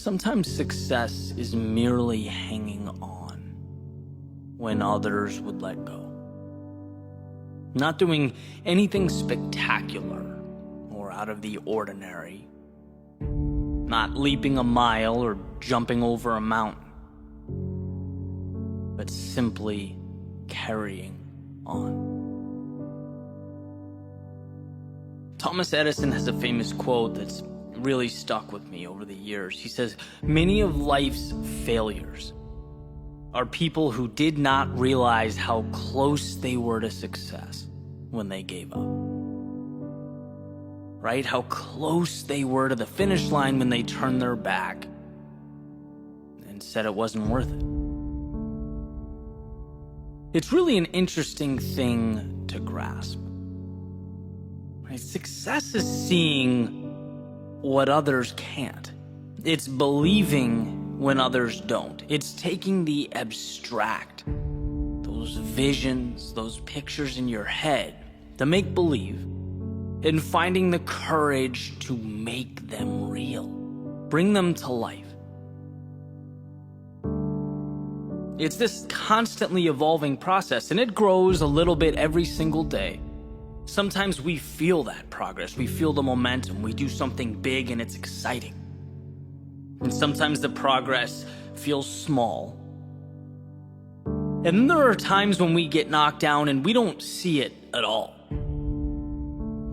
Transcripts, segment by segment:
Sometimes success is merely hanging on when others would let go. Not doing anything spectacular or out of the ordinary. Not leaping a mile or jumping over a mountain. But simply carrying on. Thomas Edison has a famous quote that's really stuck with me over the years. He says, "Many of life's failures are people who did not realize how close they were to success when they gave up." Right? How close they were to the finish line when they turned their back and said it wasn't worth it. It's really an interesting thing to grasp. Right? Success is seeing what others can't. It's believing when others don't. It's taking the abstract, those visions, those pictures in your head, the make-believe, and finding the courage to make them real, bring them to life. It's this constantly evolving process, and it grows a little bit every single day. Sometimes we feel that progress, we feel the momentum, we do something big and it's exciting. And sometimes the progress feels small. And then there are times when we get knocked down and we don't see it at all.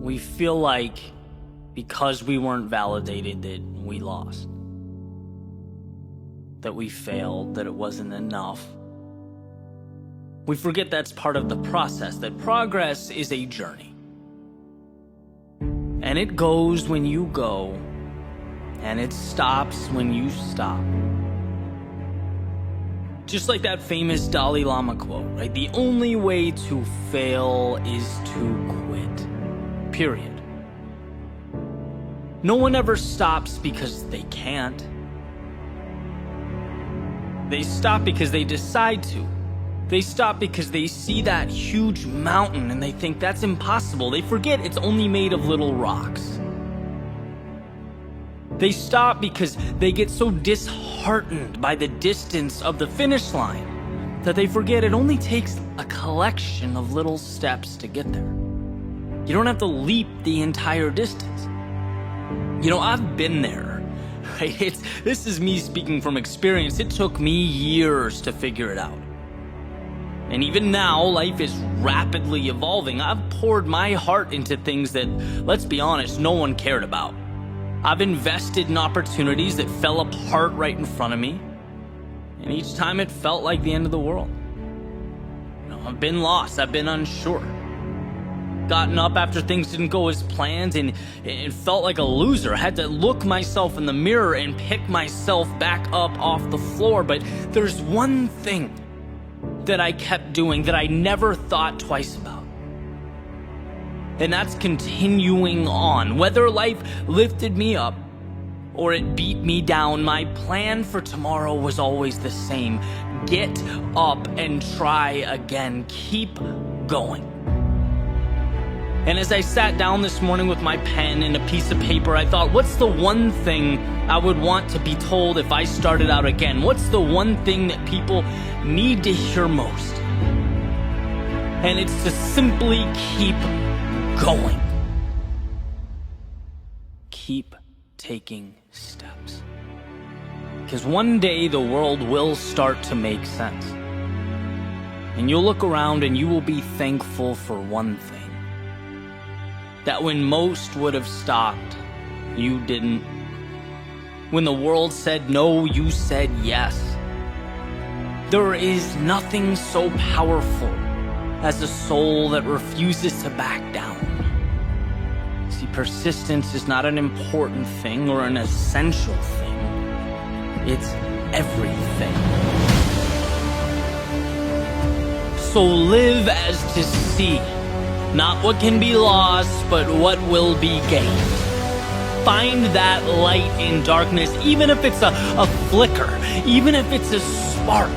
We feel like because we weren't validated that we lost, that we failed, that it wasn't enough. We forget that's part of the process, that progress is a journey. And it goes when you go, and it stops when you stop. Just like that famous Dalai Lama quote, right? The only way to fail is to quit. Period. No one ever stops because they can't. They stop because they decide to. They stop because they see that huge mountain and they think that's impossible. They forget it's only made of little rocks. They stop because they get so disheartened by the distance of the finish line that they forget it only takes a collection of little steps to get there. You don't have to leap the entire distance. You know, I've been there, right? This is me speaking from experience. It took me years to figure it out. And even now, life is rapidly evolving. I've poured my heart into things that, let's be honest, no one cared about. I've invested in opportunities that fell apart right in front of me. And each time it felt like the end of the world. You know, I've been lost, I've been unsure. Gotten up after things didn't go as planned and it felt like a loser. I had to look myself in the mirror and pick myself back up off the floor. But there's one thing that I kept doing that I never thought twice about. And that's continuing on. Whether life lifted me up or it beat me down, my plan for tomorrow was always the same. Get up and try again. Keep going. And as I sat down this morning with my pen and a piece of paper, I thought, what's the one thing I would want to be told if I started out again? What's the one thing that people need to hear most? And it's to simply keep going. Keep taking steps. Because one day the world will start to make sense. And you'll look around and you will be thankful for one thing. That when most would have stopped, you didn't. When the world said no, you said yes. There is nothing so powerful as a soul that refuses to back down. See, persistence is not an important thing or an essential thing. It's everything. So live as to see. Not what can be lost, but what will be gained. Find that light in darkness, even if it's a flicker, even if it's a spark.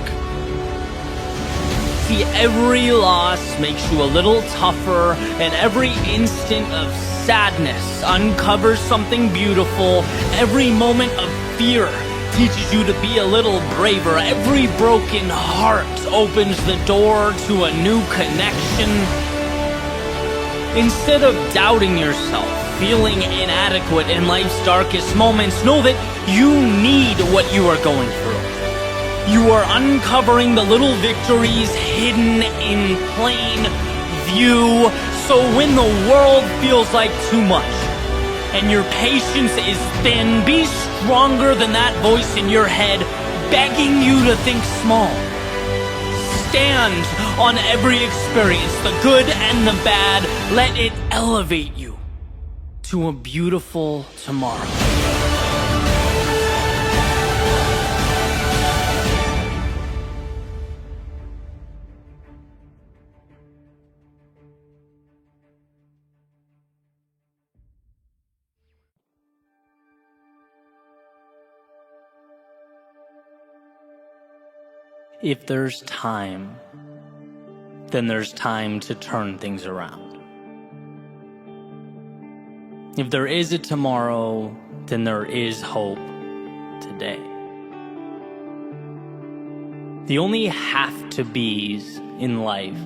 See, every loss makes you a little tougher, and every instant of sadness uncovers something beautiful. Every moment of fear teaches you to be a little braver. Every broken heart opens the door to a new connection. Instead of doubting yourself, feeling inadequate in life's darkest moments, know that you need what you are going through. You are uncovering the little victories hidden in plain view. So when the world feels like too much and your patience is thin, be stronger than that voice in your head begging you to think small. Stand on every experience, the good and the bad. Let it elevate you to a beautiful tomorrow. If there's time, then there's time to turn things around. If there is a tomorrow, then there is hope today. The only have-to-be's in life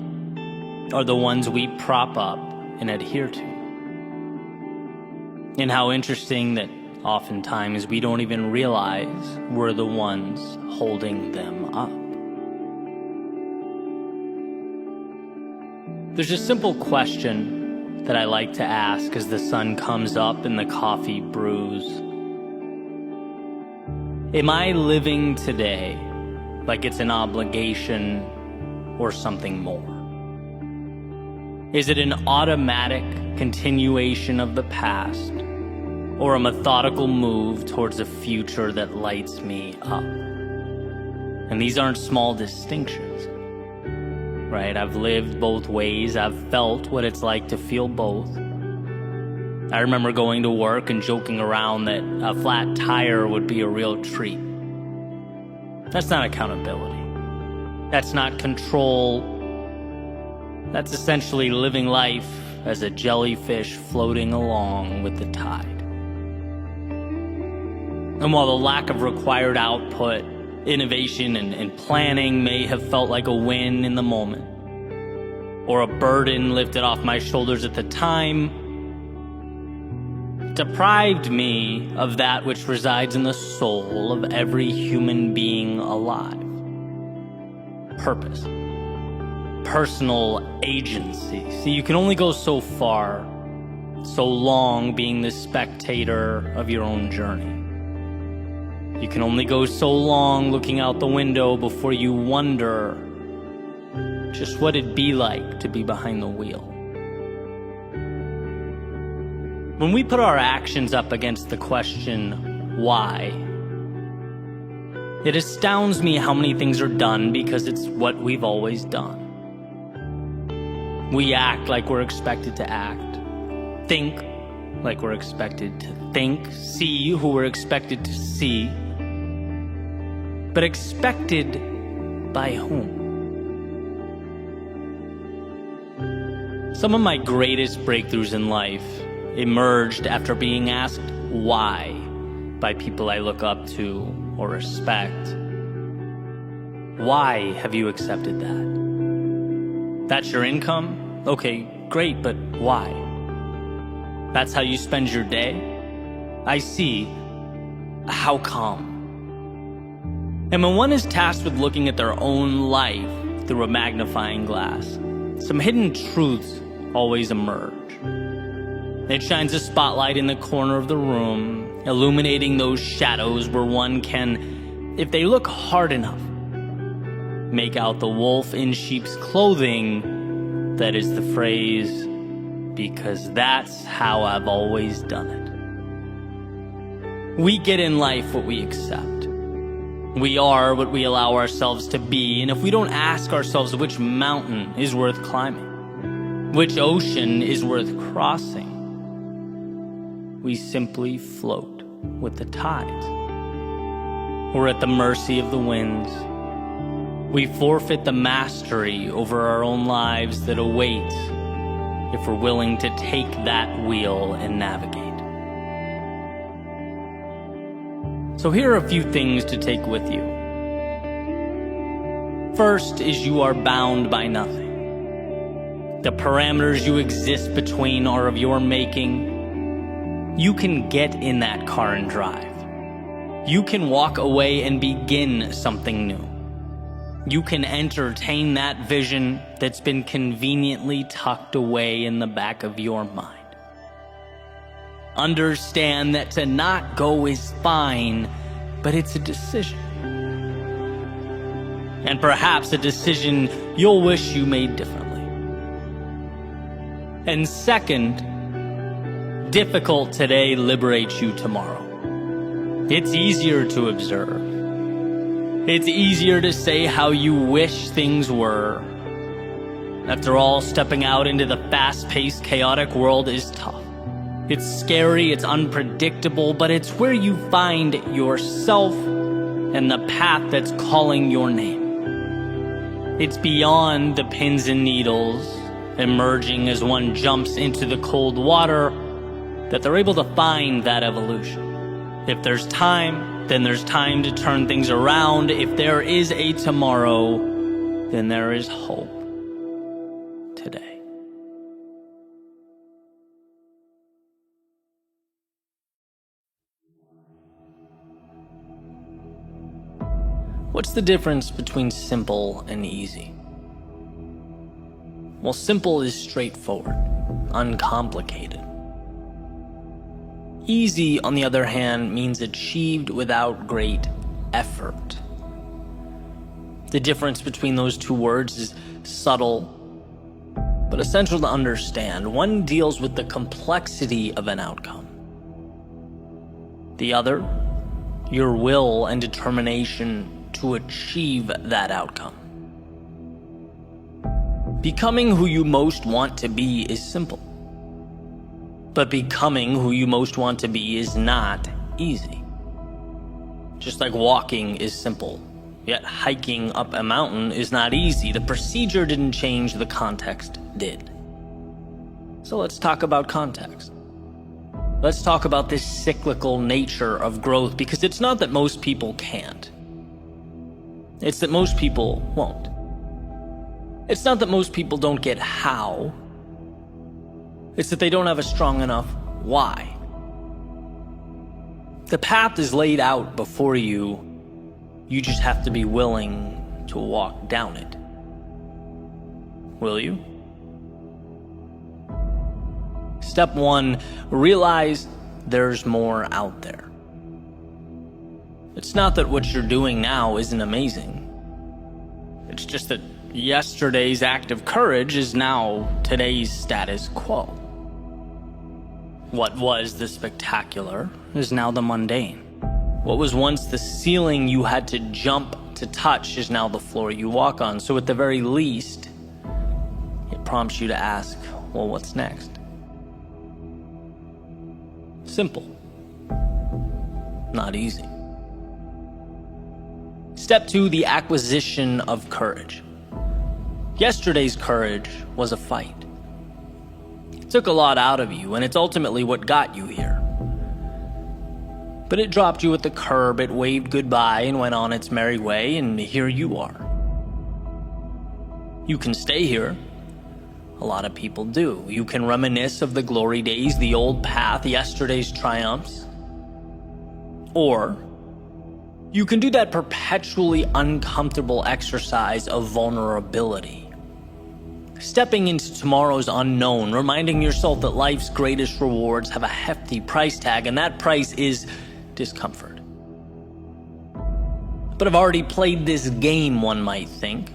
are the ones we prop up and adhere to. And how interesting that oftentimes we don't even realize we're the ones holding them up. There's a simple question that I like to ask as the sun comes up and the coffee brews. Am I living today like it's an obligation or something more? Is it an automatic continuation of the past or a methodical move towards a future that lights me up? And these aren't small distinctions. Right? I've lived both ways. I've felt what it's like to feel both. I remember going to work and joking around that a flat tire would be a real treat. That's not accountability. That's not control. That's essentially living life as a jellyfish floating along with the tide. And while the lack of required output, innovation and planning may have felt like a win in the moment, or a burden lifted off my shoulders at the time, it deprived me of that which resides in the soul of every human being alive. Purpose. Personal agency. See, you can only go so far, so long being the spectator of your own journey. You can only go so long looking out the window before you wonder just what it'd be like to be behind the wheel. When we put our actions up against the question, why? It astounds me how many things are done because it's what we've always done. We act like we're expected to act, think like we're expected to think, see who we're expected to see. But expected by whom? Some of my greatest breakthroughs in life emerged after being asked why by people I look up to or respect. Why have you accepted that? That's your income? Okay, great, but why? That's how you spend your day? I see. How come? And when one is tasked with looking at their own life through a magnifying glass, some hidden truths always emerge. It shines a spotlight in the corner of the room, illuminating those shadows where one can, if they look hard enough, make out the wolf in sheep's clothing that is the phrase, because that's how I've always done it. We get in life what we accept. We are what we allow ourselves to be, and if we don't ask ourselves which mountain is worth climbing, which ocean is worth crossing, we simply float with the tides. We're at the mercy of the winds. We forfeit the mastery over our own lives that awaits if we're willing to take that wheel and navigate. So here are a few things to take with you. First is you are bound by nothing. The parameters you exist between are of your making. You can get in that car and drive. You can walk away and begin something new. You can entertain that vision that's been conveniently tucked away in the back of your mind. Understand that to not go is fine, but it's a decision. And perhaps a decision you'll wish you made differently. And second, difficult today liberates you tomorrow. It's easier to observe. It's easier to say how you wish things were. After all, stepping out into the fast-paced, chaotic world is tough. It's scary, it's unpredictable, but it's where you find yourself and the path that's calling your name. It's beyond the pins and needles, emerging as one jumps into the cold water, that they're able to find that evolution. If there's time, then there's time to turn things around. If there is a tomorrow, then there is hope today. What's the difference between simple and easy? Well, simple is straightforward, uncomplicated. Easy, on the other hand, means achieved without great effort. The difference between those two words is subtle, but essential to understand. One deals with the complexity of an outcome. The other, your will and determination to achieve that outcome. Becoming who you most want to be is simple. But becoming who you most want to be is not easy. Just like walking is simple, yet hiking up a mountain is not easy. The procedure didn't change, the context did. So let's talk about context. Let's talk about this cyclical nature of growth, because it's not that most people can't. It's that most people won't. It's not that most people don't get how. It's that they don't have a strong enough why. The path is laid out before you. You just have to be willing to walk down it. Will you? Step 1, realize there's more out there. It's not that what you're doing now isn't amazing. It's just that yesterday's act of courage is now today's status quo. What was the spectacular is now the mundane. What was once the ceiling you had to jump to touch is now the floor you walk on. So at the very least, it prompts you to ask, well, what's next? Simple. Not easy. Step 2, the acquisition of courage. Yesterday's courage was a fight. It took a lot out of you, and it's ultimately what got you here. But it dropped you at the curb, it waved goodbye and went on its merry way, and here you are. You can stay here. A lot of people do. You can reminisce of the glory days, the old path, yesterday's triumphs. Or you can do that perpetually uncomfortable exercise of vulnerability. Stepping into tomorrow's unknown, reminding yourself that life's greatest rewards have a hefty price tag, and that price is discomfort. But I've already played this game, one might think.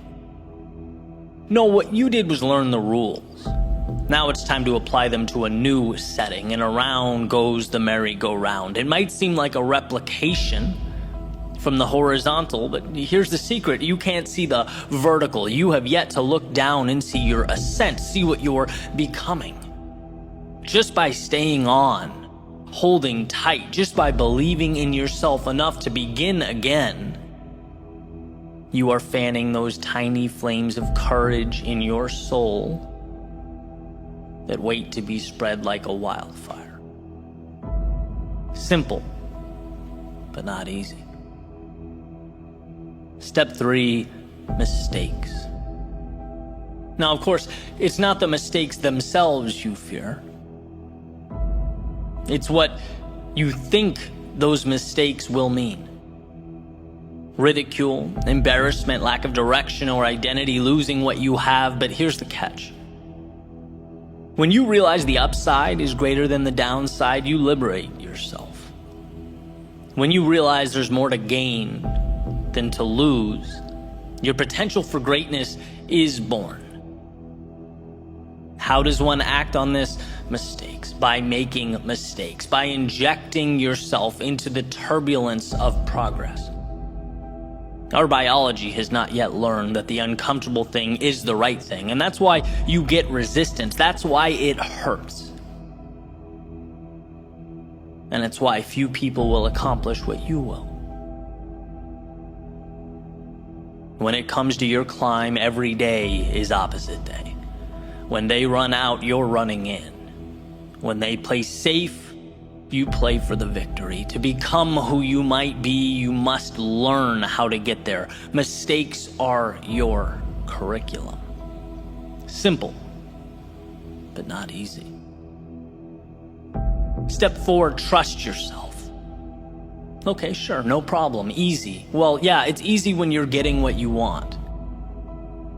No, what you did was learn the rules. Now it's time to apply them to a new setting, and around goes the merry-go-round. It might seem like a replication from the horizontal, but here's the secret. You can't see the vertical. You have yet to look down and see your ascent, see what you're becoming. Just by staying on, holding tight, just by believing in yourself enough to begin again, you are fanning those tiny flames of courage in your soul that wait to be spread like a wildfire. Simple, but not easy. Step 3, mistakes. Now, of course, it's not the mistakes themselves you fear. It's what you think those mistakes will mean. Ridicule, embarrassment, lack of direction or identity, losing what you have. But here's the catch. When you realize the upside is greater than the downside, you liberate yourself. When you realize there's more to gain than to lose, your potential for greatness is born. How does one act on this? Mistakes. By making mistakes. By injecting yourself into the turbulence of progress. Our biology has not yet learned that the uncomfortable thing is the right thing, and that's why you get resistance. That's why it hurts. And it's why few people will accomplish what you will. When it comes to your climb, every day is opposite day. When they run out, you're running in. When they play safe, you play for the victory. To become who you might be, you must learn how to get there. Mistakes are your curriculum. Simple, but not easy. Step 4, trust yourself. Okay, sure, no problem, easy. Well, yeah, it's easy when you're getting what you want.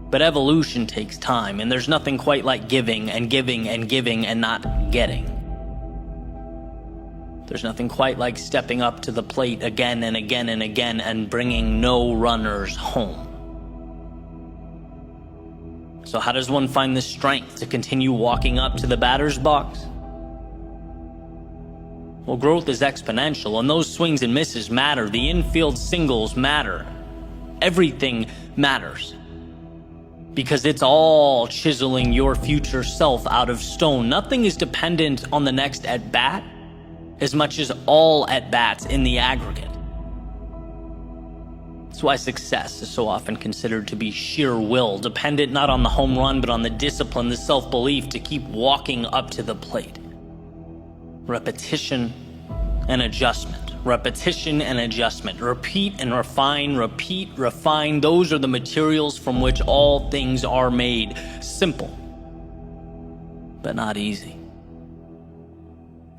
But evolution takes time, and there's nothing quite like giving and giving and giving and not getting. There's nothing quite like stepping up to the plate again and again and again and bringing no runners home. So how does one find the strength to continue walking up to the batter's box? Well, growth is exponential, and those swings and misses matter. The infield singles matter. Everything matters. Because it's all chiseling your future self out of stone. Nothing is dependent on the next at-bat as much as all at-bats in the aggregate. That's why success is so often considered to be sheer will, dependent not on the home run, but on the discipline, the self-belief to keep walking up to the plate. Repetition and adjustment. Repetition and adjustment. Repeat and refine, repeat, refine. Those are the materials from which all things are made. Simple, but not easy.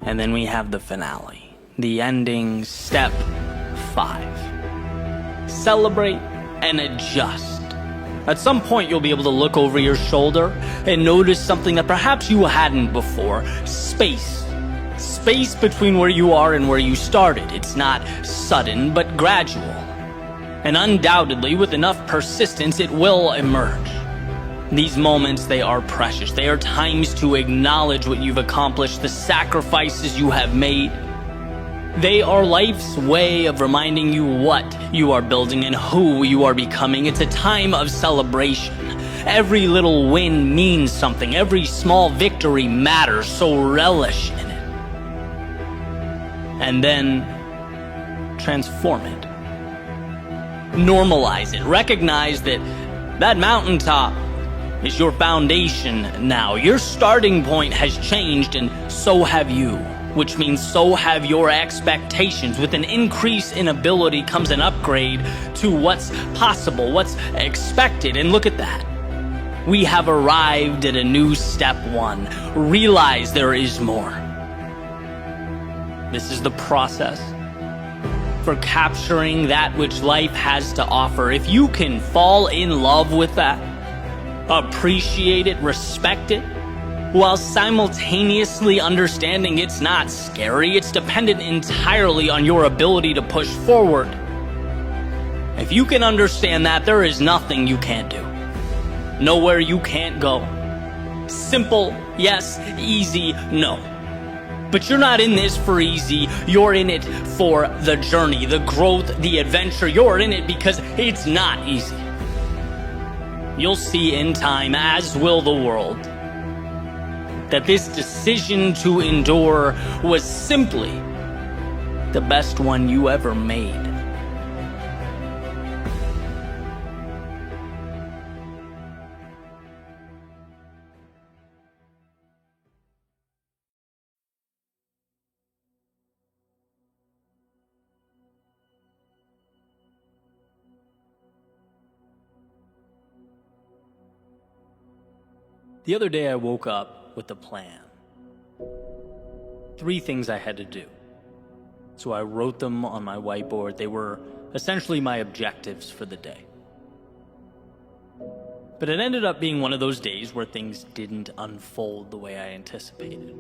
And then we have the finale, the ending, step 5. Celebrate and adjust. At some point, you'll be able to look over your shoulder and notice something that perhaps you hadn't before. Space. Space between where you are and where you started. It's not sudden, but gradual. And undoubtedly, with enough persistence, it will emerge. These moments, they are precious. They are times to acknowledge what you've accomplished, the sacrifices you have made. They are life's way of reminding you what you are building and who you are becoming. It's a time of celebration. Every little win means something. Every small victory matters, so relish in it. And then transform it. Normalize it. Recognize that that mountaintop is your foundation now. Your starting point has changed, and so have you, which means so have your expectations. With an increase in ability comes an upgrade to what's possible, what's expected. And look at that. We have arrived at a new step 1. Realize there is more. This is the process for capturing that which life has to offer. If you can fall in love with that, appreciate it, respect it, while simultaneously understanding it's not scary, it's dependent entirely on your ability to push forward. If you can understand that, there is nothing you can't do. Nowhere you can't go. Simple, yes. Easy, no. But you're not in this for easy. You're in it for the journey, the growth, the adventure. You're in it because it's not easy. You'll see in time, as will the world, that this decision to endure was simply the best one you ever made. The other day I woke up with a plan. 3 things I had to do. So I wrote them on my whiteboard. They were essentially my objectives for the day. But it ended up being one of those days where things didn't unfold the way I anticipated.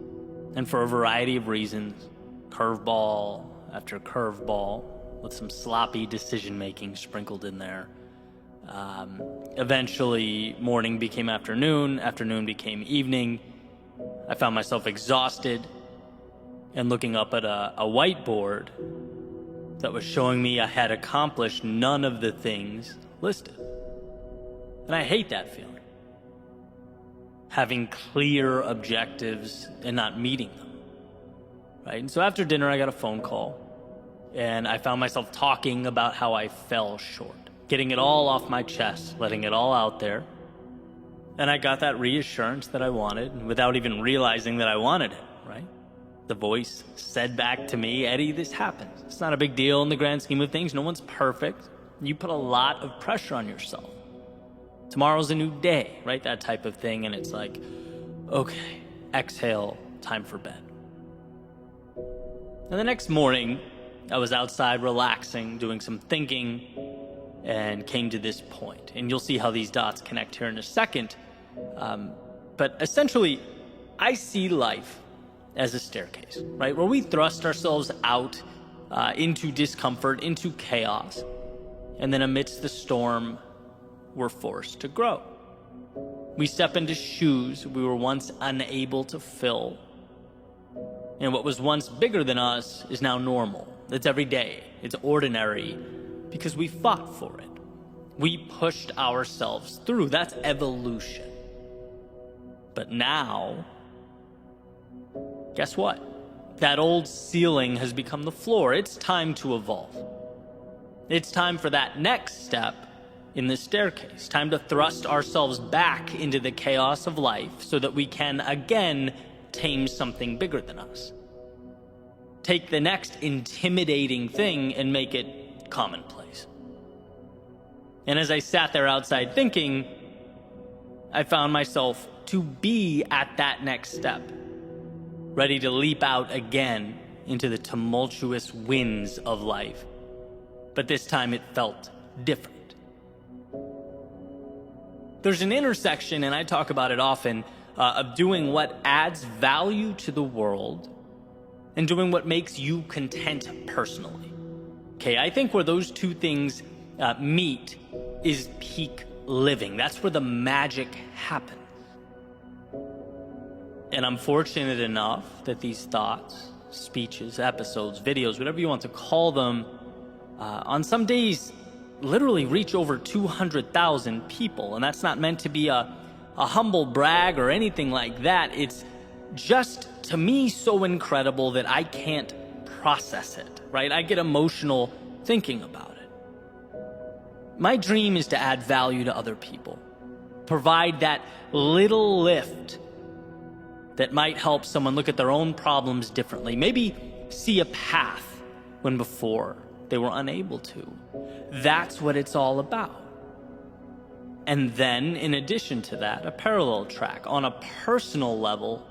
And for a variety of reasons, curveball after curveball, with some sloppy decision-making sprinkled in there. Eventually, morning became afternoon, afternoon became evening. I found myself exhausted and looking up at a whiteboard that was showing me I had accomplished none of the things listed. And I hate that feeling. Having clear objectives and not meeting them. Right? And so after dinner, I got a phone call, and I found myself talking about how I fell short, getting it all off my chest, letting it all out there. And I got that reassurance that I wanted without even realizing that I wanted it, right? The voice said back to me, Eddie, this happens. It's not a big deal in the grand scheme of things. No one's perfect. You put a lot of pressure on yourself. Tomorrow's a new day, right? That type of thing. And it's like, okay, exhale, time for bed. And the next morning, I was outside relaxing, doing some thinking, and came to this point. And you'll see how these dots connect here in a second. But essentially, I see life as a staircase, right? Where we thrust ourselves out into discomfort, into chaos. And then amidst the storm, we're forced to grow. We step into shoes we were once unable to fill. And what was once bigger than us is now normal. It's every day. It's ordinary because we fought for it. We pushed ourselves through. That's evolution. But now, guess what? That old ceiling has become the floor. It's time to evolve. It's time for that next step in the staircase. Time to thrust ourselves back into the chaos of life so that we can again tame something bigger than us. Take the next intimidating thing and make it commonplace. And as I sat there outside thinking, I found myself to be at that next step, ready to leap out again into the tumultuous winds of life. But this time it felt different. There's an intersection, and I talk about it often, of doing what adds value to the world and doing what makes you content personally. Okay, I think where those two things meet is peak living. That's where the magic happens. And I'm fortunate enough that these thoughts, speeches, episodes, videos, whatever you want to call them, on some days literally reach over 200,000 people. And that's not meant to be a humble brag or anything like that. It's just, to me, so incredible that I can't process it, right? I get emotional thinking about it. My dream is to add value to other people, provide that little lift that might help someone look at their own problems differently, maybe see a path when before they were unable to. That's what it's all about. And then, in addition to that, a parallel track on a personal level,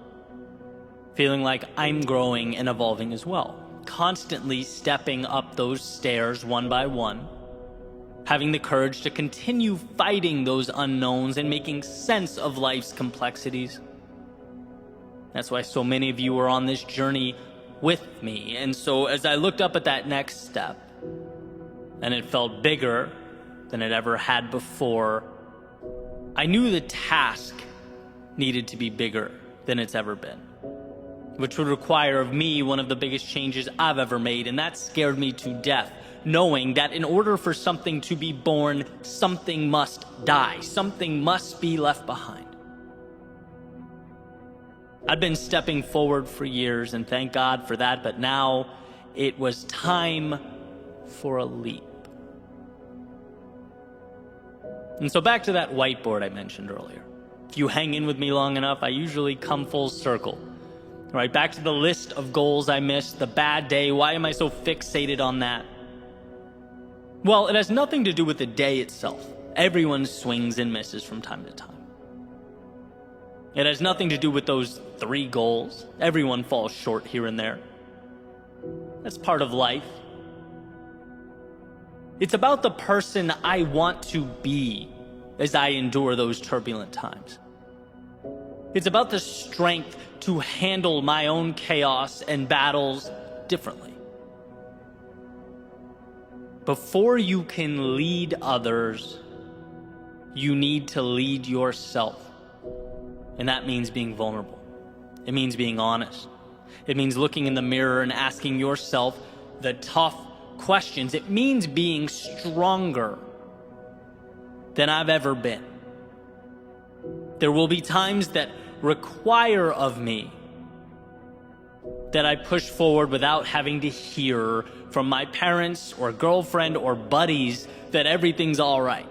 feeling like I'm growing and evolving as well, constantly stepping up those stairs one by one, having the courage to continue fighting those unknowns and making sense of life's complexities. That's why so many of you are on this journey with me. And so as I looked up at that next step, and it felt bigger than it ever had before, I knew the task needed to be bigger than it's ever been, which would require of me one of the biggest changes I've ever made, and that scared me to death, knowing that in order for something to be born, something must die, something must be left behind. I'd been stepping forward for years, and thank God for that, but now it was time for a leap. And so back to that whiteboard I mentioned earlier. If you hang in with me long enough, I usually come full circle. Right, back to the list of goals I missed, the bad day. Why am I so fixated on that? Well, it has nothing to do with the day itself. Everyone swings and misses from time to time. It has nothing to do with those 3 goals. Everyone falls short here and there. That's part of life. It's about the person I want to be as I endure those turbulent times. It's about the strength to handle my own chaos and battles differently. Before you can lead others, you need to lead yourself. And that means being vulnerable. It means being honest. It means looking in the mirror and asking yourself the tough questions. It means being stronger than I've ever been. There will be times that require of me that I push forward without having to hear from my parents or girlfriend or buddies that everything's all right.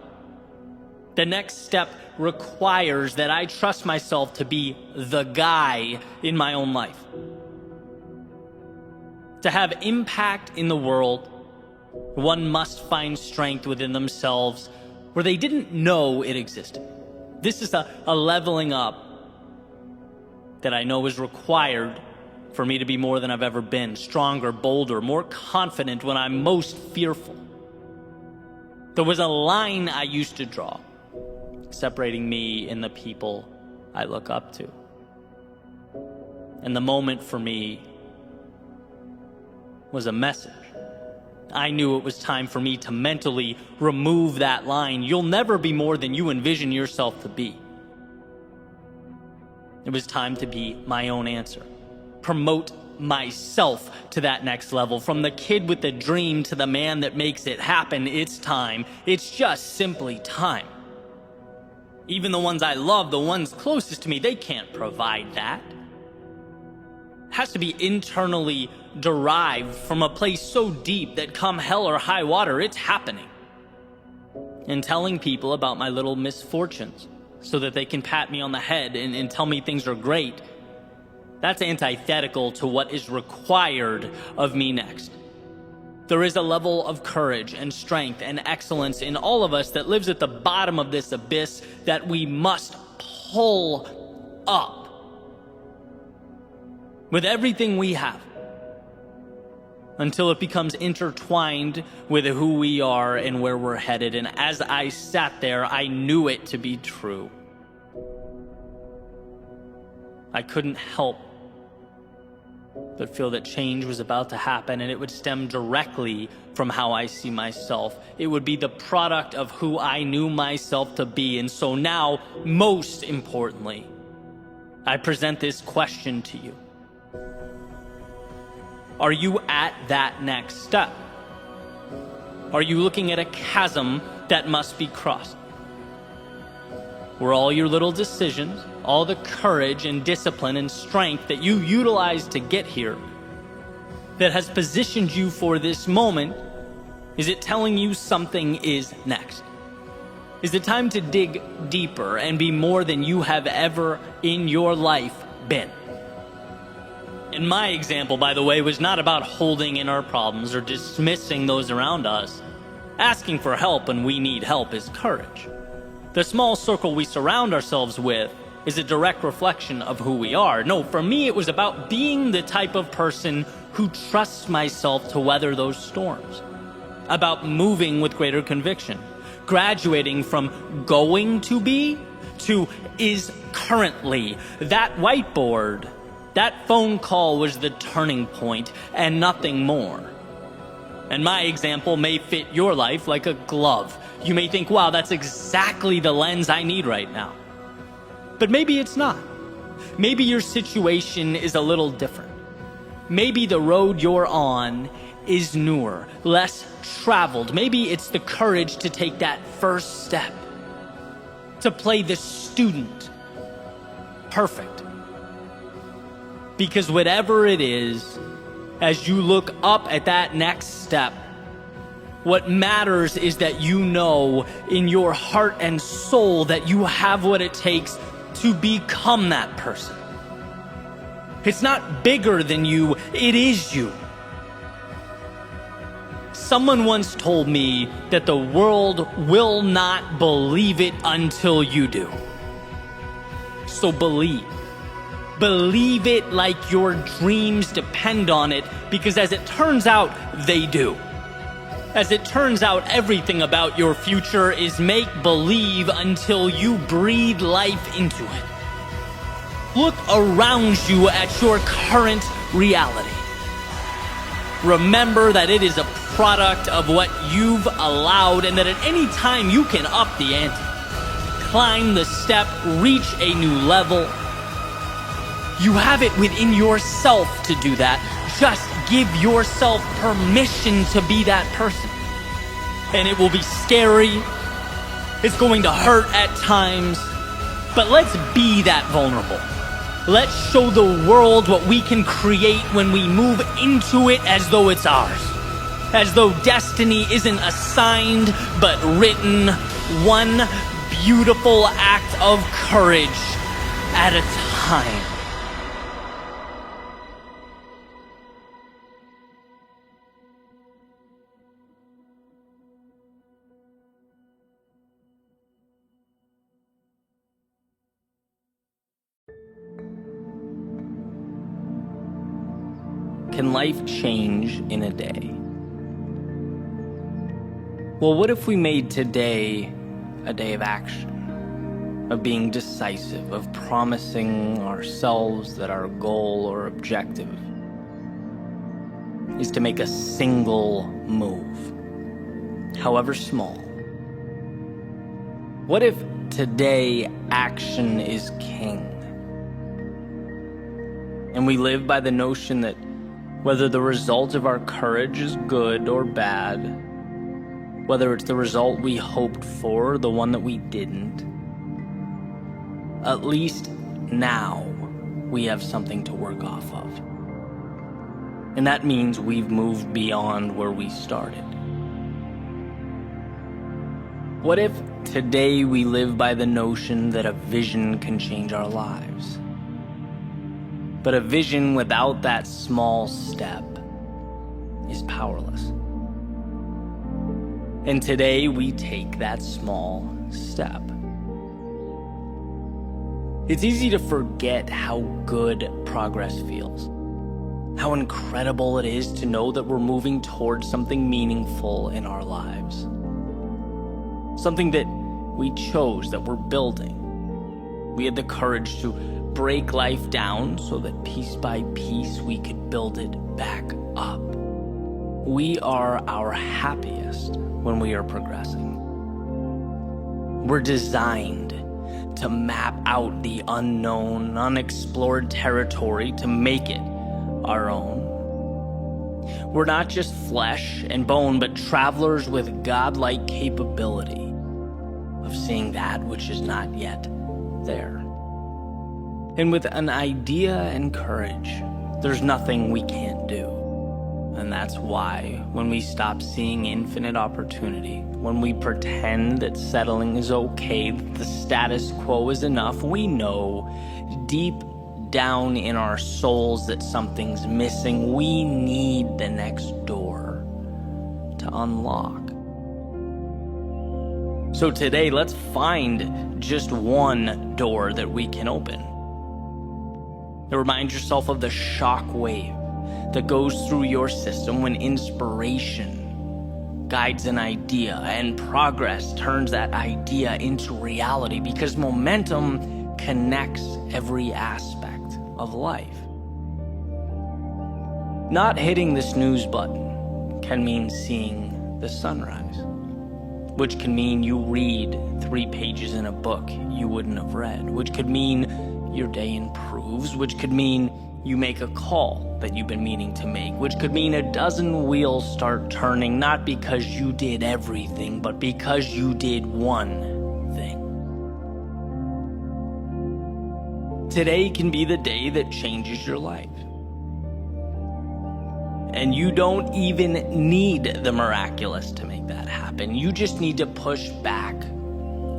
The next step requires that I trust myself to be the guy in my own life. To have impact in the world, one must find strength within themselves where they didn't know it existed. This is a leveling up that I know is required for me to be more than I've ever been, stronger, bolder, more confident when I'm most fearful. There was a line I used to draw separating me and the people I look up to. And the moment for me was a message. I knew it was time for me to mentally remove that line. You'll never be more than you envision yourself to be. It was time to be my own answer. Promote myself to that next level. From the kid with the dream to the man that makes it happen, it's time. It's just simply time. Even the ones I love, the ones closest to me, they can't provide that. It has to be internally derived from a place so deep that come hell or high water, it's happening. And telling people about my little misfortunes so that they can pat me on the head and tell me things are great, that's antithetical to what is required of me next. There is a level of courage and strength and excellence in all of us that lives at the bottom of this abyss that we must pull up with everything we have until it becomes intertwined with who we are and where we're headed. And as I sat there, I knew it to be true. I couldn't help but feel that change was about to happen, and it would stem directly from how I see myself. It would be the product of who I knew myself to be. And so now, most importantly, I present this question to you. Are you at that next step? Are you looking at a chasm that must be crossed? Were all your little decisions, all the courage and discipline and strength that you utilized to get here, that has positioned you for this moment, is it telling you something is next? Is it time to dig deeper and be more than you have ever in your life been? And my example, by the way, was not about holding in our problems or dismissing those around us. Asking for help when we need help is courage. The small circle we surround ourselves with is a direct reflection of who we are. No, for me, it was about being the type of person who trusts myself to weather those storms. About moving with greater conviction. Graduating from going to be to is currently. That whiteboard, that phone call was the turning point and nothing more. And my example may fit your life like a glove. You may think, wow, that's exactly the lens I need right now. But maybe it's not. Maybe your situation is a little different. Maybe the road you're on is newer, less traveled. Maybe it's the courage to take that first step, to play the student. Perfect. Because whatever it is, as you look up at that next step, what matters is that you know in your heart and soul that you have what it takes to become that person. It's not bigger than you, it is you. Someone once told me that the world will not believe it until you do. So believe. Believe it like your dreams depend on it, because as it turns out, they do. As it turns out, everything about your future is make-believe until you breathe life into it. Look around you at your current reality. Remember that it is a product of what you've allowed, and that at any time you can up the ante. Climb the step, reach a new level. You have it within yourself to do that. Just give yourself permission to be that person. And it will be scary. It's going to hurt at times. But let's be that vulnerable. Let's show the world what we can create when we move into it as though it's ours. As though destiny isn't assigned, but written, one beautiful act of courage at a time. Can life change in a day? Well, what if we made today a day of action, of being decisive, of promising ourselves that our goal or objective is to make a single move, however small? What if today action is king? And we live by the notion that whether the result of our courage is good or bad, whether it's the result we hoped for or the one that we didn't, at least now we have something to work off of. And that means we've moved beyond where we started. What if today we live by the notion that a vision can change our lives? But a vision without that small step is powerless. And today we take that small step. It's easy to forget how good progress feels. How incredible it is to know that we're moving towards something meaningful in our lives. Something that we chose, that we're building. We had the courage to break life down so that piece by piece we could build it back up. We are our happiest when we are progressing. We're designed to map out the unknown, unexplored territory to make it our own. We're not just flesh and bone, but travelers with godlike capability of seeing that which is not yet there. And with an idea and courage, there's nothing we can't do. And that's why when we stop seeing infinite opportunity, when we pretend that settling is okay, that the status quo is enough, we know deep down in our souls that something's missing. We need the next door to unlock. So today, let's find just one door that we can open. Remind yourself of the shock wave that goes through your system when inspiration guides an idea and progress turns that idea into reality, because momentum connects every aspect of life. Not hitting the snooze button can mean seeing the sunrise, which can mean you read 3 pages in a book you wouldn't have read, which could mean your day improves, which could mean you make a call that you've been meaning to make, which could mean a dozen wheels start turning, not because you did everything, but because you did one thing. Today can be the day that changes your life. And you don't even need the miraculous to make that happen. You just need to push back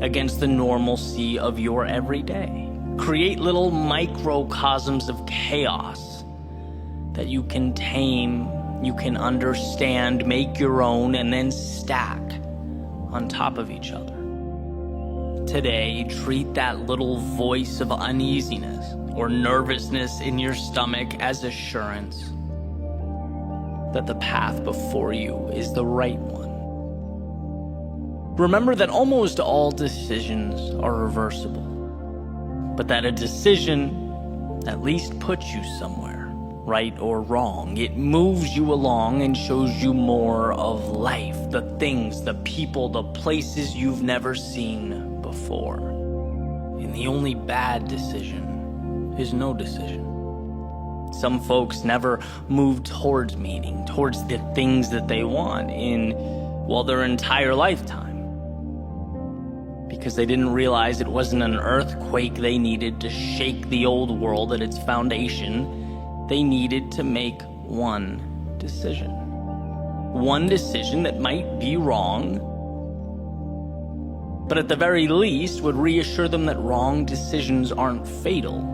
against the normalcy of your everyday. Create little microcosms of chaos that you can tame, you can understand, make your own, and then stack on top of each other. today, treat that little voice of uneasiness or nervousness in your stomach as assurance that the path before you is the right one. Remember that almost all decisions are reversible, but that a decision at least puts you somewhere, right or wrong. It moves you along and shows you more of life, the things, the people, the places you've never seen before. And the only bad decision is no decision. Some folks never move towards meaning, towards the things that they want in, well, their entire lifetime, because they didn't realize it wasn't an earthquake they needed to shake the old world at its foundation. They needed to make one decision. One decision that might be wrong, but at the very least would reassure them that wrong decisions aren't fatal.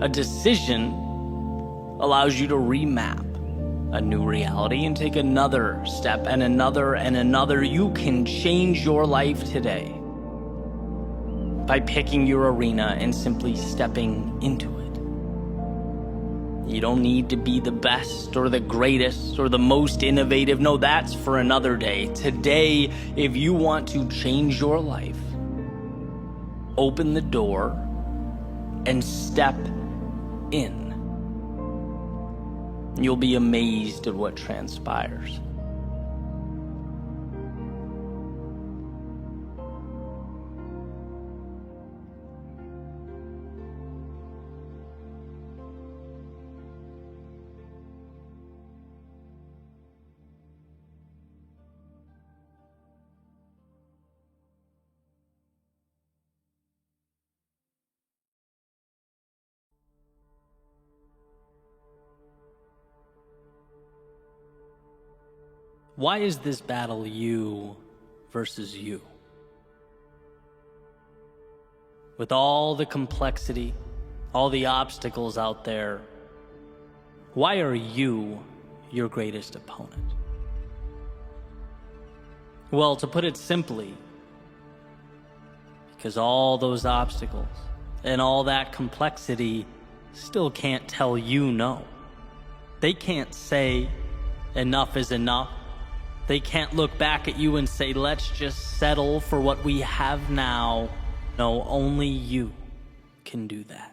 A decision allows you to remap a new reality and take another step and another and another. You can change your life today by picking your arena and simply stepping into it. You don't need to be the best or the greatest or the most innovative. No, that's for another day. Today, if you want to change your life, open the door and step in. You'll be amazed at what transpires. Why is this battle you versus you? With all the complexity, all the obstacles out there, why are you your greatest opponent? Well, to put it simply, because all those obstacles and all that complexity still can't tell you no. They can't say enough is enough. They can't look back at you and say, let's just settle for what we have now. No, only you can do that.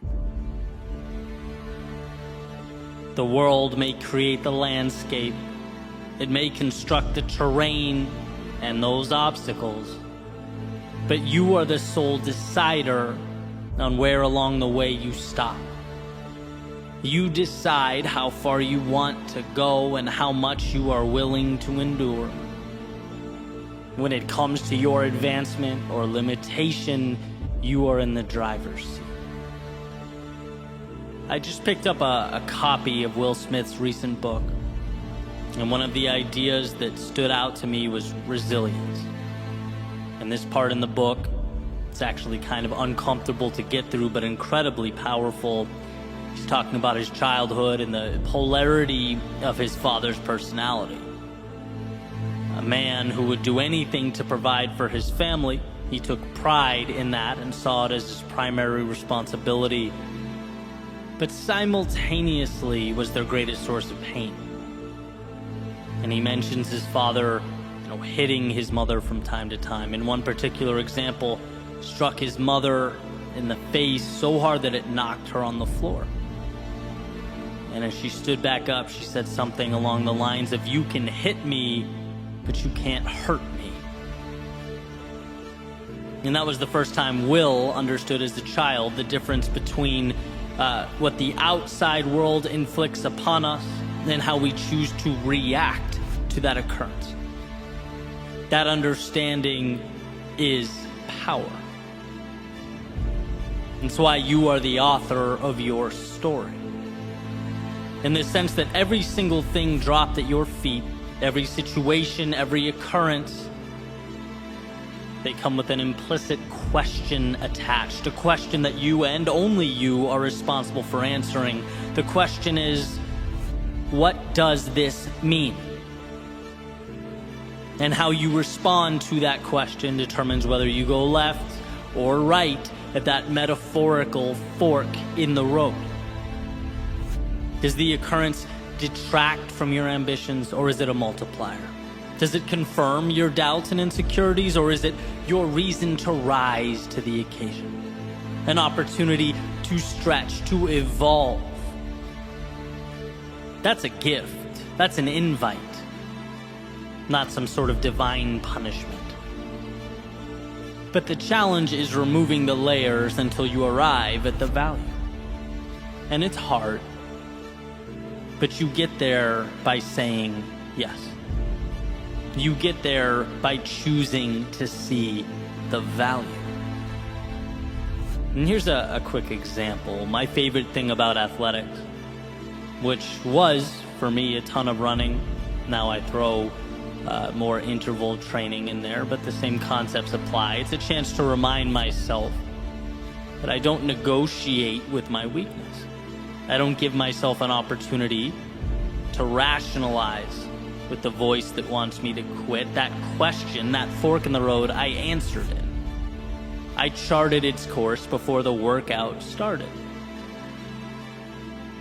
The world may create the landscape. It may construct the terrain and those obstacles. But you are the sole decider on where along the way you stop. You decide how far you want to go and how much you are willing to endure. When it comes to your advancement or limitation, you are in the driver's seat. I just picked up a copy of Will Smith's recent book, and one of the ideas that stood out to me was resilience. And this part in the book, it's actually kind of uncomfortable to get through, but incredibly powerful. He's talking about his childhood and the polarity of his father's personality. A man who would do anything to provide for his family. He took pride in that and saw it as his primary responsibility, but simultaneously was their greatest source of pain. And he mentions his father, hitting his mother from time to time. In one particular example, struck his mother in the face so hard that it knocked her on the floor. And as she stood back up, she said something along the lines of, "You can hit me, but you can't hurt me." And that was the first time Will understood as a child the difference between what the outside world inflicts upon us and how we choose to react to that occurrence. That understanding is power. It's why you are the author of your story. In the sense that every single thing dropped at your feet, every situation, every occurrence, they come with an implicit question attached, a question that you and only you are responsible for answering. The question is, what does this mean? And how you respond to that question determines whether you go left or right at that metaphorical fork in the road. Does the occurrence detract from your ambitions, or is it a multiplier? Does it confirm your doubts and insecurities, or is it your reason to rise to the occasion? An opportunity to stretch, to evolve. That's a gift. That's an invite. Not some sort of divine punishment. But the challenge is removing the layers until you arrive at the value. And it's hard. But you get there by saying yes. You get there by choosing to see the value. And here's a quick example. My favorite thing about athletics, which was, for me, a ton of running. Now I throw more interval training in there, but the same concepts apply. It's a chance to remind myself that I don't negotiate with my weakness. I don't give myself an opportunity to rationalize with the voice that wants me to quit. That question, that fork in the road, I answered it. I charted its course before the workout started.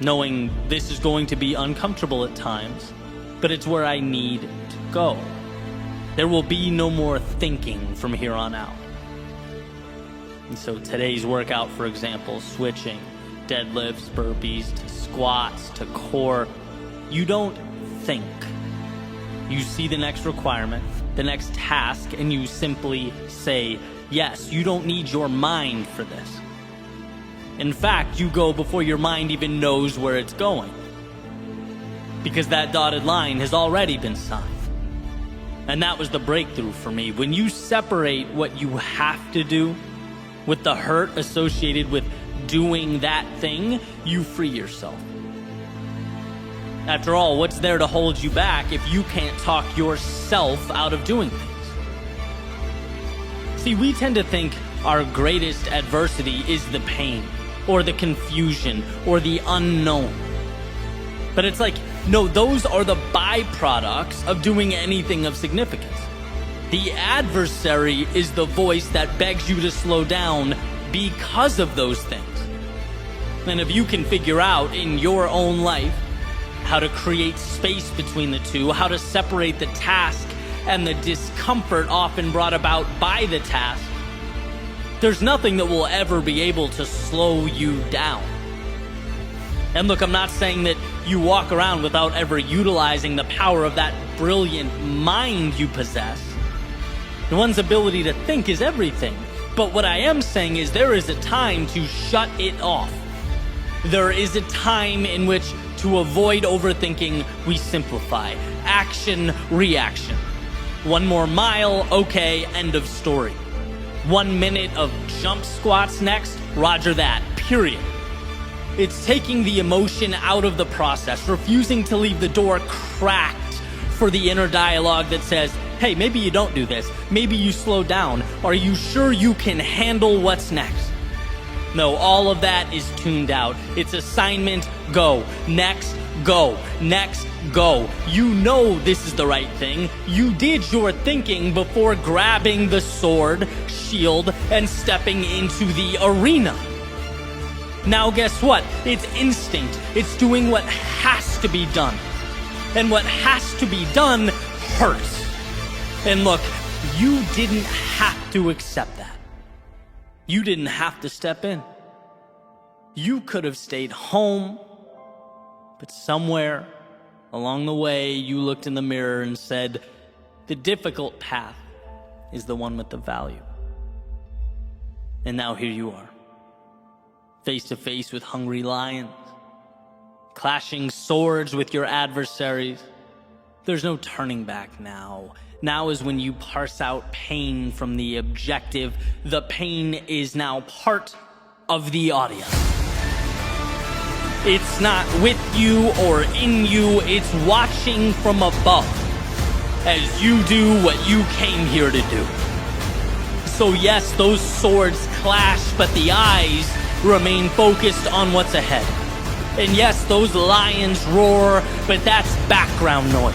Knowing this is going to be uncomfortable at times, but it's where I need to go. There will be no more thinking from here on out. And so today's workout, for example, switching deadlifts, burpees, to squats, to core, you don't think. You see the next requirement, the next task, and you simply say yes. You don't need your mind for this. In fact, you go before your mind even knows where it's going, because that dotted line has already been signed. And that was the breakthrough for me. When you separate what you have to do with the hurt associated with doing that thing, you free yourself. After all, what's there to hold you back if you can't talk yourself out of doing things? See, we tend to think our greatest adversity is the pain, or the confusion, or the unknown. But it's like, no, those are the byproducts of doing anything of significance. The adversary is the voice that begs you to slow down because of those things. And if you can figure out in your own life how to create space between the two, how to separate the task and the discomfort often brought about by the task, there's nothing that will ever be able to slow you down. And look, I'm not saying that you walk around without ever utilizing the power of that brilliant mind you possess. One's ability to think is everything. But what I am saying is there is a time to shut it off. There is a time in which, to avoid overthinking, we simplify. Action, reaction. One more mile, okay, end of story. 1 minute of jump squats next, roger that, period. It's taking the emotion out of the process, refusing to leave the door cracked for the inner dialogue that says, hey, maybe you don't do this. Maybe you slow down. Are you sure you can handle what's next? No, all of that is tuned out. It's assignment, go. Next, go. Next, go. You know this is the right thing. You did your thinking before grabbing the sword, shield, and stepping into the arena. Now guess what? It's instinct. It's doing what has to be done. And what has to be done hurts. And look, you didn't have to accept that. You didn't have to step in. You could have stayed home, but somewhere along the way you looked in the mirror and said, the difficult path is the one with the value. And now here you are, face to face with hungry lions, clashing swords with your adversaries. There's no turning back now. Now is when you parse out pain from the objective. The pain is now part of the audience. It's not with you or in you, it's watching from above as you do what you came here to do. So yes, those swords clash, but the eyes remain focused on what's ahead. And yes, those lions roar, but that's background noise.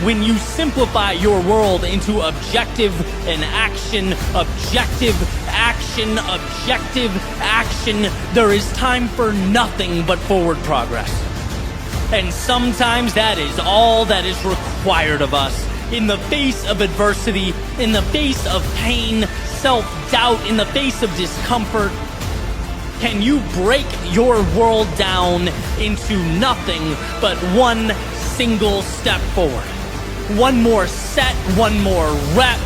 When you simplify your world into objective and action, objective action, objective action, there is time for nothing but forward progress. And sometimes that is all that is required of us. In the face of adversity, in the face of pain, self-doubt, in the face of discomfort, can you break your world down into nothing but one single step forward? One more set, one more rep,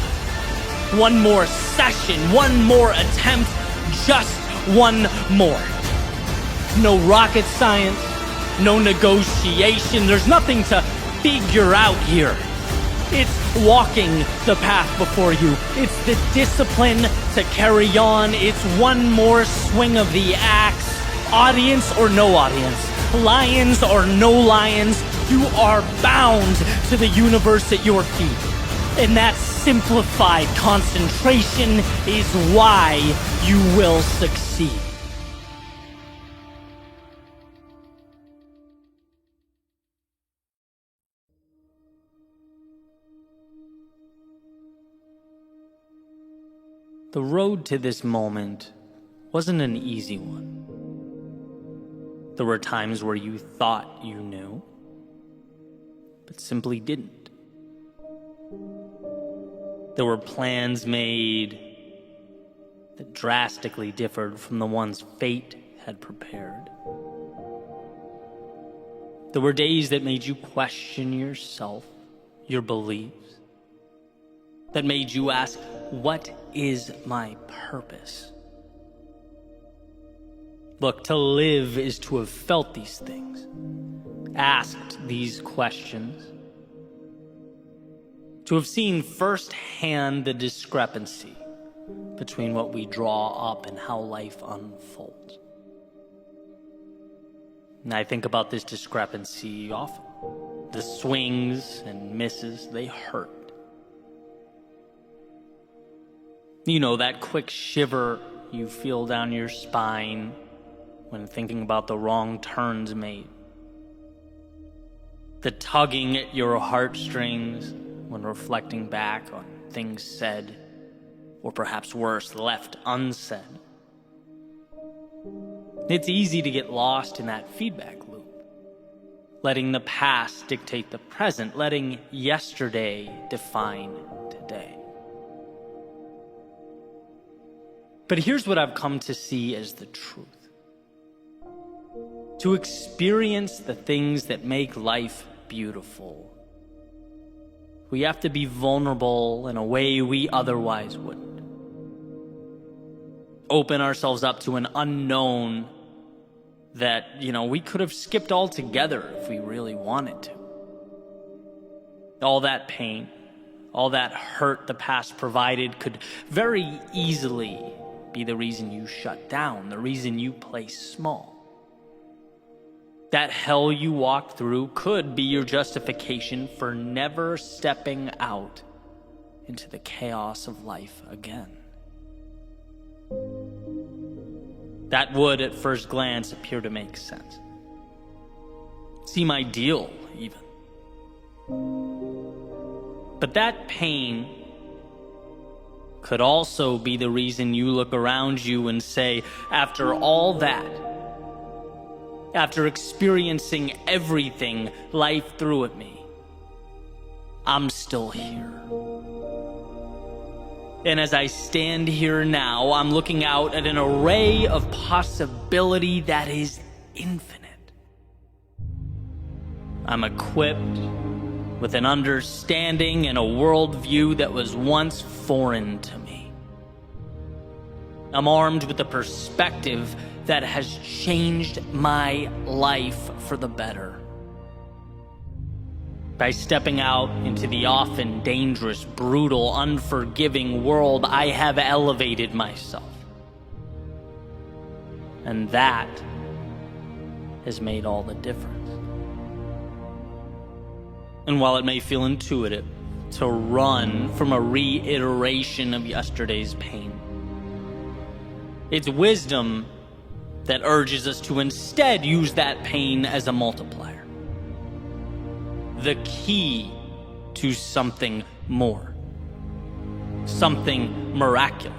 one more session, one more attempt, just one more. No rocket science, no negotiation, there's nothing to figure out here. It's walking the path before you. It's the discipline to carry on. It's one more swing of the axe. Audience or no audience, lions or no lions, you are bound to the universe at your feet. And that simplified concentration is why you will succeed. The road to this moment wasn't an easy one. There were times where you thought you knew, but simply didn't. There were plans made that drastically differed from the ones fate had prepared. There were days that made you question yourself, your beliefs, that made you ask, what is my purpose? Look, to live is to have felt these things, asked these questions, to have seen firsthand the discrepancy between what we draw up and how life unfolds. And I think about this discrepancy often. The swings and misses, they hurt. You know, that quick shiver you feel down your spine when thinking about the wrong turns made. The tugging at your heartstrings when reflecting back on things said, or perhaps worse, left unsaid. It's easy to get lost in that feedback loop, letting the past dictate the present, letting yesterday define today. But here's what I've come to see as the truth. To experience the things that make life beautiful, we have to be vulnerable in a way we otherwise wouldn't. Open ourselves up to an unknown that, we could have skipped altogether if we really wanted to. All that pain, all that hurt the past provided could very easily be the reason you shut down, the reason you play small. That hell you walked through could be your justification for never stepping out into the chaos of life again. That would, at first glance, appear to make sense. Seem ideal, even. But that pain could also be the reason you look around you and say, after all that, after experiencing everything life threw at me, I'm still here. And as I stand here now, I'm looking out at an array of possibility that is infinite. I'm equipped with an understanding and a worldview that was once foreign to me. I'm armed with a perspective that has changed my life for the better. By stepping out into the often dangerous, brutal, unforgiving world, I have elevated myself. And that has made all the difference. And while it may feel intuitive to run from a reiteration of yesterday's pain, it's wisdom that urges us to instead use that pain as a multiplier. The key into something more, something miraculous.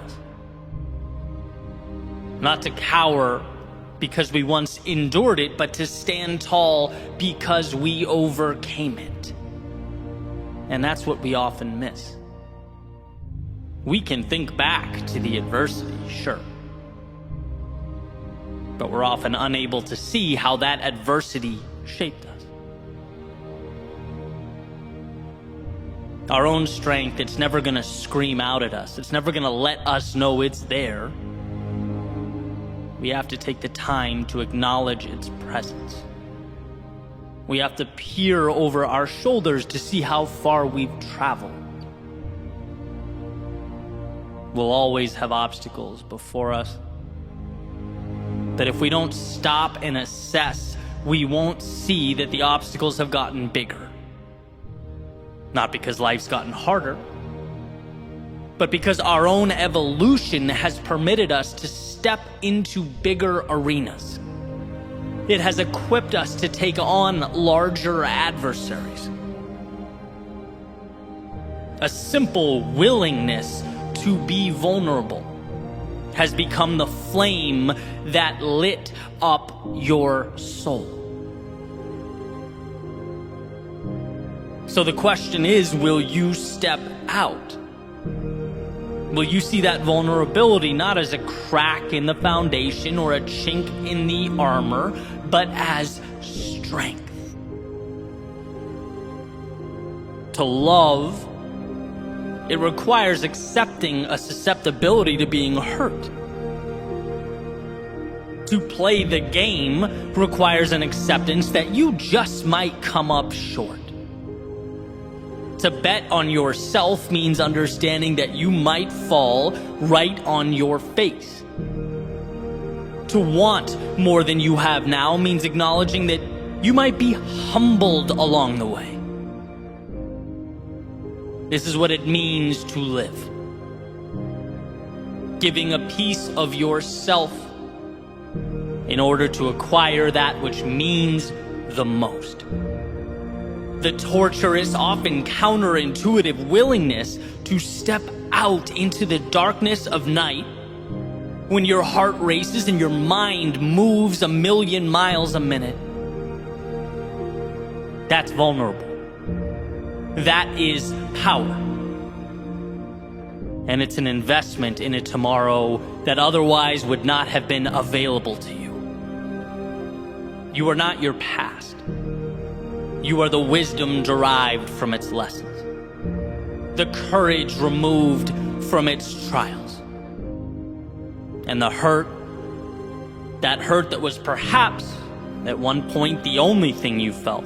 Not to cower because we once endured it, but to stand tall because we overcame it. And that's what we often miss. We can think back to the adversity, sure, but we're often unable to see how that adversity shaped us. Our own strength, it's never gonna scream out at us. It's never gonna let us know it's there. We have to take the time to acknowledge its presence. We have to peer over our shoulders to see how far we've traveled. We'll always have obstacles before us. But if we don't stop and assess, we won't see that the obstacles have gotten bigger. Not because life's gotten harder, but because our own evolution has permitted us to step into bigger arenas. It has equipped us to take on larger adversaries. A simple willingness to be vulnerable has become the flame that lit up your soul. So the question is, will you step out? Will you see that vulnerability not as a crack in the foundation or a chink in the armor, but as strength? To love, it requires accepting a susceptibility to being hurt. To play the game requires an acceptance that you just might come up short. To bet on yourself means understanding that you might fall right on your face. To want more than you have now means acknowledging that you might be humbled along the way. This is what it means to live. Giving a piece of yourself in order to acquire that which means the most. The torturous, often counterintuitive willingness to step out into the darkness of night when your heart races and your mind moves 1,000,000 miles a minute. That's vulnerable. That is power. And it's an investment in a tomorrow that otherwise would not have been available to you. You are not your past. You are the wisdom derived from its lessons, the courage removed from its trials, and the hurt that was perhaps at one point the only thing you felt.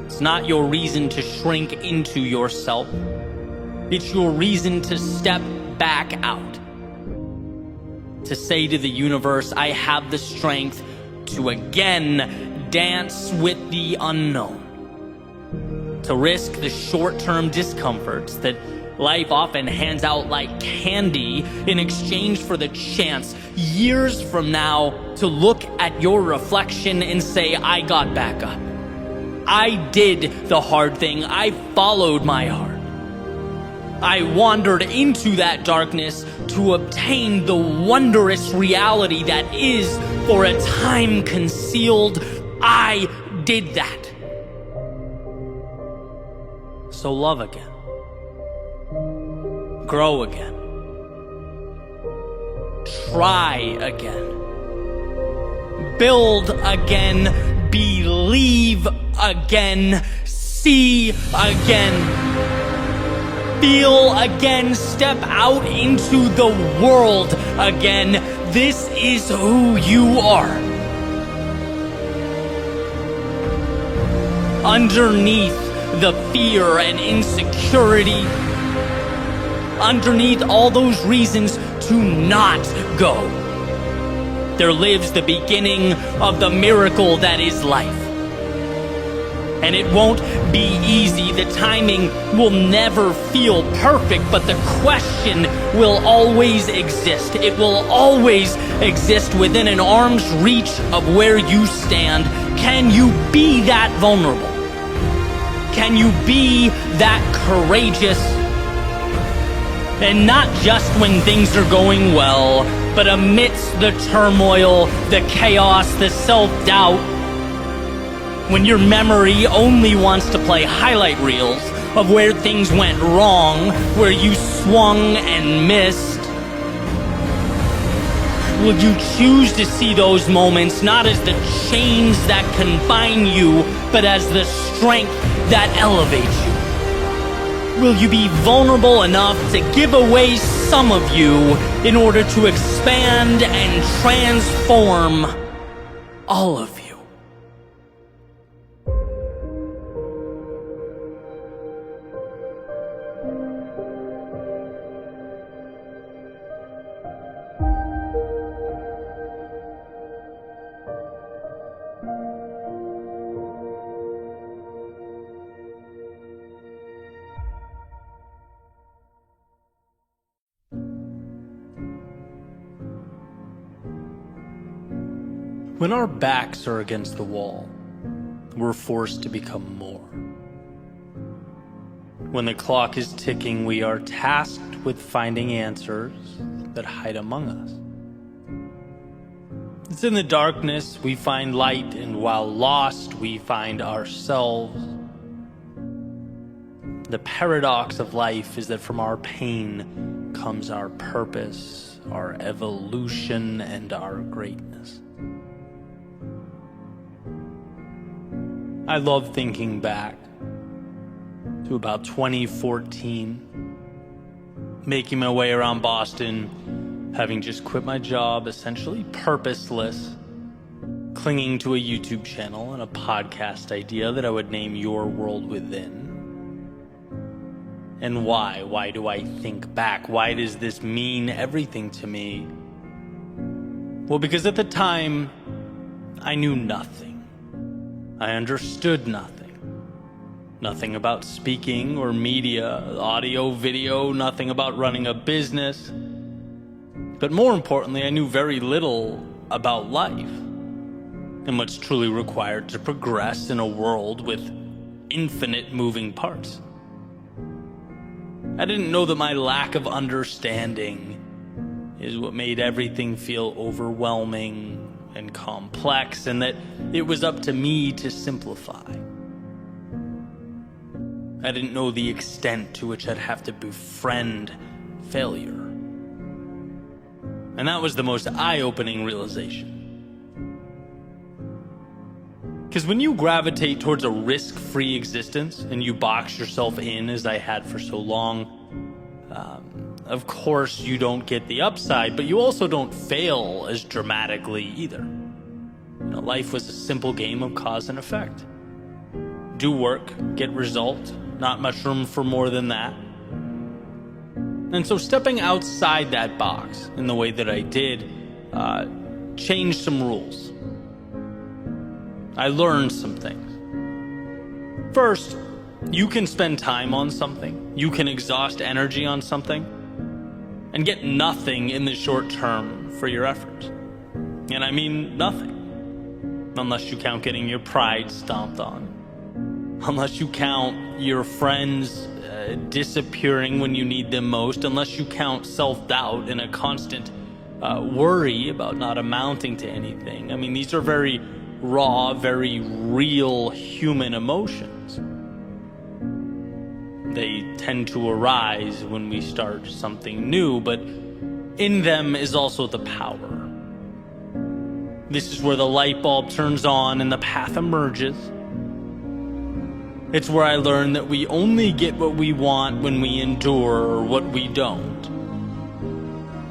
It's not your reason to shrink into yourself. It's your reason to step back out. To say to the universe, I have the strength to again dance with the unknown. To risk the short-term discomforts that life often hands out like candy in exchange for the chance years from now to look at your reflection and say, I got back up. I did the hard thing. I followed my heart. I wandered into that darkness to obtain the wondrous reality that is, for a time, concealed. I did that. So love again. Grow again. Try again. Build again. Believe again. See again. Feel again. Step out into the world again. This is who you are. Underneath the fear and insecurity, underneath all those reasons to not go, there lives the beginning of the miracle that is life. And it won't be easy. The timing will never feel perfect, but the question will always exist. It will always exist within an arm's reach of where you stand. Can you be that vulnerable? Can you be that courageous? And not just when things are going well, but amidst the turmoil, the chaos, the self-doubt, when your memory only wants to play highlight reels of where things went wrong, where you swung and missed. Will you choose to see those moments not as the chains that confine you, but as the strength that elevates you? Will you be vulnerable enough to give away some of you in order to expand and transform all of you? When our backs are against the wall, we're forced to become more. When the clock is ticking, we are tasked with finding answers that hide among us. It's in the darkness we find light, and while lost, we find ourselves. The paradox of life is that from our pain comes our purpose, our evolution, and our greatness. I love thinking back to about 2014, making my way around Boston, having just quit my job, essentially purposeless, clinging to a YouTube channel and a podcast idea that I would name Your World Within. And why? Why do I think back? Why does this mean everything to me? Well, because at the time, I knew nothing. I understood nothing. Nothing about speaking or media, audio, video, nothing about running a business. But more importantly, I knew very little about life and what's truly required to progress in a world with infinite moving parts. I didn't know that my lack of understanding is what made everything feel overwhelming and complex, and that it was up to me to simplify. I didn't know the extent to which I'd have to befriend failure. And that was the most eye-opening realization. Because when you gravitate towards a risk-free existence and you box yourself in, as I had for so long, of course you don't get the upside, but you also don't fail as dramatically either. Life was a simple game of cause and effect. Do work, get result, not much room for more than that. And so stepping outside that box in the way that I did changed some rules. I learned some things. First, you can spend time on something, you can exhaust energy on something, and get nothing in the short term for your efforts. And I mean nothing. Unless you count getting your pride stomped on. Unless you count your friends disappearing when you need them most. Unless you count self-doubt and a constant worry about not amounting to anything. I mean, these are very raw, very real human emotions. They tend to arise when we start something new, but in them is also the power. This is where the light bulb turns on and the path emerges. It's where I learned that we only get what we want when we endure what we don't.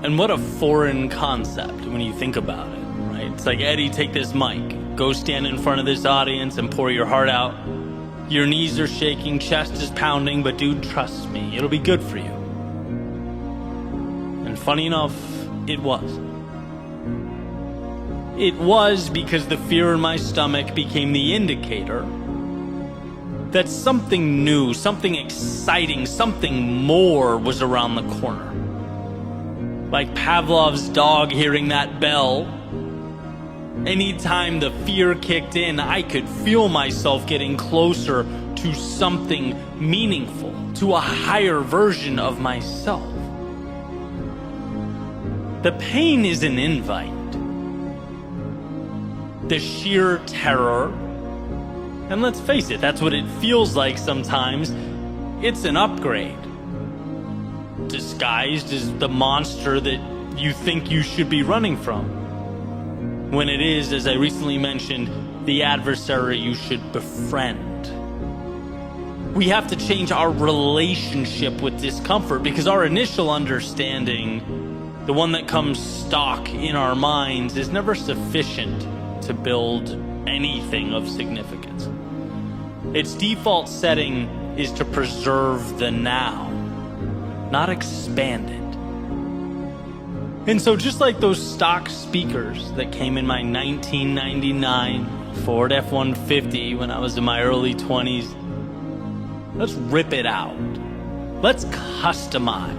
And what a foreign concept when you think about it, right? It's like, Eddie, take this mic, go stand in front of this audience and pour your heart out. Your knees are shaking, chest is pounding, but dude, trust me, it'll be good for you. And funny enough, it was. It was because the fear in my stomach became the indicator that something new, something exciting, something more was around the corner. Like Pavlov's dog hearing that bell. Anytime the fear kicked in, I could feel myself getting closer to to something meaningful, to a higher version of myself. The pain is an invite. The sheer terror, and let's face it, that's what it feels like sometimes, it's an upgrade. Disguised as the monster that you think you should be running from. When it is, as I recently mentioned, the adversary you should befriend. We have to change our relationship with discomfort because our initial understanding, the one that comes stock in our minds, is never sufficient to build anything of significance. Its default setting is to preserve the now, not expand it. And so just like those stock speakers that came in my 1999 Ford F-150 when I was in my early 20s, let's rip it out. Let's customize.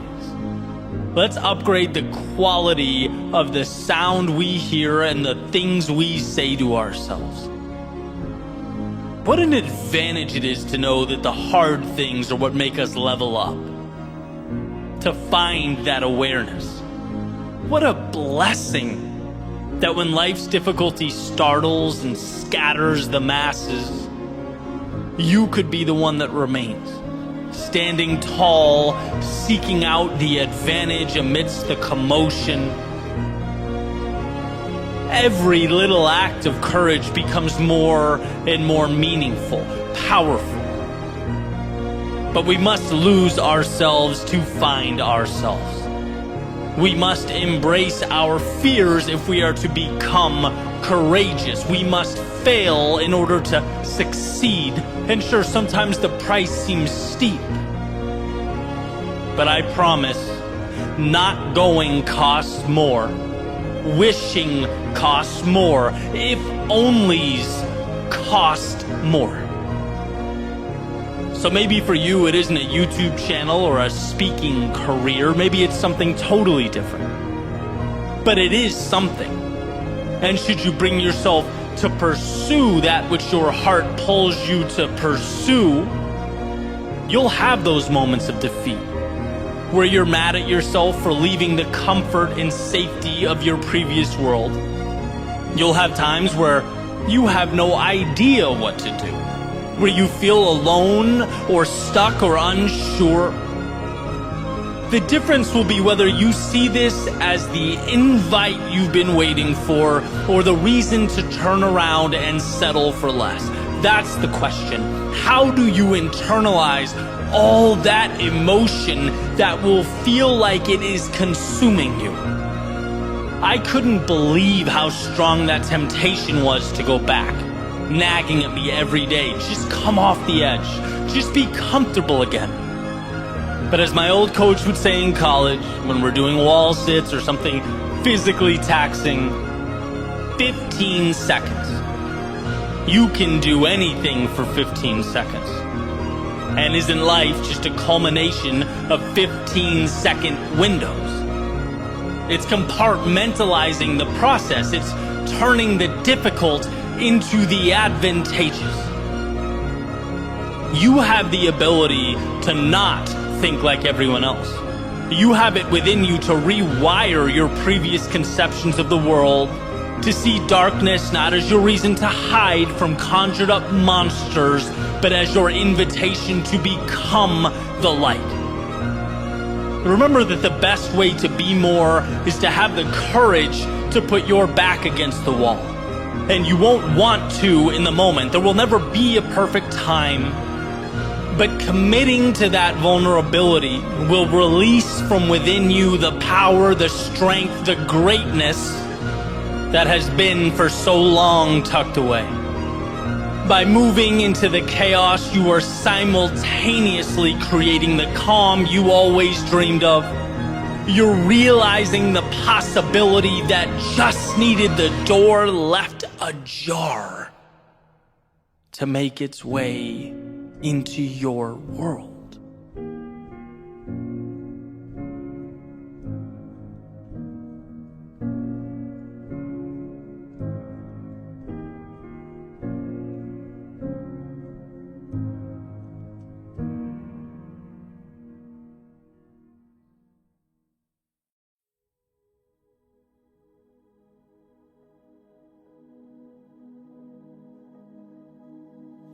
Let's upgrade the quality of the sound we hear and the things we say to ourselves. What an advantage it is to know that the hard things are what make us level up. To find that awareness. What a blessing that when life's difficulty startles and scatters the masses, you could be the one that remains. Standing tall, seeking out the advantage amidst the commotion. Every little act of courage becomes more and more meaningful, powerful. But we must lose ourselves to find ourselves. We must embrace our fears if we are to become courageous. We must fail in order to succeed. And sure, sometimes the price seems steep. But I promise, not going costs more. Wishing costs more. If onlys cost more. So maybe for you it isn't a YouTube channel or a speaking career. Maybe it's something totally different. But it is something. And should you bring yourself to pursue that which your heart pulls you to pursue, you'll have those moments of defeat where you're mad at yourself for leaving the comfort and safety of your previous world. You'll have times where you have no idea what to do, where you feel alone or stuck or unsure. The difference will be whether you see this as the invite you've been waiting for or the reason to turn around and settle for less. That's the question. How do you internalize all that emotion that will feel like it is consuming you? I couldn't believe how strong that temptation was to go back, nagging at me every day. Just come off the edge. Just be comfortable again. But as my old coach would say in college, when we're doing wall sits or something physically taxing, 15 seconds. You can do anything for 15 seconds. And isn't life just a culmination of 15-second windows? It's compartmentalizing the process. It's turning the difficult into the advantageous. You have the ability to not think like everyone else. You have it within you to rewire your previous conceptions of the world, to see darkness not as your reason to hide from conjured up monsters, but as your invitation to become the light. Remember that the best way to be more is to have the courage to put your back against the wall. And you won't want to in the moment. There will never be a perfect time. But committing to that vulnerability will release from within you the power, the strength, the greatness that has been for so long tucked away. By moving into the chaos, you are simultaneously creating the calm you always dreamed of. You're realizing the possibility that just needed the door left ajar to make its way into your world.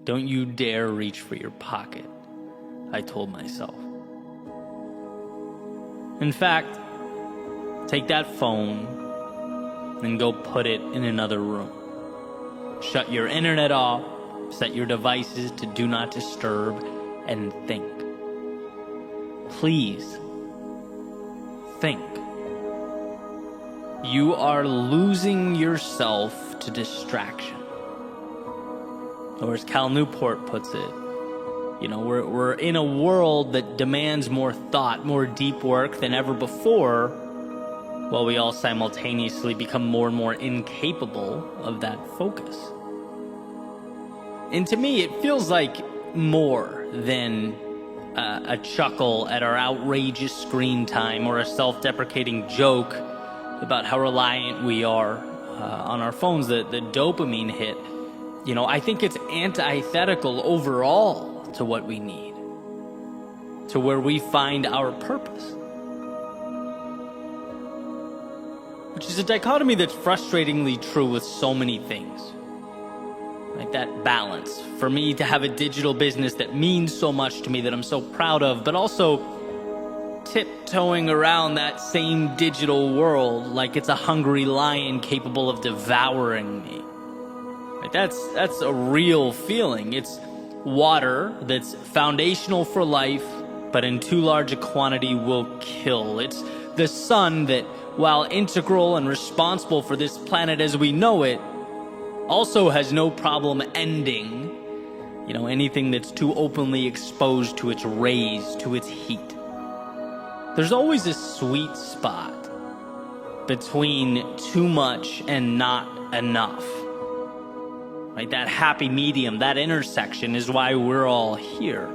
Don't you dare reach for your pocket, I told myself. In fact, take that phone and go put it in another room. Shut your internet off, set your devices to do not disturb, and think. Please, think. You are losing yourself to distraction. Or as Cal Newport puts it, we're in a world that demands more thought, more deep work than ever before, while we all simultaneously become more and more incapable of that focus. And to me, it feels like more than a chuckle at our outrageous screen time or a self-deprecating joke about how reliant we are on our phones, the dopamine hit. I think it's antithetical overall to what we need, to where we find our purpose. Which is a dichotomy that's frustratingly true with so many things. Like that balance. For me to have a digital business that means so much to me, that I'm so proud of, but also tiptoeing around that same digital world like it's a hungry lion capable of devouring me. Like that's a real feeling. It's water that's foundational for life, but in too large a quantity will kill. It's the sun that, while integral and responsible for this planet as we know it, also has no problem ending, anything that's too openly exposed to its rays, to its heat. There's always a sweet spot between too much and not enough. Right? That happy medium, that intersection is why we're all here.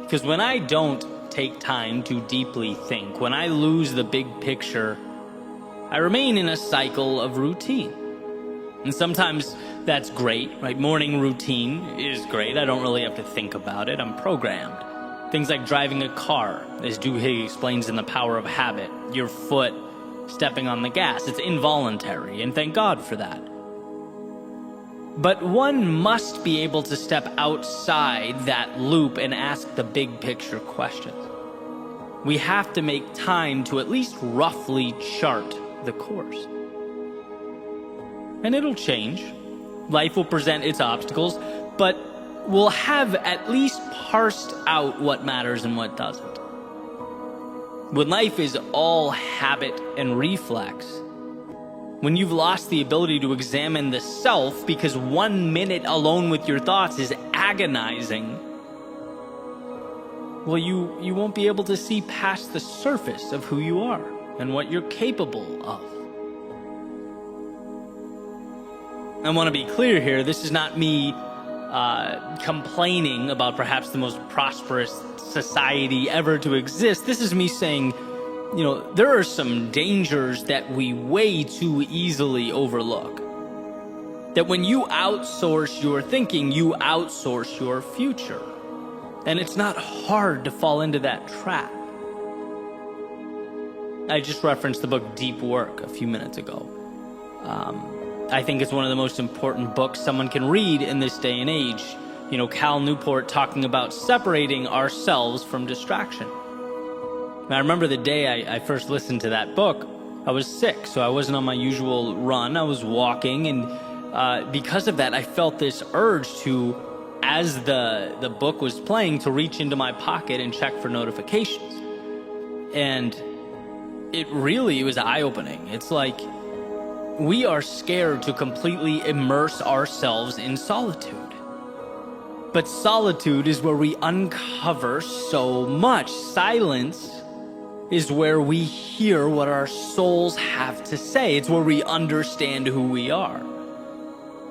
Because when I don't take time to deeply think, when I lose the big picture, I remain in a cycle of routine. And sometimes that's great, right? Morning routine is great. I don't really have to think about it. I'm programmed. Things like driving a car, as Duhigg explains in The Power of Habit. Your foot stepping on the gas. It's involuntary, and thank God for that. But one must be able to step outside that loop and ask the big picture questions. We have to make time to at least roughly chart the course. And it'll change. Life will present its obstacles, but we'll have at least parsed out what matters and what doesn't. When life is all habit and reflex, when you've lost the ability to examine the self because 1 minute alone with your thoughts is agonizing, well, you won't be able to see past the surface of who you are and what you're capable of. I want to be clear here, this is not me complaining about perhaps the most prosperous society ever to exist. This is me saying, there are some dangers that we way too easily overlook. That when you outsource your thinking, you outsource your future. And it's not hard to fall into that trap. I just referenced the book Deep Work a few minutes ago. I think it's one of the most important books someone can read in this day and age. Cal Newport talking about separating ourselves from distraction. And I remember the day I first listened to that book, I was sick, so I wasn't on my usual run. I was walking, and because of that, I felt this urge to, as the book was playing, to reach into my pocket and check for notifications. And it really was eye-opening. It's like we are scared to completely immerse ourselves in solitude. But solitude is where we uncover so much. Silence is where we hear what our souls have to say. It's where we understand who we are.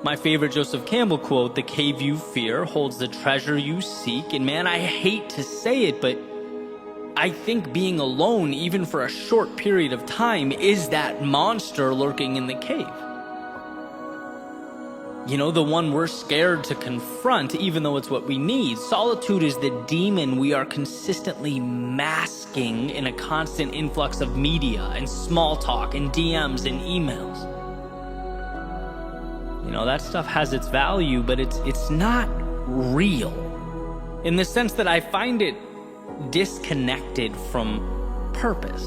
My favorite Joseph Campbell quote, "The cave you fear holds the treasure you seek." And man, I hate to say it, but I think being alone, even for a short period of time, is that monster lurking in the cave. The one we're scared to confront, even though it's what we need. Solitude is the demon we are consistently masking in a constant influx of media and small talk and DMs and emails. That stuff has its value, but it's not real, in the sense that I find it disconnected from purpose.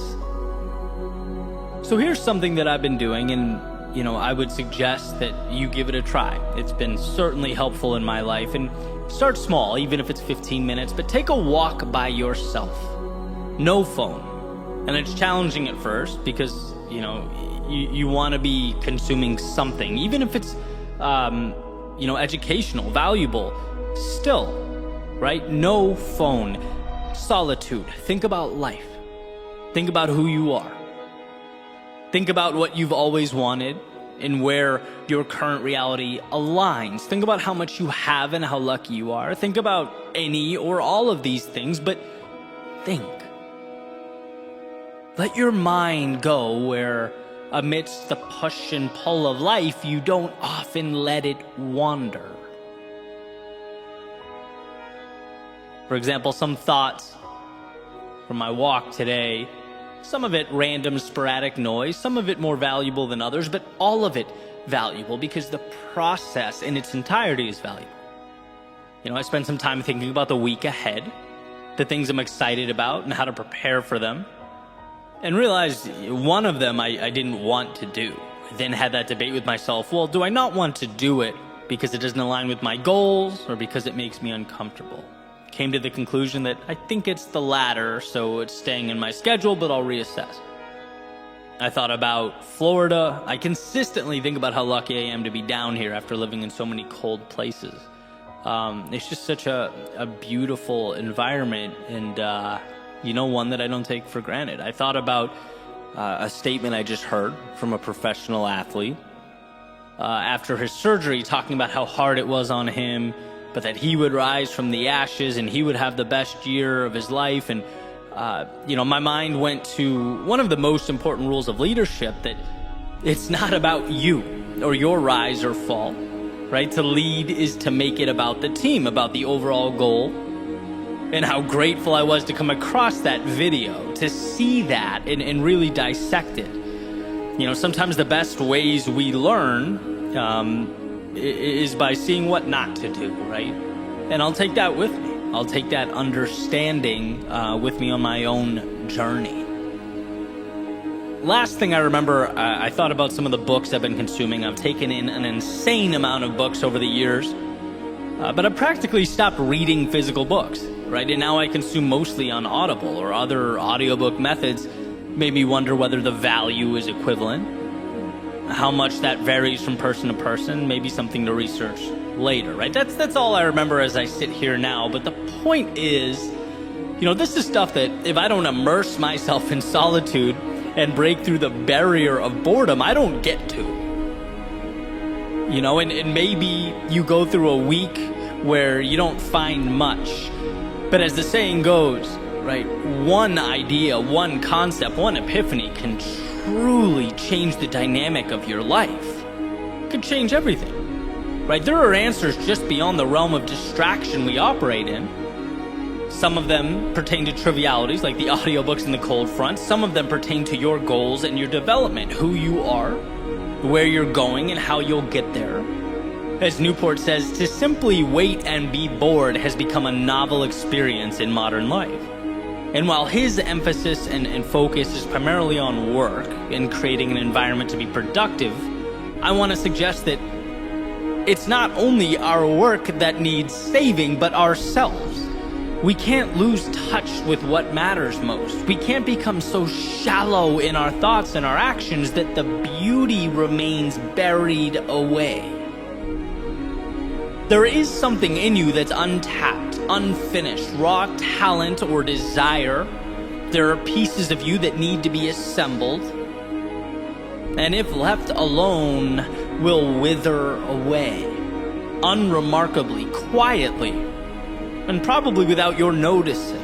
So here's something that I've been doing, and I would suggest that you give it a try. It's been certainly helpful in my life. And start small, even if it's 15 minutes, but take a walk by yourself. No phone. And it's challenging at first because, you want to be consuming something, even if it's, educational, valuable, still, right? No phone. Solitude. Think about life. Think about who you are. Think about what you've always wanted and where your current reality aligns. Think about how much you have and how lucky you are. Think about any or all of these things, but think. Let your mind go where, amidst the push and pull of life, you don't often let it wander. For example, some thoughts from my walk today. Some of it random, sporadic noise, some of it more valuable than others, but all of it valuable because the process in its entirety is valuable. I spent some time thinking about the week ahead, the things I'm excited about and how to prepare for them, and realized one of them I didn't want to do. I then had that debate with myself, well, do I not want to do it because it doesn't align with my goals or because it makes me uncomfortable? Came to the conclusion that I think it's the latter, so it's staying in my schedule, but I'll reassess. I thought about Florida. I consistently think about how lucky I am to be down here after living in so many cold places. It's just such a beautiful environment, and one that I don't take for granted. I thought about a statement I just heard from a professional athlete after his surgery, talking about how hard it was on him, but that he would rise from the ashes and he would have the best year of his life. And, my mind went to one of the most important rules of leadership, that it's not about you or your rise or fall, right? To lead is to make it about the team, about the overall goal. And how grateful I was to come across that video, to see that and really dissect it. Sometimes the best ways we learn, is by seeing what not to do, right? And I'll take that with me. I'll take that understanding with me on my own journey. Last thing I remember, I thought about some of the books I've been consuming. I've taken in an insane amount of books over the years, but I've practically stopped reading physical books, right? And now I consume mostly on Audible or other audiobook methods. Made me wonder whether the value is equivalent. How much that varies from person to person, maybe something to research later, right? That's all I remember as I sit here now. But the point is, this is stuff that if I don't immerse myself in solitude and break through the barrier of boredom, I don't get to. And maybe you go through a week where you don't find much. But as the saying goes, right, one idea, one concept, one epiphany can truly change the dynamic of your life. It could change everything, right? There are answers just beyond the realm of distraction we operate in. Some of them pertain to trivialities like the audiobooks and the cold front. Some of them pertain to your goals and your development, who you are, where you're going, and how you'll get there. As Newport says, to simply wait and be bored has become a novel experience in modern life. And while his emphasis and focus is primarily on work and creating an environment to be productive, I want to suggest that it's not only our work that needs saving, but ourselves. We can't lose touch with what matters most. We can't become so shallow in our thoughts and our actions that the beauty remains buried away. There is something in you that's untapped, unfinished, raw talent or desire. There are pieces of you that need to be assembled, and if left alone, will wither away, unremarkably, quietly, and probably without your noticing.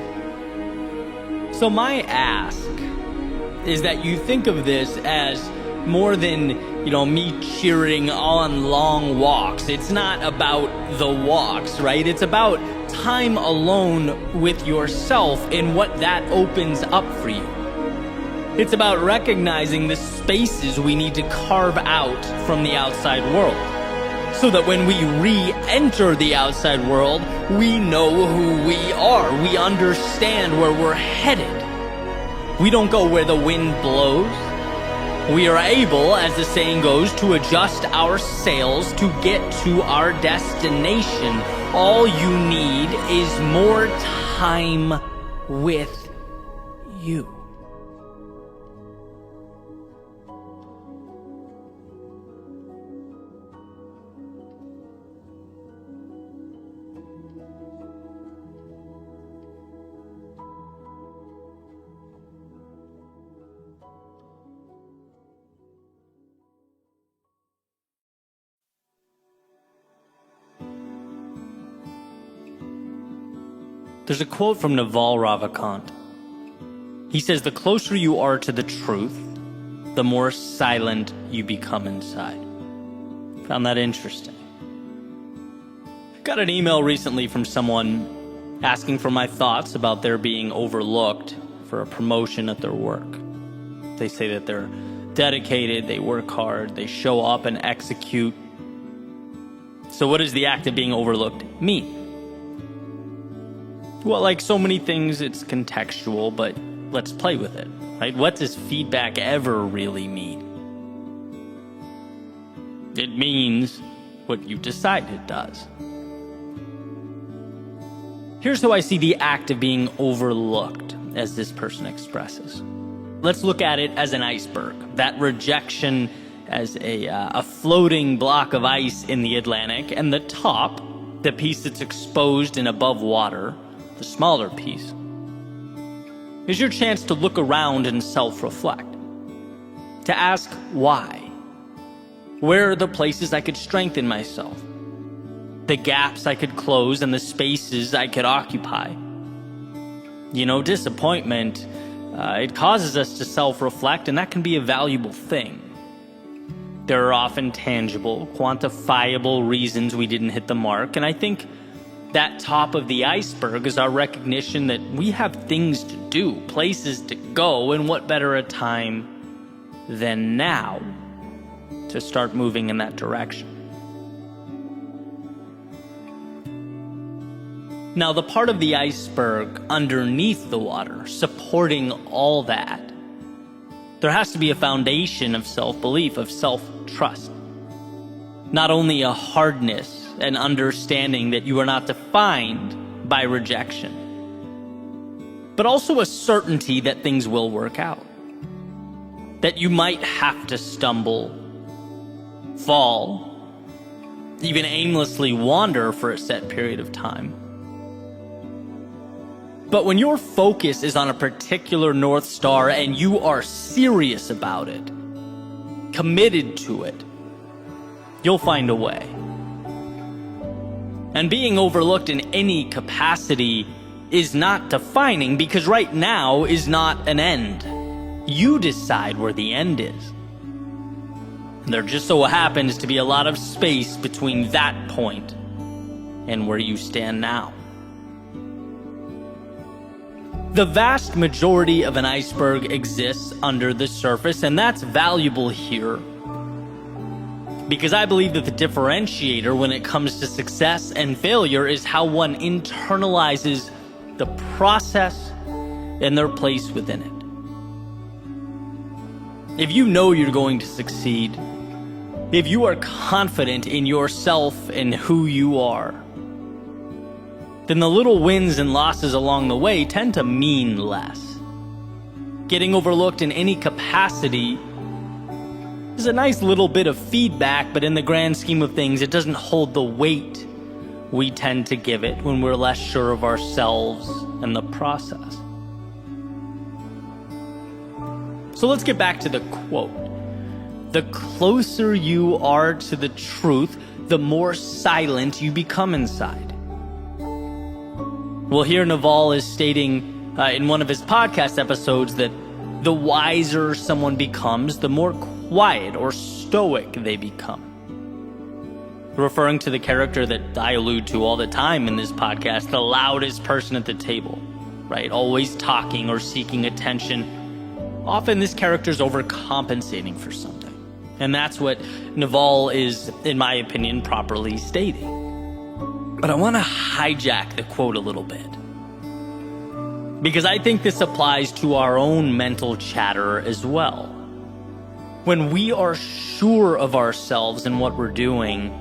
So my ask is that you think of this as more than, me cheering on long walks. It's not about the walks, right? It's about time alone with yourself and what that opens up for you. It's about recognizing the spaces we need to carve out from the outside world. so that when we re-enter the outside world, we know who we are. We understand where we're headed. We don't go where the wind blows. We are able, as the saying goes, to adjust our sails to get to our destination. All you need is more time with you. There's a quote from Naval Ravikant. He says, "The closer you are to the truth, the more silent you become inside." Found that interesting. Got an email recently from someone asking for my thoughts about their being overlooked for a promotion at their work. They say that they're dedicated, they work hard, they show up and execute. So what does the act of being overlooked mean? Well, like so many things, it's contextual, but let's play with it, right? What does feedback ever really mean? It means what you decide it does. Here's how I see the act of being overlooked, as this person expresses. Let's look at it as an iceberg, that rejection as a floating block of ice in the Atlantic, and the top, the piece that's exposed and above water, the smaller piece, is your chance to look around and self-reflect, to ask why. Where are the places I could strengthen myself? The gaps I could close and the spaces I could occupy. You know, disappointment, it causes us to self-reflect, and that can be a valuable thing. There are often tangible, quantifiable reasons we didn't hit the mark, and I think that top of the iceberg is our recognition that we have things to do, places to go, and what better a time than now to start moving in that direction. Now, the part of the iceberg underneath the water, supporting all that, there has to be a foundation of self-belief, of self-trust. Not only a hardness, an understanding that you are not defined by rejection, but also a certainty that things will work out. That you might have to stumble, fall, even aimlessly wander for a set period of time. But when your focus is on a particular North Star and you are serious about it, committed to it, you'll find a way. And being overlooked in any capacity is not defining, because right now is not an end. You decide where the end is. And there just so happens to be a lot of space between that point and where you stand now. The vast majority of an iceberg exists under the surface, and that's valuable here, because I believe that the differentiator when it comes to success and failure is how one internalizes the process and their place within it. If you know you're going to succeed, if you are confident in yourself and who you are, then the little wins and losses along the way tend to mean less. Getting overlooked in any capacity is a nice little bit of feedback, but in the grand scheme of things, it doesn't hold the weight we tend to give it when we're less sure of ourselves and the process. So let's get back to the quote. The closer you are to the truth, the more silent you become inside. Well, here Naval is stating in one of his podcast episodes that the wiser someone becomes, the more quiet or stoic they become. Referring to the character that I allude to all the time in this podcast, the loudest person at the table, right? Always talking or seeking attention. Often this character's overcompensating for something. And that's what Naval is, in my opinion, properly stating. But I want to hijack the quote a little bit, because I think this applies to our own mental chatter as well. When we are sure of ourselves and what we're doing,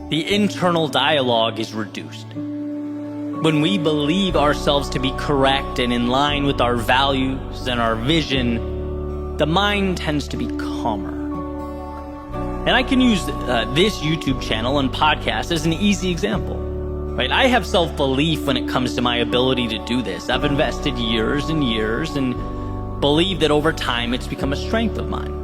the internal dialogue is reduced. When we believe ourselves to be correct and in line with our values and our vision, the mind tends to be calmer. And I can use this YouTube channel and podcast as an easy example. Right? I have self-belief when it comes to my ability to do this. I've invested years and years and believe that over time it's become a strength of mine.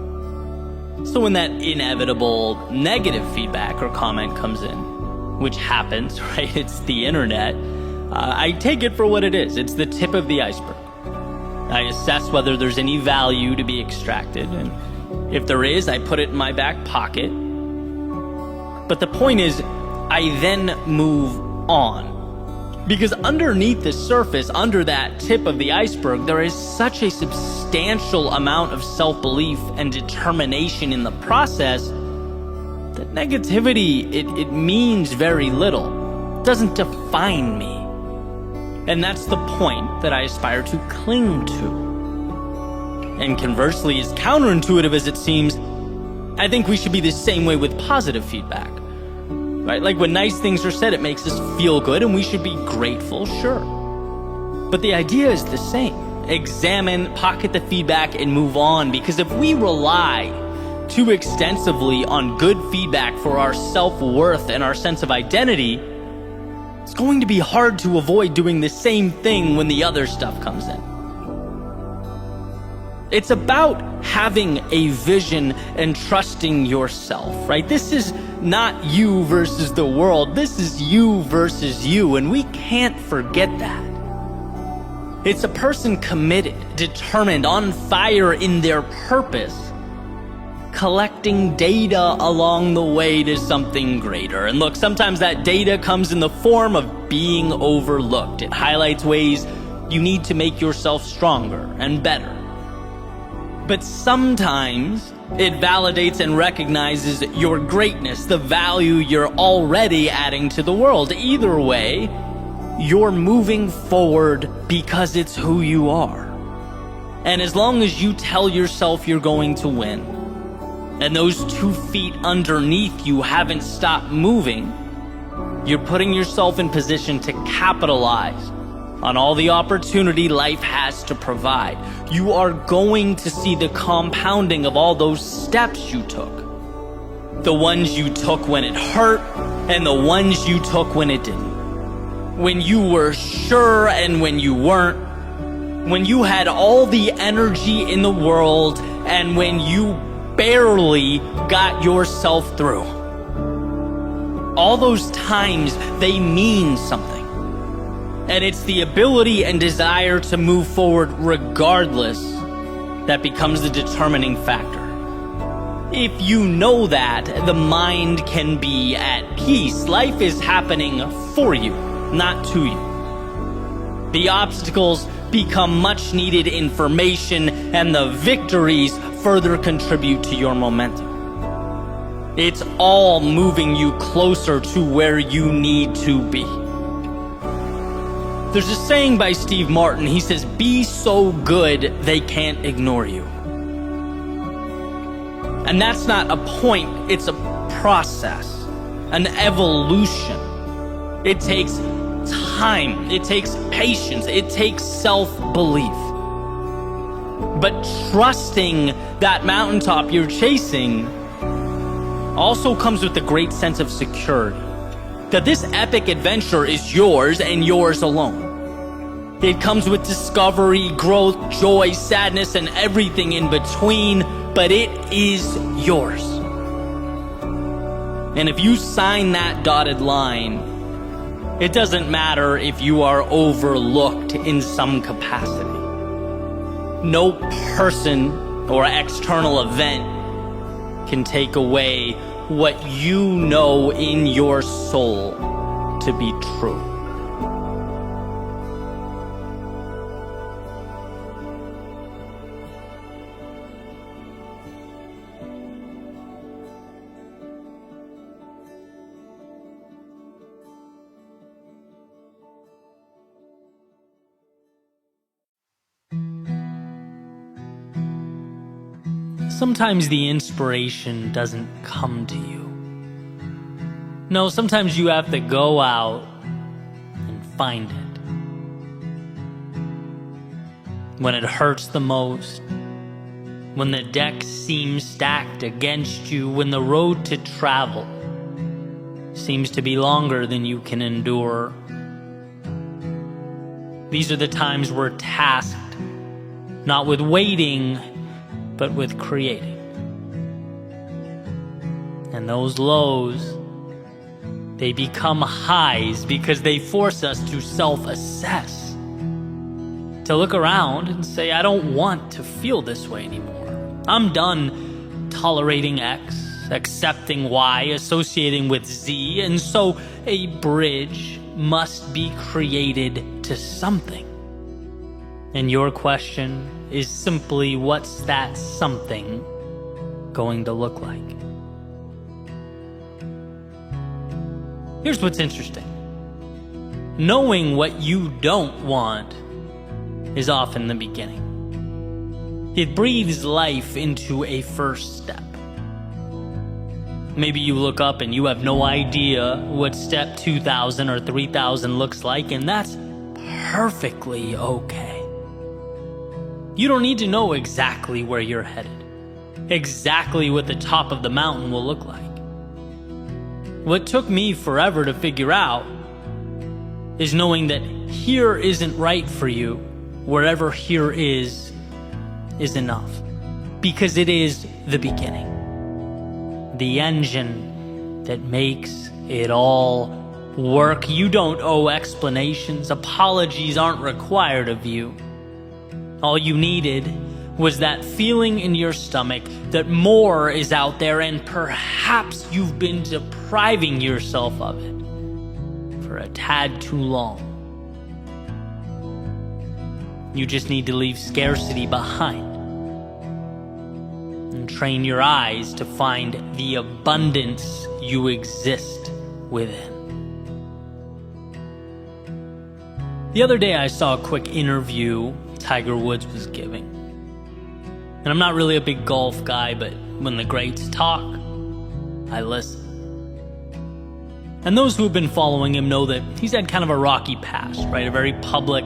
So when that inevitable negative feedback or comment comes in, which happens, right? It's the internet. I take it for what it is. It's the tip of the iceberg. I assess whether there's any value to be extracted, and if there is, I put it in my back pocket. But the point is, I then move on. Because underneath the surface, under that tip of the iceberg, there is such a substantial amount of self-belief and determination in the process that negativity, it means very little. It doesn't define me. And that's the point that I aspire to cling to. And conversely, as counterintuitive as it seems, I think we should be the same way with positive feedback. Right? Like when nice things are said, it makes us feel good and we should be grateful, sure. But the idea is the same. Examine, pocket the feedback, and move on. Because if we rely too extensively on good feedback for our self-worth and our sense of identity, it's going to be hard to avoid doing the same thing when the other stuff comes in. It's about having a vision and trusting yourself, right? This is not you versus the world. This is you versus you, and we can't forget that. It's a person committed, determined, on fire in their purpose, collecting data along the way to something greater. And look, sometimes that data comes in the form of being overlooked. It highlights ways you need to make yourself stronger and better. But sometimes it validates and recognizes your greatness, the value you're already adding to the world. Either way, you're moving forward because it's who you are. And as long as you tell yourself you're going to win, and those 2 feet underneath you haven't stopped moving, you're putting yourself in position to capitalize on all the opportunity life has to provide. You are going to see the compounding of all those steps you took. The ones you took when it hurt, and the ones you took when it didn't. When you were sure and when you weren't. When you had all the energy in the world, and when you barely got yourself through. All those times, they mean something. And it's the ability and desire to move forward regardless that becomes the determining factor. If you know that, the mind can be at peace. Life is happening for you, not to you. The obstacles become much needed information, and the victories further contribute to your momentum. It's all moving you closer to where you need to be. There's a saying by Steve Martin. He says, "Be so good they can't ignore you." And that's not a point, it's a process, an evolution. It takes time, it takes patience, it takes self-belief. But trusting that mountaintop you're chasing also comes with a great sense of security. That this epic adventure is yours and yours alone. It comes with discovery, growth, joy, sadness, and everything in between, but it is yours. And if you sign that dotted line, it doesn't matter if you are overlooked in some capacity. No person or external event can take away what you know in your soul to be true. sometimes the inspiration doesn't come to you. No, sometimes you have to go out and find it. When it hurts the most, when the deck seems stacked against you, when the road to travel seems to be longer than you can endure. These are the times we're tasked not with waiting, but with creating. And those lows, they become highs because they force us to self-assess. To look around and say, I don't want to feel this way anymore. I'm done tolerating X, accepting Y, associating with Z, and so a bridge must be created to something. And your question is simply, what's that something going to look like? Here's what's interesting. Knowing what you don't want is often the beginning. It breathes life into a first step. Maybe you look up and you have no idea what step 2,000 or 3,000 looks like, and that's perfectly okay. You don't need to know exactly where you're headed, exactly what the top of the mountain will look like. What took me forever to figure out is knowing that here isn't right for you. Wherever here is enough, because it is the beginning, the engine that makes it all work. You don't owe explanations. Apologies aren't required of you. All you needed was that feeling in your stomach that more is out there, and perhaps you've been depriving yourself of it for a tad too long. You just need to leave scarcity behind and train your eyes to find the abundance you exist within. The other day I saw a quick interview Tiger Woods was giving. And I'm not really a big golf guy, but when the greats talk, I listen. And those who have been following him know that he's had kind of a rocky past, right? A very public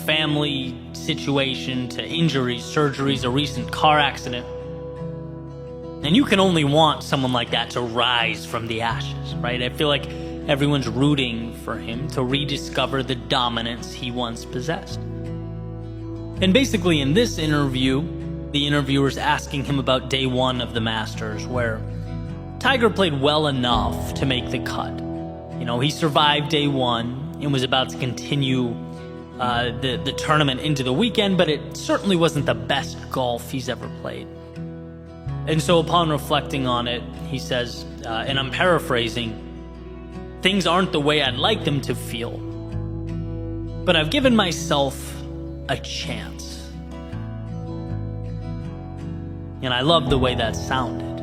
family situation to injuries, surgeries, a recent car accident. And you can only want someone like that to rise from the ashes, right? I feel like everyone's rooting for him to rediscover the dominance he once possessed. And basically in this interview, the interviewer's asking him about day one of the Masters, where Tiger played well enough to make the cut. He survived day one and was about to continue the tournament into the weekend, but it certainly wasn't the best golf he's ever played. And so upon reflecting on it, he says, and I'm paraphrasing, things aren't the way I'd like them to feel, but I've given myself a chance. And I love the way that sounded,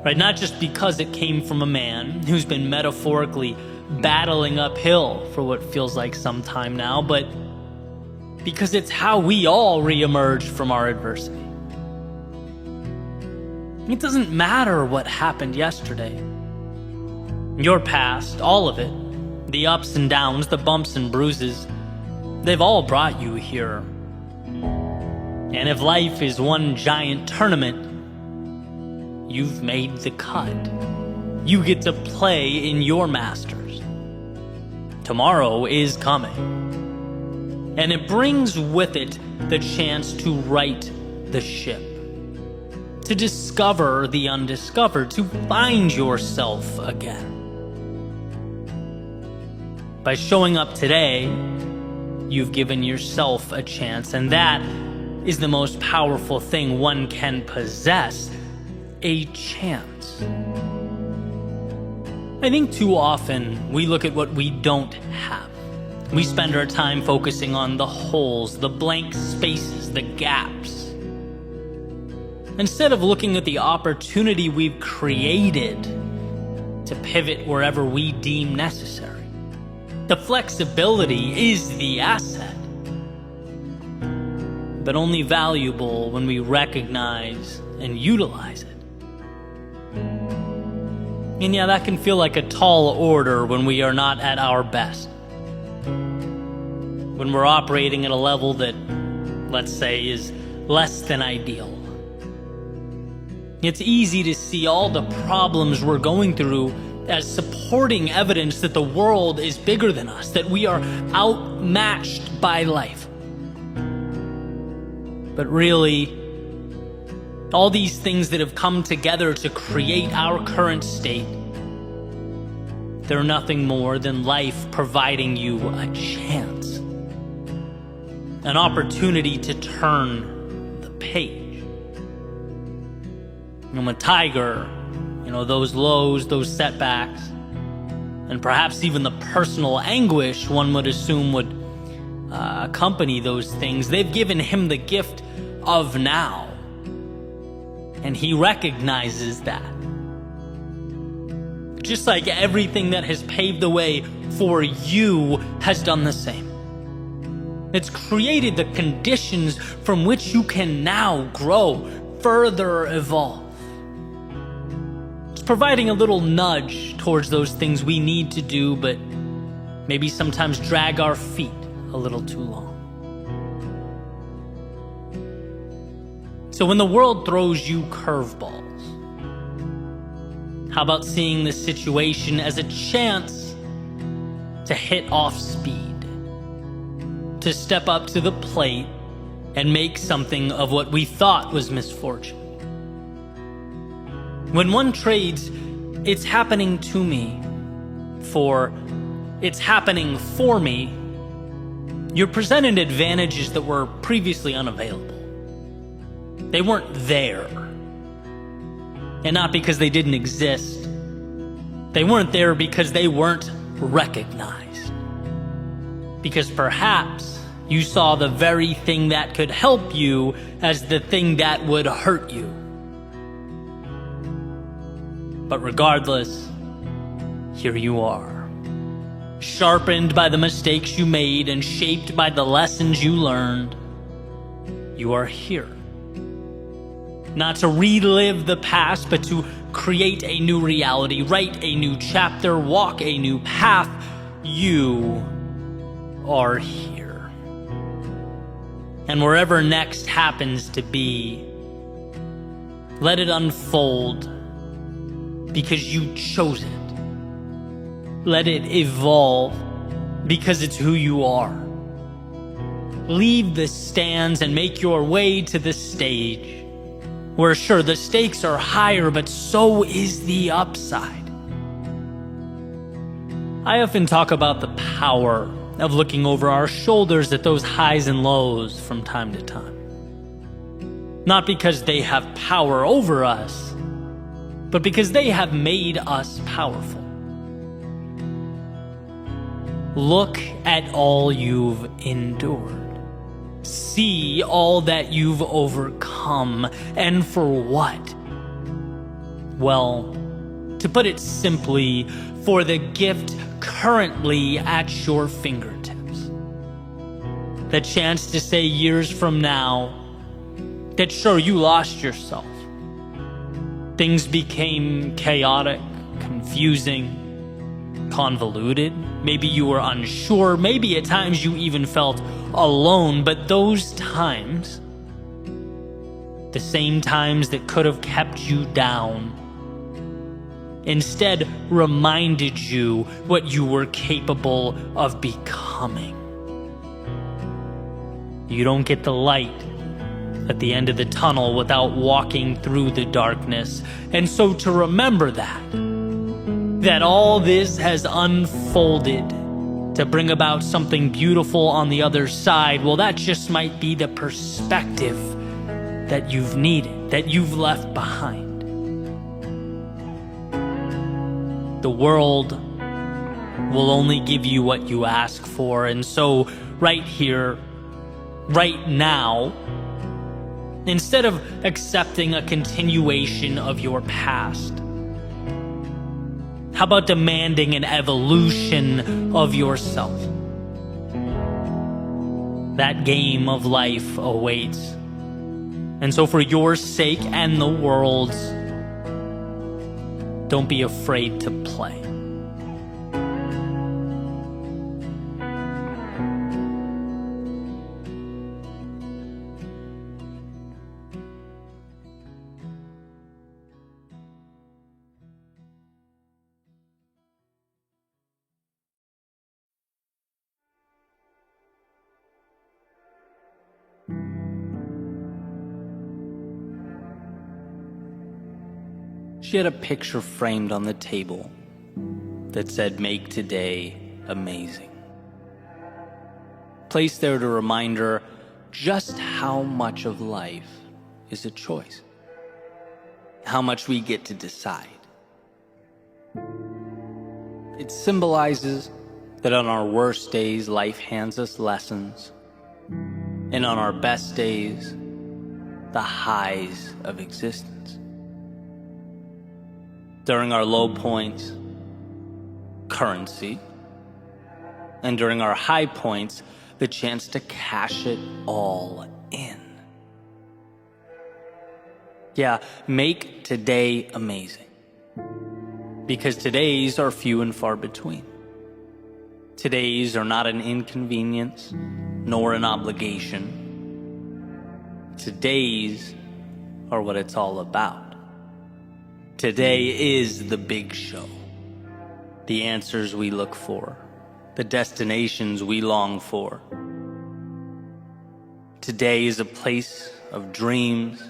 right? Not just because it came from a man who's been metaphorically battling uphill for what feels like some time now, but because it's how we all reemerge from our adversity. It doesn't matter what happened yesterday. Your past, all of it, the ups and downs, the bumps and bruises, they've all brought you here. And if life is one giant tournament, you've made the cut. You get to play in your Masters. Tomorrow is coming. And it brings with it the chance to right the ship, to discover the undiscovered, to find yourself again. By showing up today, you've given yourself a chance, and that is the most powerful thing one can possess, a chance. I think too often we look at what we don't have. We spend our time focusing on the holes, the blank spaces, the gaps, instead of looking at the opportunity we've created to pivot wherever we deem necessary. The flexibility is the asset. but only valuable when we recognize and utilize it. And yeah, that can feel like a tall order when we are not at our best. When we're operating at a level that, let's say, is less than ideal. It's easy to see all the problems we're going through as supporting evidence that the world is bigger than us, that we are outmatched by life. But really, all these things that have come together to create our current state, they're nothing more than life providing you a chance, an opportunity to turn the page. I'm a tiger, those lows, those setbacks, and perhaps even the personal anguish one would assume would accompany those things. They've given him the gift of now, and he recognizes that. Just like everything that has paved the way for you has done the same. It's created the conditions from which you can now grow, further evolve. Providing a little nudge towards those things we need to do, but maybe sometimes drag our feet a little too long. So when the world throws you curveballs, how about seeing the situation as a chance to hit off speed, to step up to the plate and make something of what we thought was misfortune? When one trades, it's happening to me, for it's happening for me, you're presented advantages that were previously unavailable. They weren't there. And not because they didn't exist. They weren't there because they weren't recognized. Because perhaps you saw the very thing that could help you as the thing that would hurt you. But regardless, here you are, sharpened by the mistakes you made and shaped by the lessons you learned. You are here. Not to relive the past, but to create a new reality, write a new chapter, walk a new path. You are here. And wherever next happens to be, let it unfold. Because you chose it. Let it evolve because it's who you are. Leave the stands and make your way to the stage, where sure, the stakes are higher, but so is the upside. I often talk about the power of looking over our shoulders at those highs and lows from time to time. Not because they have power over us, but because they have made us powerful. Look at all you've endured. See all that you've overcome. And for what? Well, to put it simply, for the gift currently at your fingertips. The chance to say years from now that sure, you lost yourself. Things became chaotic, confusing, convoluted. Maybe you were unsure. Maybe at times you even felt alone. But those times, the same times that could have kept you down, instead reminded you what you were capable of becoming. You don't get the light at the end of the tunnel without walking through the darkness. And so to remember that all this has unfolded to bring about something beautiful on the other side, well, that just might be the perspective that you've needed, that you've left behind. The world will only give you what you ask for, and so right here, right now, instead of accepting a continuation of your past, how about demanding an evolution of yourself? That game of life awaits. And so for your sake and the world's, don't be afraid to play. She had a picture framed on the table that said, "Make today amazing." Placed there to remind her just how much of life is a choice. How much we get to decide. It symbolizes that on our worst days, life hands us lessons. And on our best days, the highs of existence. During our low points, currency. And during our high points, the chance to cash it all in. Yeah, make today amazing. Because today's are few and far between. Today's are not an inconvenience, nor an obligation. Today's are what it's all about. Today is the big show. The answers we look for. The destinations we long for. Today is a place of dreams.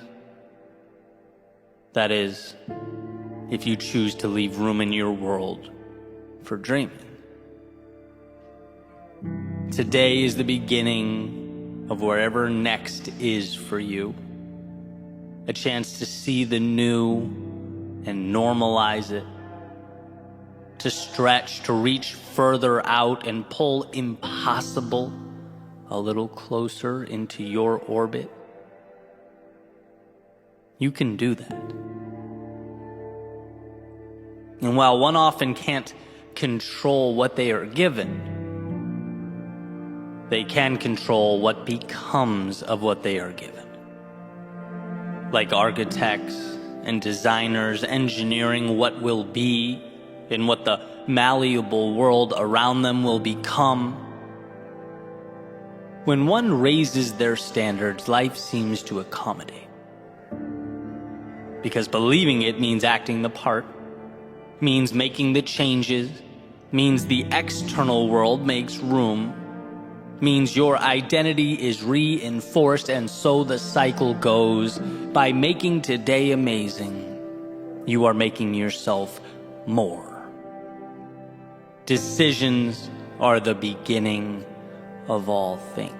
That is, if you choose to leave room in your world for dreaming. Today is the beginning of wherever next is for you. A chance to see the new and normalize it. To stretch, to reach further out and pull impossible a little closer into your orbit. You can do that. And while one often can't control what they are given, they can control what becomes of what they are given. Like architects and designers engineering what will be and what the malleable world around them will become. When one raises their standards, life seems to accommodate. Because believing it means acting the part, means making the changes, means the external world makes room, means your identity is reinforced, and so the cycle goes. By making today amazing, you are making yourself more. Decisions are the beginning of all things.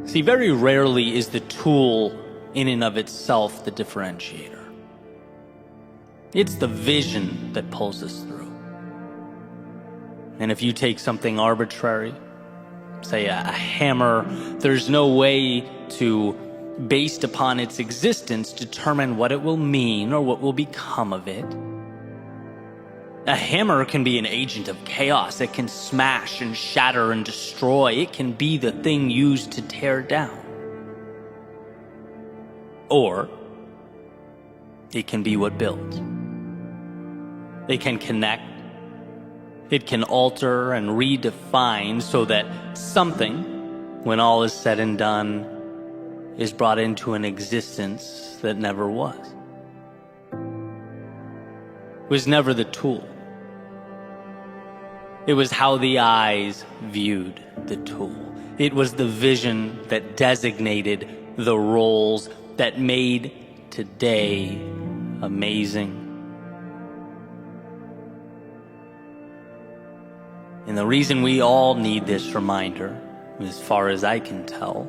See, very rarely is the tool in and of itself the differentiator. It's the vision that pulls us through. And if you take something arbitrary, say a hammer, there's no way to, based upon its existence, determine what it will mean or what will become of it. A hammer can be an agent of chaos. It can smash and shatter and destroy. It can be the thing used to tear down. Or it can be what builds. It can connect. It can alter and redefine so that something, when all is said and done, is brought into an existence that never was. It was never the tool. It was how the eyes viewed the tool. It was the vision that designated the roles that made today amazing. And the reason we all need this reminder, as far as I can tell,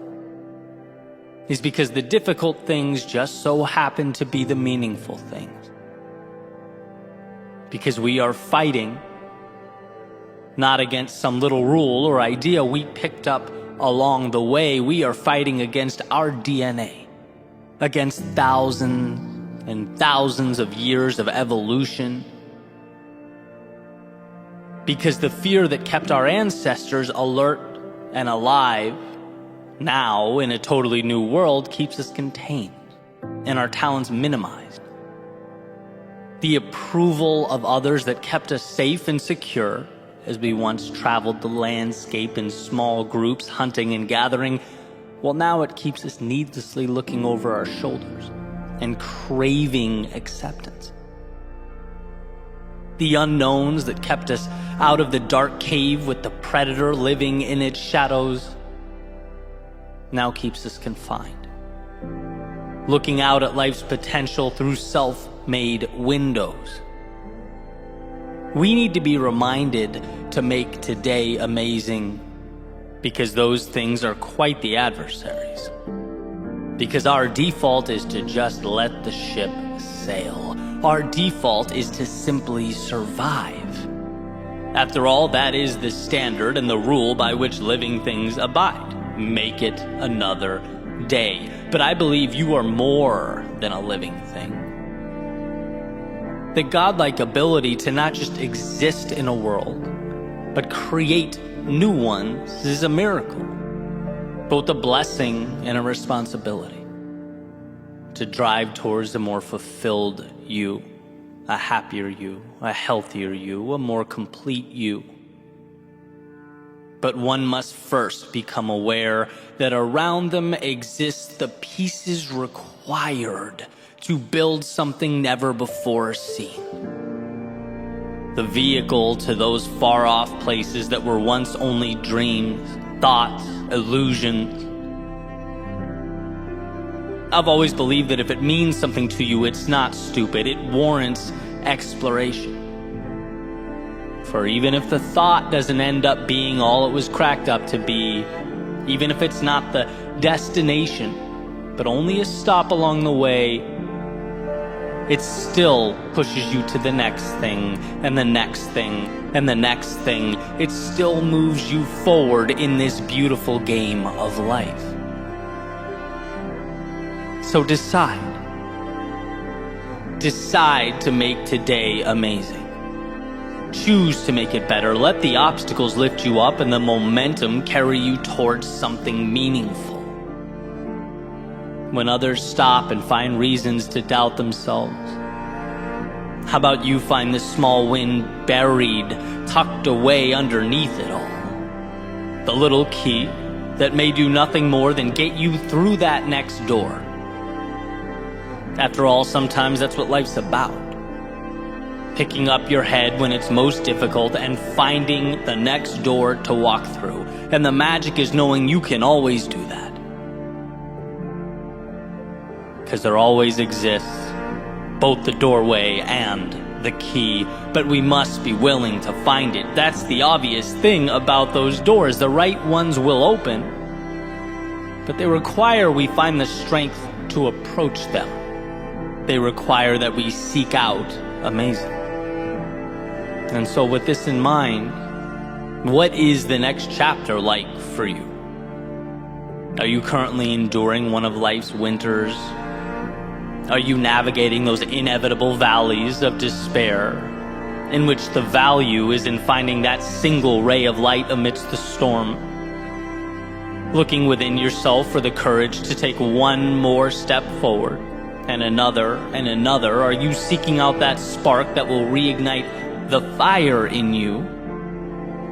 is because the difficult things just so happen to be the meaningful things. Because we are fighting not against some little rule or idea we picked up along the way. We are fighting against our DNA, against thousands and thousands of years of evolution. Because the fear that kept our ancestors alert and alive now in a totally new world keeps us contained and our talents minimized. The approval of others that kept us safe and secure as we once traveled the landscape in small groups, hunting and gathering, well, now it keeps us needlessly looking over our shoulders and craving acceptance. The unknowns that kept us out of the dark cave with the predator living in its shadows now keeps us confined, looking out at life's potential through self-made windows. We need to be reminded to make today amazing, because those things are quite the adversaries. Because our default is to just let the ship sail. Our default is to simply survive. After all, that is the standard and the rule by which living things abide. Make it another day. But I believe you are more than a living thing. The godlike ability to not just exist in a world, but create new ones is a miracle, both a blessing and a responsibility. To drive towards a more fulfilled you, a happier you, a healthier you, a more complete you. But one must first become aware that around them exist the pieces required to build something never before seen. The vehicle to those far-off places that were once only dreams, thoughts, illusions. I've always believed that if it means something to you, it's not stupid. It warrants exploration. For even if the thought doesn't end up being all it was cracked up to be, even if it's not the destination, but only a stop along the way, it still pushes you to the next thing, and the next thing, and the next thing. It still moves you forward in this beautiful game of life. So decide. Decide to make today amazing. Choose to make it better. Let the obstacles lift you up and the momentum carry you towards something meaningful. When others stop and find reasons to doubt themselves, how about you find this small win buried, tucked away underneath it all? The little key that may do nothing more than get you through that next door. After all, sometimes that's what life's about. Picking up your head when it's most difficult and finding the next door to walk through. And the magic is knowing you can always do that. Because there always exists both the doorway and the key, but we must be willing to find it. That's the obvious thing about those doors. The right ones will open, but they require we find the strength to approach them. They require that we seek out amazing. And so with this in mind, what is the next chapter like for you? Are you currently enduring one of life's winters? Are you navigating those inevitable valleys of despair, in which the value is in finding that single ray of light amidst the storm? Looking within yourself for the courage to take one more step forward, and another, are you seeking out that spark that will reignite the fire in you?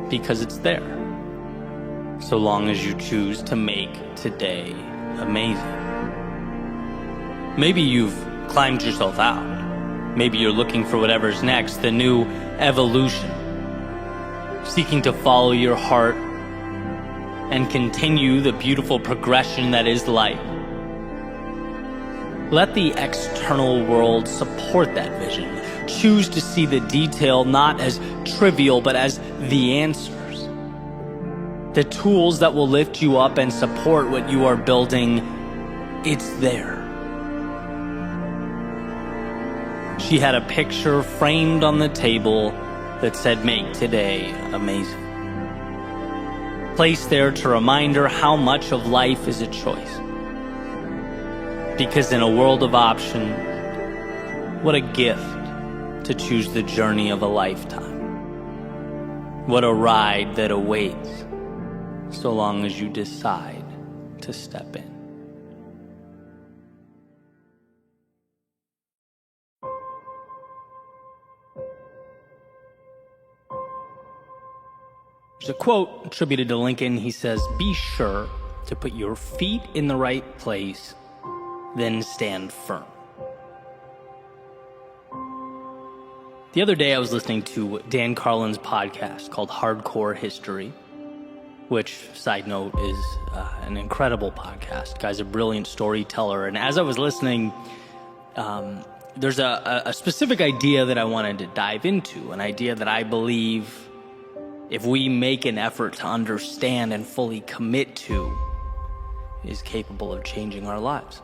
Because it's there, so long as you choose to make today amazing. Maybe you've climbed yourself out. Maybe you're looking for whatever's next, the new evolution, seeking to follow your heart and continue the beautiful progression that is life. Let the external world support that vision. Choose to see the detail not as trivial, but as the answers. The tools that will lift you up and support what you are building, it's there. She had a picture framed on the table that said, "Make today amazing." Placed there to remind her how much of life is a choice. Because in a world of options, what a gift to choose the journey of a lifetime. What a ride that awaits, so long as you decide to step in. There's a quote attributed to Lincoln. He says, "Be sure to put your feet in the right place, then stand firm." The other day I was listening to Dan Carlin's podcast called Hardcore History, which, side note, is an incredible podcast. The guy's a brilliant storyteller. And as I was listening, there's a specific idea that I wanted to dive into, an idea that I believe if we make an effort to understand and fully commit to, is capable of changing our lives.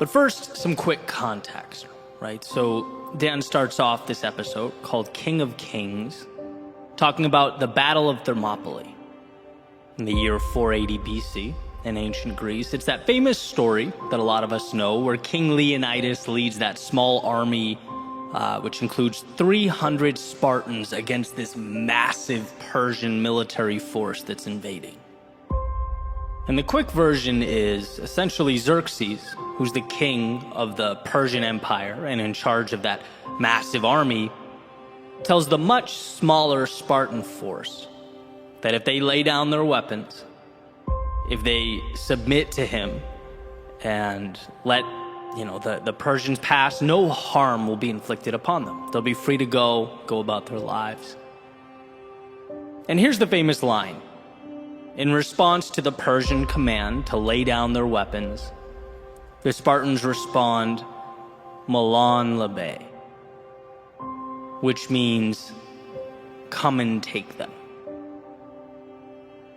But first, some quick context, right? So Dan starts off this episode called King of Kings, talking about the Battle of Thermopylae in the year 480 BC in ancient Greece. It's that famous story that a lot of us know where King Leonidas leads that small army, which includes 300 Spartans against this massive Persian military force that's invading. And the quick version is essentially Xerxes, who's the king of the Persian Empire and in charge of that massive army, tells the much smaller Spartan force that if they lay down their weapons, if they submit to him and let the Persians pass, no harm will be inflicted upon them. They'll be free to go about their lives. And here's the famous line. In response to the Persian command to lay down their weapons, the Spartans respond, "Malan labe," which means, "Come and take them."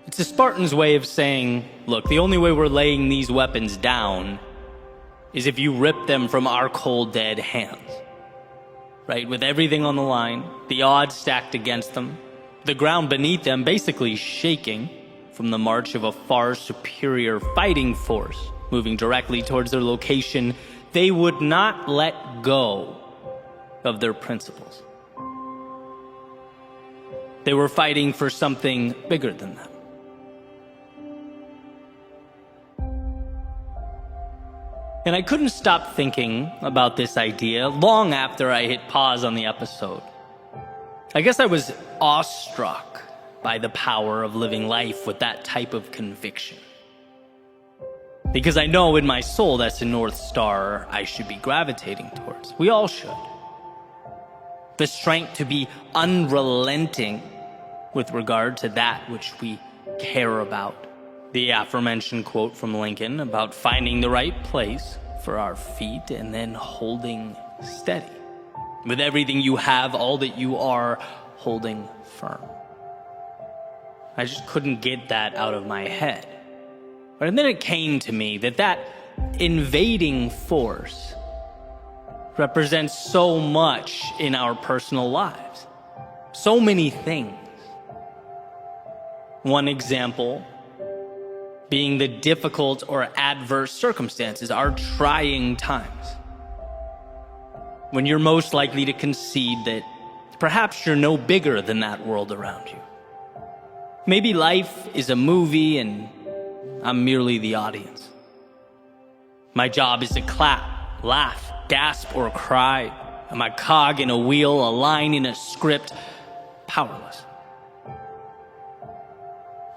It's the Spartans' way of saying, look, the only way we're laying these weapons down is if you rip them from our cold, dead hands. Right? With everything on the line, the odds stacked against them, the ground beneath them basically shaking from the march of a far superior fighting force moving directly towards their location, they would not let go of their principles. They were fighting for something bigger than them. And I couldn't stop thinking about this idea long after I hit pause on the episode. I guess I was awestruck by the power of living life with that type of conviction. Because I know in my soul that's the North Star I should be gravitating towards. We all should. The strength to be unrelenting with regard to that which we care about. The aforementioned quote from Lincoln about finding the right place for our feet and then holding steady. With everything you have, all that you are, holding firm. I just couldn't get that out of my head. And then it came to me that invading force represents so much in our personal lives. So many things. One example being the difficult or adverse circumstances, our trying times. When you're most likely to concede that perhaps you're no bigger than that world around you. Maybe life is a movie and I'm merely the audience. My job is to clap, laugh, gasp, or cry. I'm a cog in a wheel, a line in a script, powerless.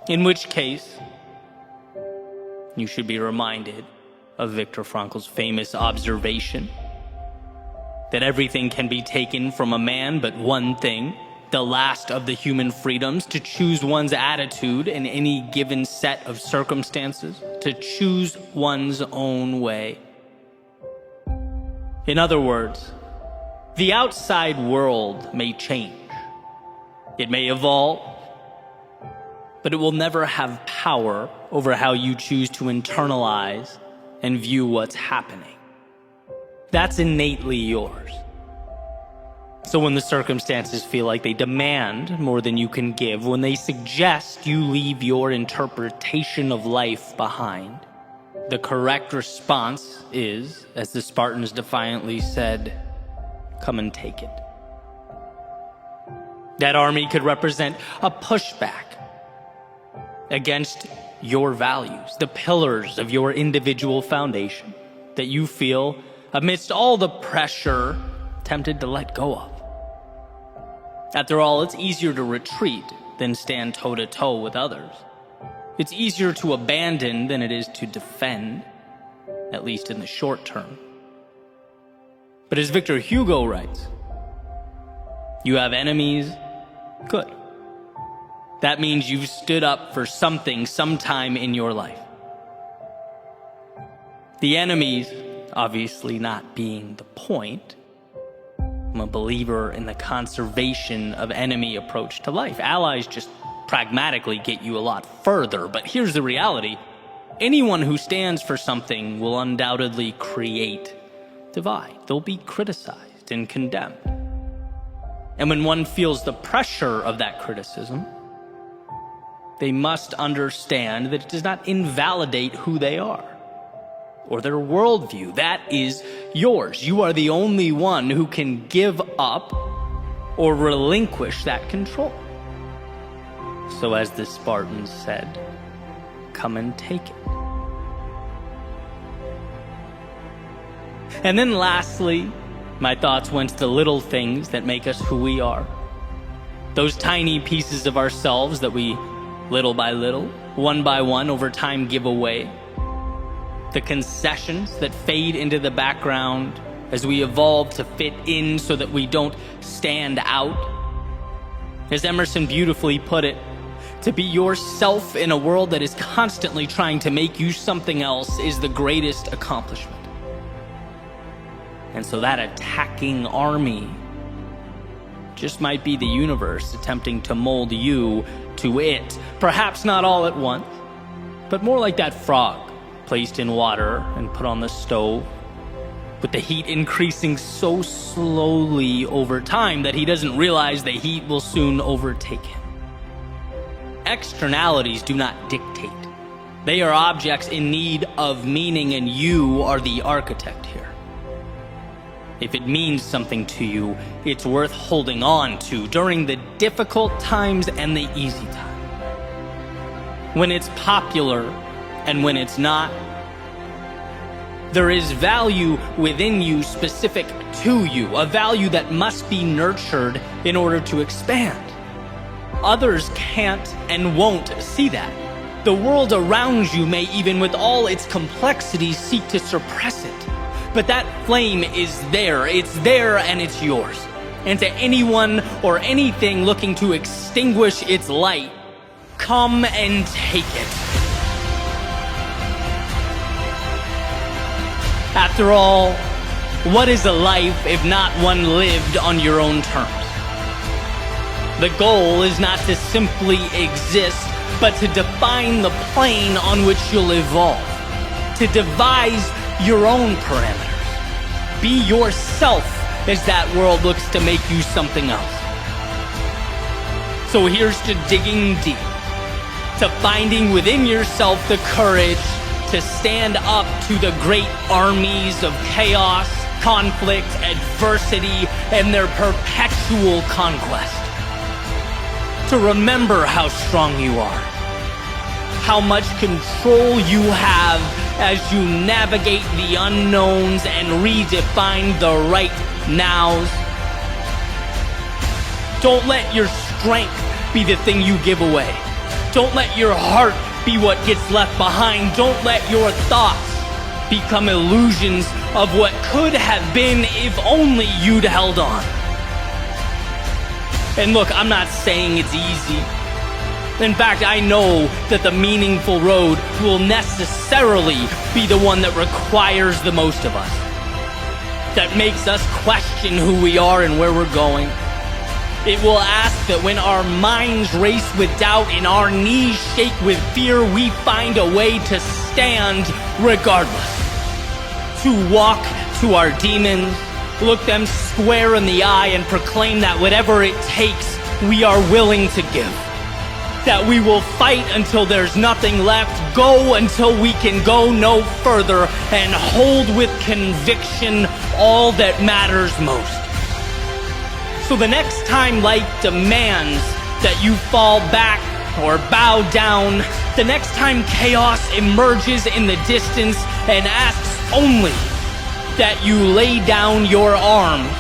In which case, you should be reminded of Viktor Frankl's famous observation that everything can be taken from a man but one thing, the last of the human freedoms, to choose one's attitude in any given set of circumstances, to choose one's own way. In other words, the outside world may change. It may evolve, but it will never have power over how you choose to internalize and view what's happening. That's innately yours. So when the circumstances feel like they demand more than you can give, when they suggest you leave your interpretation of life behind, the correct response is, as the Spartans defiantly said, "Come and take it." That army could represent a pushback against your values, the pillars of your individual foundation that you feel, amidst all the pressure, tempted to let go of. After all, it's easier to retreat than stand toe-to-toe with others. It's easier to abandon than it is to defend, at least in the short term. But as Victor Hugo writes, you have enemies, good. That means you've stood up for something sometime in your life. The enemies, obviously not being the point. I'm a believer in the conservation of enemy approach to life. Allies just pragmatically get you a lot further. But here's the reality. Anyone who stands for something will undoubtedly create divide. They'll be criticized and condemned. And when one feels the pressure of that criticism, they must understand that it does not invalidate who they are or their worldview. That is yours. You are the only one who can give up or relinquish that control. So as the Spartans said, come and take it. And then lastly, my thoughts went to the little things that make us who we are. Those tiny pieces of ourselves that we, little by little, one by one, over time give away. The concessions that fade into the background as we evolve to fit in so that we don't stand out. As Emerson beautifully put it, to be yourself in a world that is constantly trying to make you something else is the greatest accomplishment. And so that attacking army just might be the universe attempting to mold you to it. Perhaps not all at once, but more like that frog placed in water and put on the stove, with the heat increasing so slowly over time that he doesn't realize the heat will soon overtake him. Externalities do not dictate. They are objects in need of meaning, and you are the architect here. If it means something to you, it's worth holding on to during the difficult times and the easy times. When it's popular and when it's not, there is value within you specific to you, a value that must be nurtured in order to expand. Others can't and won't see that. The world around you may, even with all its complexities, seek to suppress it. But that flame is there. It's there and it's yours. And to anyone or anything looking to extinguish its light, come and take it. After all, what is a life if not one lived on your own terms? The goal is not to simply exist, but to define the plane on which you'll evolve, to devise your own parameters. Be yourself as that world looks to make you something else. So here's to digging deep, to finding within yourself the courage to stand up to the great armies of chaos, conflict, adversity, and their perpetual conquest. To remember how strong you are, how much control you have as you navigate the unknowns and redefine the right nows. Don't let your strength be the thing you give away. Don't let your heart be what gets left behind. Don't let your thoughts become illusions of what could have been if only you'd held on. And look, I'm not saying it's easy. In fact, I know that the meaningful road will necessarily be the one that requires the most of us, that makes us question who we are and where we're going. It will ask that when our minds race with doubt and our knees shake with fear, we find a way to stand regardless, to walk to our demons, look them square in the eye and proclaim that whatever it takes, we are willing to give. That we will fight until there's nothing left, go until we can go no further, and hold with conviction all that matters most. So the next time life demands that you fall back or bow down, the next time chaos emerges in the distance and asks only that you lay down your arms,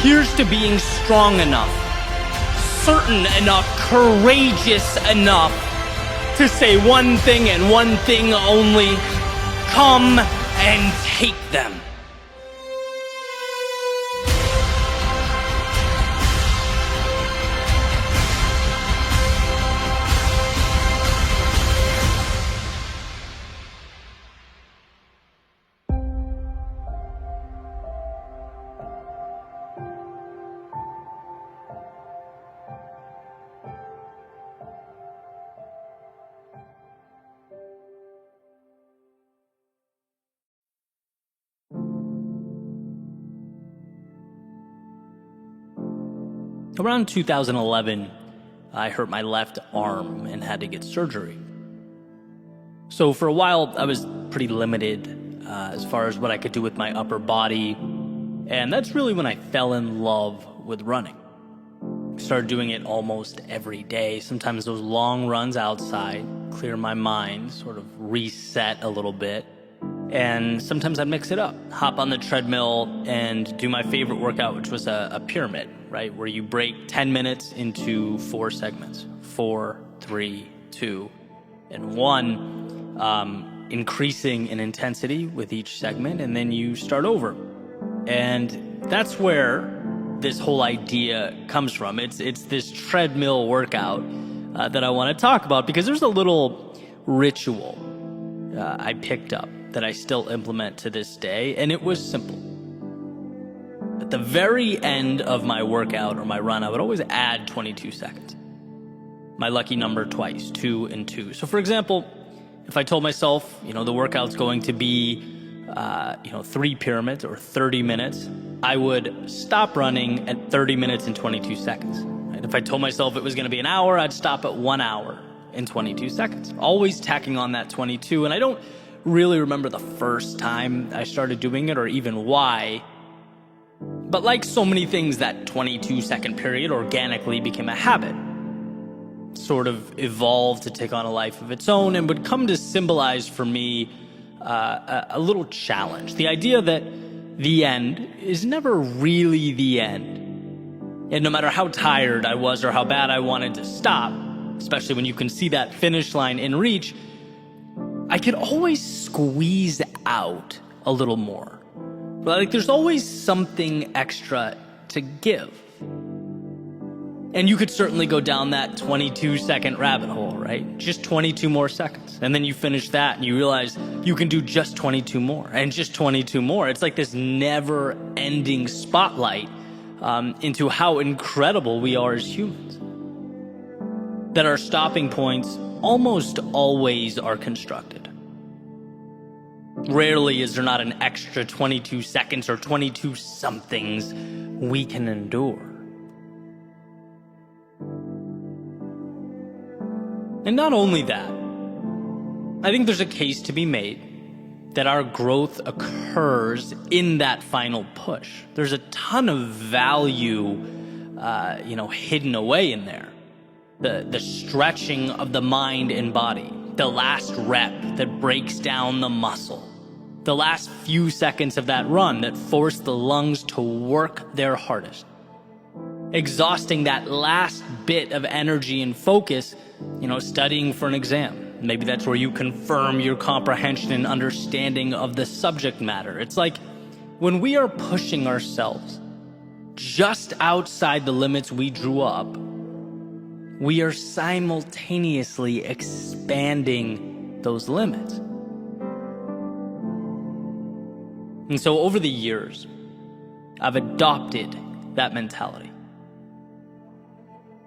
here's to being strong enough, certain enough, courageous enough to say one thing and one thing only: come and take them. Around 2011, I hurt my left arm and had to get surgery. So for a while, I was pretty limited as far as what I could do with my upper body, and that's really when I fell in love with running. Started doing it almost every day, sometimes those long runs outside, clear my mind, sort of reset a little bit. And sometimes I'd mix it up, hop on the treadmill and do my favorite workout, which was a pyramid, right? Where you break 10 minutes into 4 segments, 4, 3, 2, and 1, increasing in intensity with each segment, and then you start over. And that's where this whole idea comes from. It's this treadmill workout that I want to talk about, because there's a little ritual I picked up that I still implement to this day, and it was simple. At the very end of my workout or my run, I would always add 22 seconds. My lucky number twice, 2 and 2. So for example, if I told myself, the workout's going to be, 3 pyramids or 30 minutes, I would stop running at 30 minutes and 22 seconds. And if I told myself it was going to be an hour, I'd stop at 1 hour and 22 seconds. Always tacking on that 22. And I don't really remember the first time I started doing it or even why. But like so many things, that 22-second period organically became a habit. Sort of evolved to take on a life of its own and would come to symbolize for me a little challenge. The idea that the end is never really the end. And no matter how tired I was or how bad I wanted to stop, especially when you can see that finish line in reach, I could always squeeze out a little more. Like there's always something extra to give. And you could certainly go down that 22-second rabbit hole, right? Just 22 more seconds. And then you finish that and you realize you can do just 22 more and just 22 more. It's like this never-ending spotlight into how incredible we are as humans. That our stopping points almost always are constructed. Rarely is there not an extra 22 seconds or 22 somethings we can endure. And not only that, I think there's a case to be made that our growth occurs in that final push. There's a ton of value, hidden away in there. The stretching of the mind and body, the last rep that breaks down the muscle, the last few seconds of that run that force the lungs to work their hardest, exhausting that last bit of energy and focus, studying for an exam. Maybe that's where you confirm your comprehension and understanding of the subject matter. It's like when we are pushing ourselves just outside the limits we drew up, we are simultaneously expanding those limits. And so over the years, I've adopted that mentality.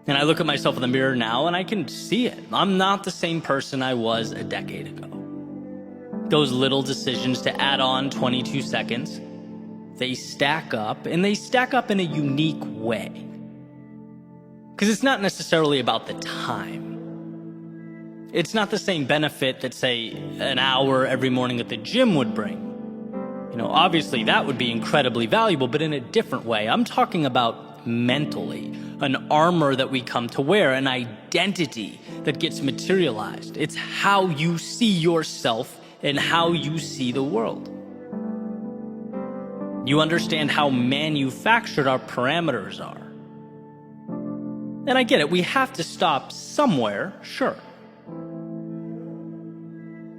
And I look at myself in the mirror now and I can see it. I'm not the same person I was a decade ago. Those little decisions to add on 22 seconds, they stack up, and they stack up in a unique way. Because it's not necessarily about the time. It's not the same benefit that, say, an hour every morning at the gym would bring. Obviously that would be incredibly valuable, but in a different way. I'm talking about mentally, an armor that we come to wear, an identity that gets materialized. It's how you see yourself and how you see the world. You understand how manufactured our parameters are. And I get it, we have to stop somewhere, sure.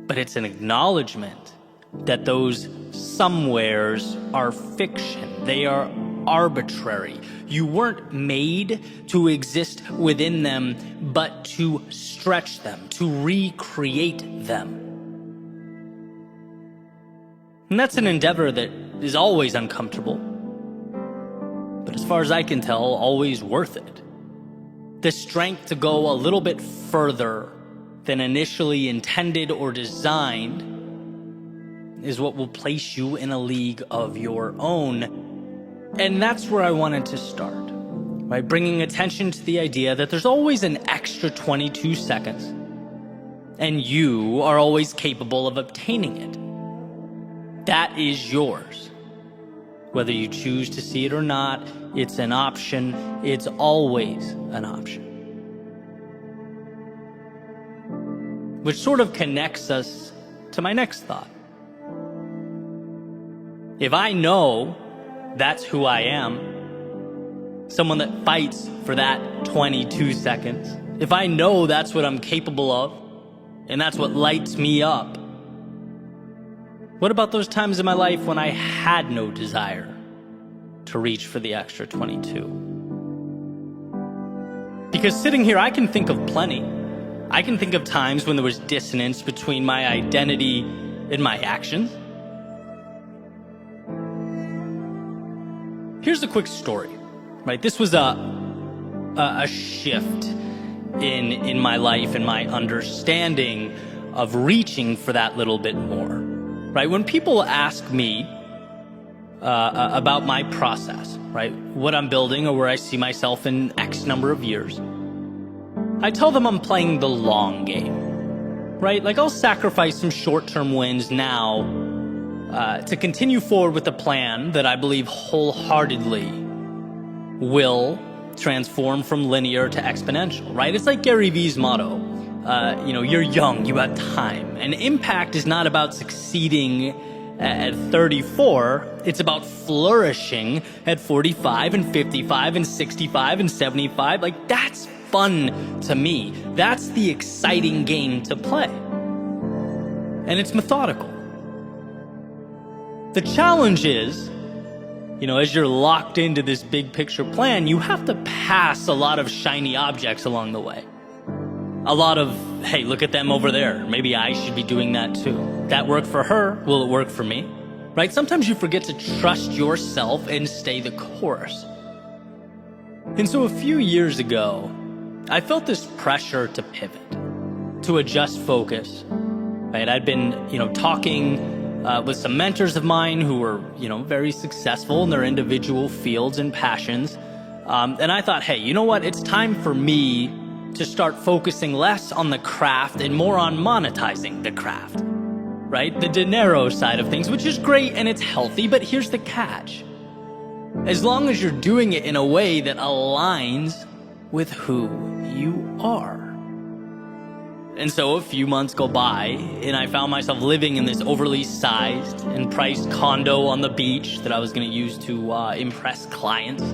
But it's an acknowledgement that those somewheres are fiction. They are arbitrary. You weren't made to exist within them, but to stretch them, to recreate them. And that's an endeavor that is always uncomfortable, but as far as I can tell, always worth it. The strength to go a little bit further than initially intended or designed is what will place you in a league of your own. And that's where I wanted to start, by bringing attention to the idea that there's always an extra 22 seconds, and you are always capable of obtaining it. That is yours. Whether you choose to see it or not, it's an option. It's always an option. Which sort of connects us to my next thought. If I know that's who I am, someone that fights for that 22 seconds, if I know that's what I'm capable of, and that's what lights me up, what about those times in my life when I had no desire to reach for the extra 22? Because sitting here, I can think of plenty. I can think of times when there was dissonance between my identity and my actions. Here's a quick story, right? This was a shift in my life and my understanding of reaching for that little bit more, right? When people ask me about my process, right? What I'm building or where I see myself in X number of years, I tell them I'm playing the long game, right? Like I'll sacrifice some short-term wins now to continue forward with a plan that I believe wholeheartedly will transform from linear to exponential, right? It's like Gary Vee's motto, you're young, you have time. And impact is not about succeeding at 34, it's about flourishing at 45 and 55 and 65 and 75. Like that's fun to me. That's the exciting game to play. And it's methodical. The challenge is, as you're locked into this big picture plan, you have to pass a lot of shiny objects along the way. A lot of, hey, look at them over there. Maybe I should be doing that too. That worked for her. Will it work for me? Right? Sometimes you forget to trust yourself and stay the course. And so a few years ago, I felt this pressure to pivot, to adjust focus. Right? I'd been, talking with some mentors of mine who were, very successful in their individual fields and passions. And I thought, hey, you know what? It's time for me to start focusing less on the craft and more on monetizing the craft, right? The dinero side of things, which is great and it's healthy, but here's the catch. As long as you're doing it in a way that aligns with who you are. And so a few months go by and I found myself living in this overly sized and priced condo on the beach that I was going to use to impress clients,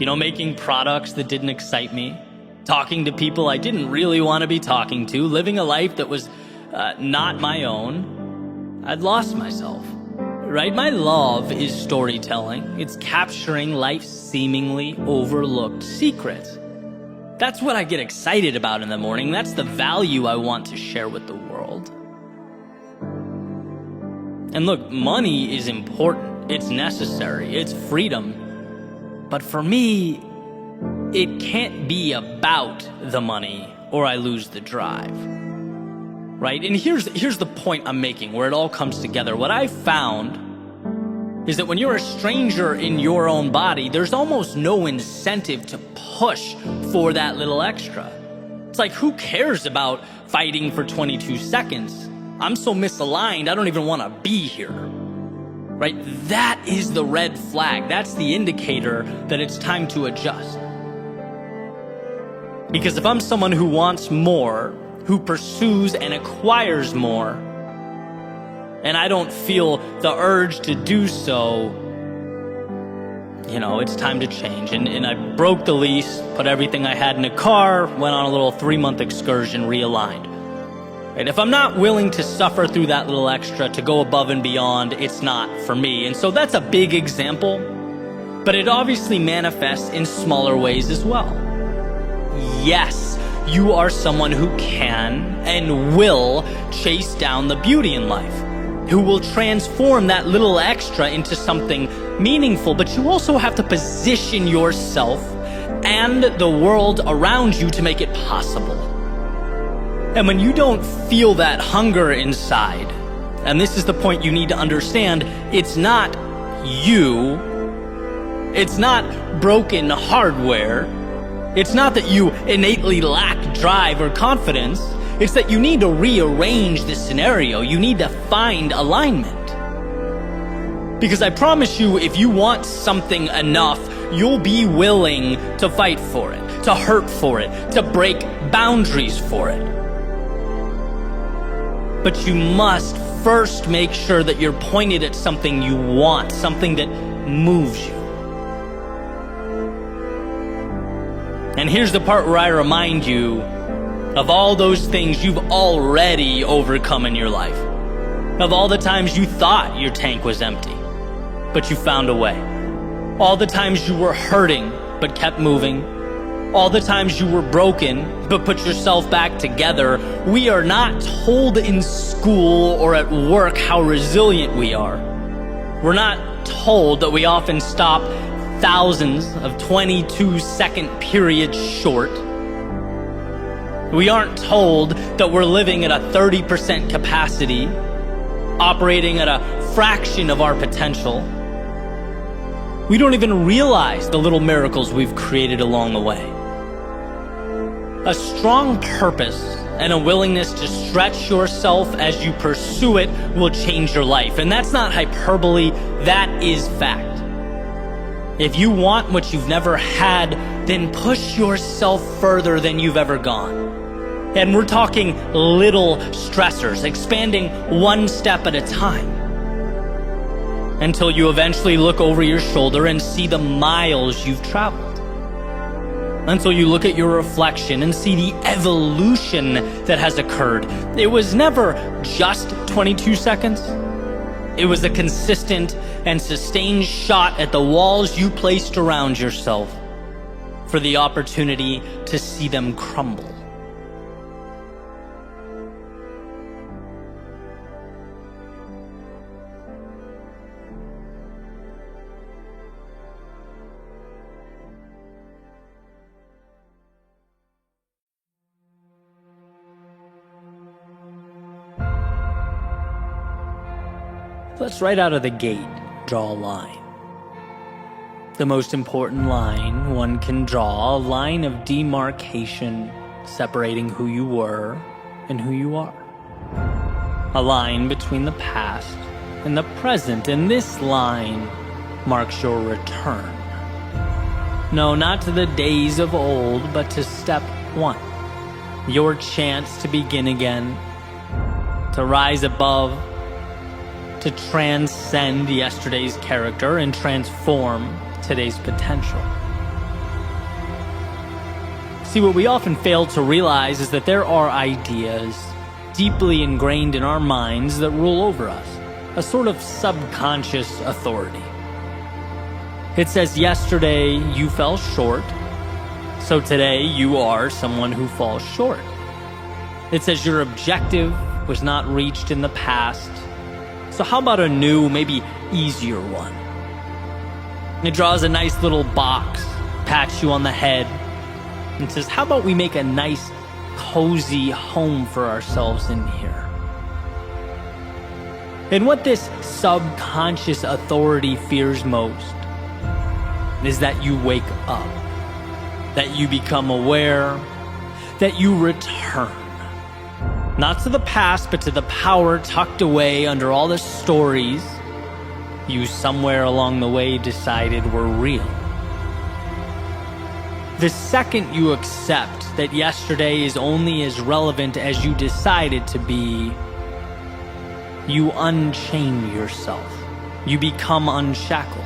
making products that didn't excite me, talking to people I didn't really want to be talking to, living a life that was not my own. I'd lost myself, right? My love is storytelling. It's capturing life's seemingly overlooked secrets. That's what I get excited about in the morning. That's the value I want to share with the world. And look, money is important. It's necessary. It's freedom. But for me, it can't be about the money or I lose the drive, right? And here's the point I'm making where it all comes together. What I found is that when you're a stranger in your own body, there's almost no incentive to push for that little extra. It's like, who cares about fighting for 22 seconds? I'm so misaligned, I don't even want to be here. right? That is the red flag. That's the indicator that it's time to adjust. Because if I'm someone who wants more, who pursues and acquires more, and I don't feel the urge to do so, it's time to change. And I broke the lease, put everything I had in a car, went on a little 3-month excursion, realigned. And if I'm not willing to suffer through that little extra, to go above and beyond, it's not for me. And so that's a big example, but it obviously manifests in smaller ways as well. Yes, you are someone who can and will chase down the beauty in life, who will transform that little extra into something meaningful, but you also have to position yourself and the world around you to make it possible. And when you don't feel that hunger inside, and this is the point you need to understand, it's not you, it's not broken hardware, it's not that you innately lack drive or confidence, it's that you need to rearrange the scenario. You need to find alignment. Because I promise you, if you want something enough, you'll be willing to fight for it, to hurt for it, to break boundaries for it. But you must first make sure that you're pointed at something you want, something that moves you. And here's the part where I remind you of all those things you've already overcome in your life. Of all the times you thought your tank was empty, but you found a way. All the times you were hurting, but kept moving. All the times you were broken, but put yourself back together. We are not told in school or at work how resilient we are. We're not told that we often stop thousands of 22-second periods short. We aren't told that we're living at a 30% capacity, operating at a fraction of our potential. We don't even realize the little miracles we've created along the way. A strong purpose and a willingness to stretch yourself as you pursue it will change your life. And that's not hyperbole, that is fact. If you want what you've never had, then push yourself further than you've ever gone. And we're talking little stressors, expanding one step at a time, until you eventually look over your shoulder and see the miles you've traveled. Until you look at your reflection and see the evolution that has occurred. It was never just 22 seconds. It was a consistent and sustained shot at the walls you placed around yourself for the opportunity to see them crumble. Let's right out of the gate draw a line. The most important line one can draw, a line of demarcation separating who you were and who you are. A line between the past and the present, and this line marks your return. No, not to the days of old, but to step one. Your chance to begin again, to rise above, to transcend yesterday's character and transform today's potential. See, what we often fail to realize is that there are ideas deeply ingrained in our minds that rule over us, a sort of subconscious authority. It says yesterday you fell short, so today you are someone who falls short. It says your objective was not reached in the past, so how about a new, maybe easier one? It draws a nice little box, pats you on the head, and says, how about we make a nice, cozy home for ourselves in here? And what this subconscious authority fears most is that you wake up, that you become aware, that you return. Not to the past, but to the power tucked away under all the stories you somewhere along the way decided were real. The second you accept that yesterday is only as relevant as you decide it to be, you unchain yourself. You become unshackled.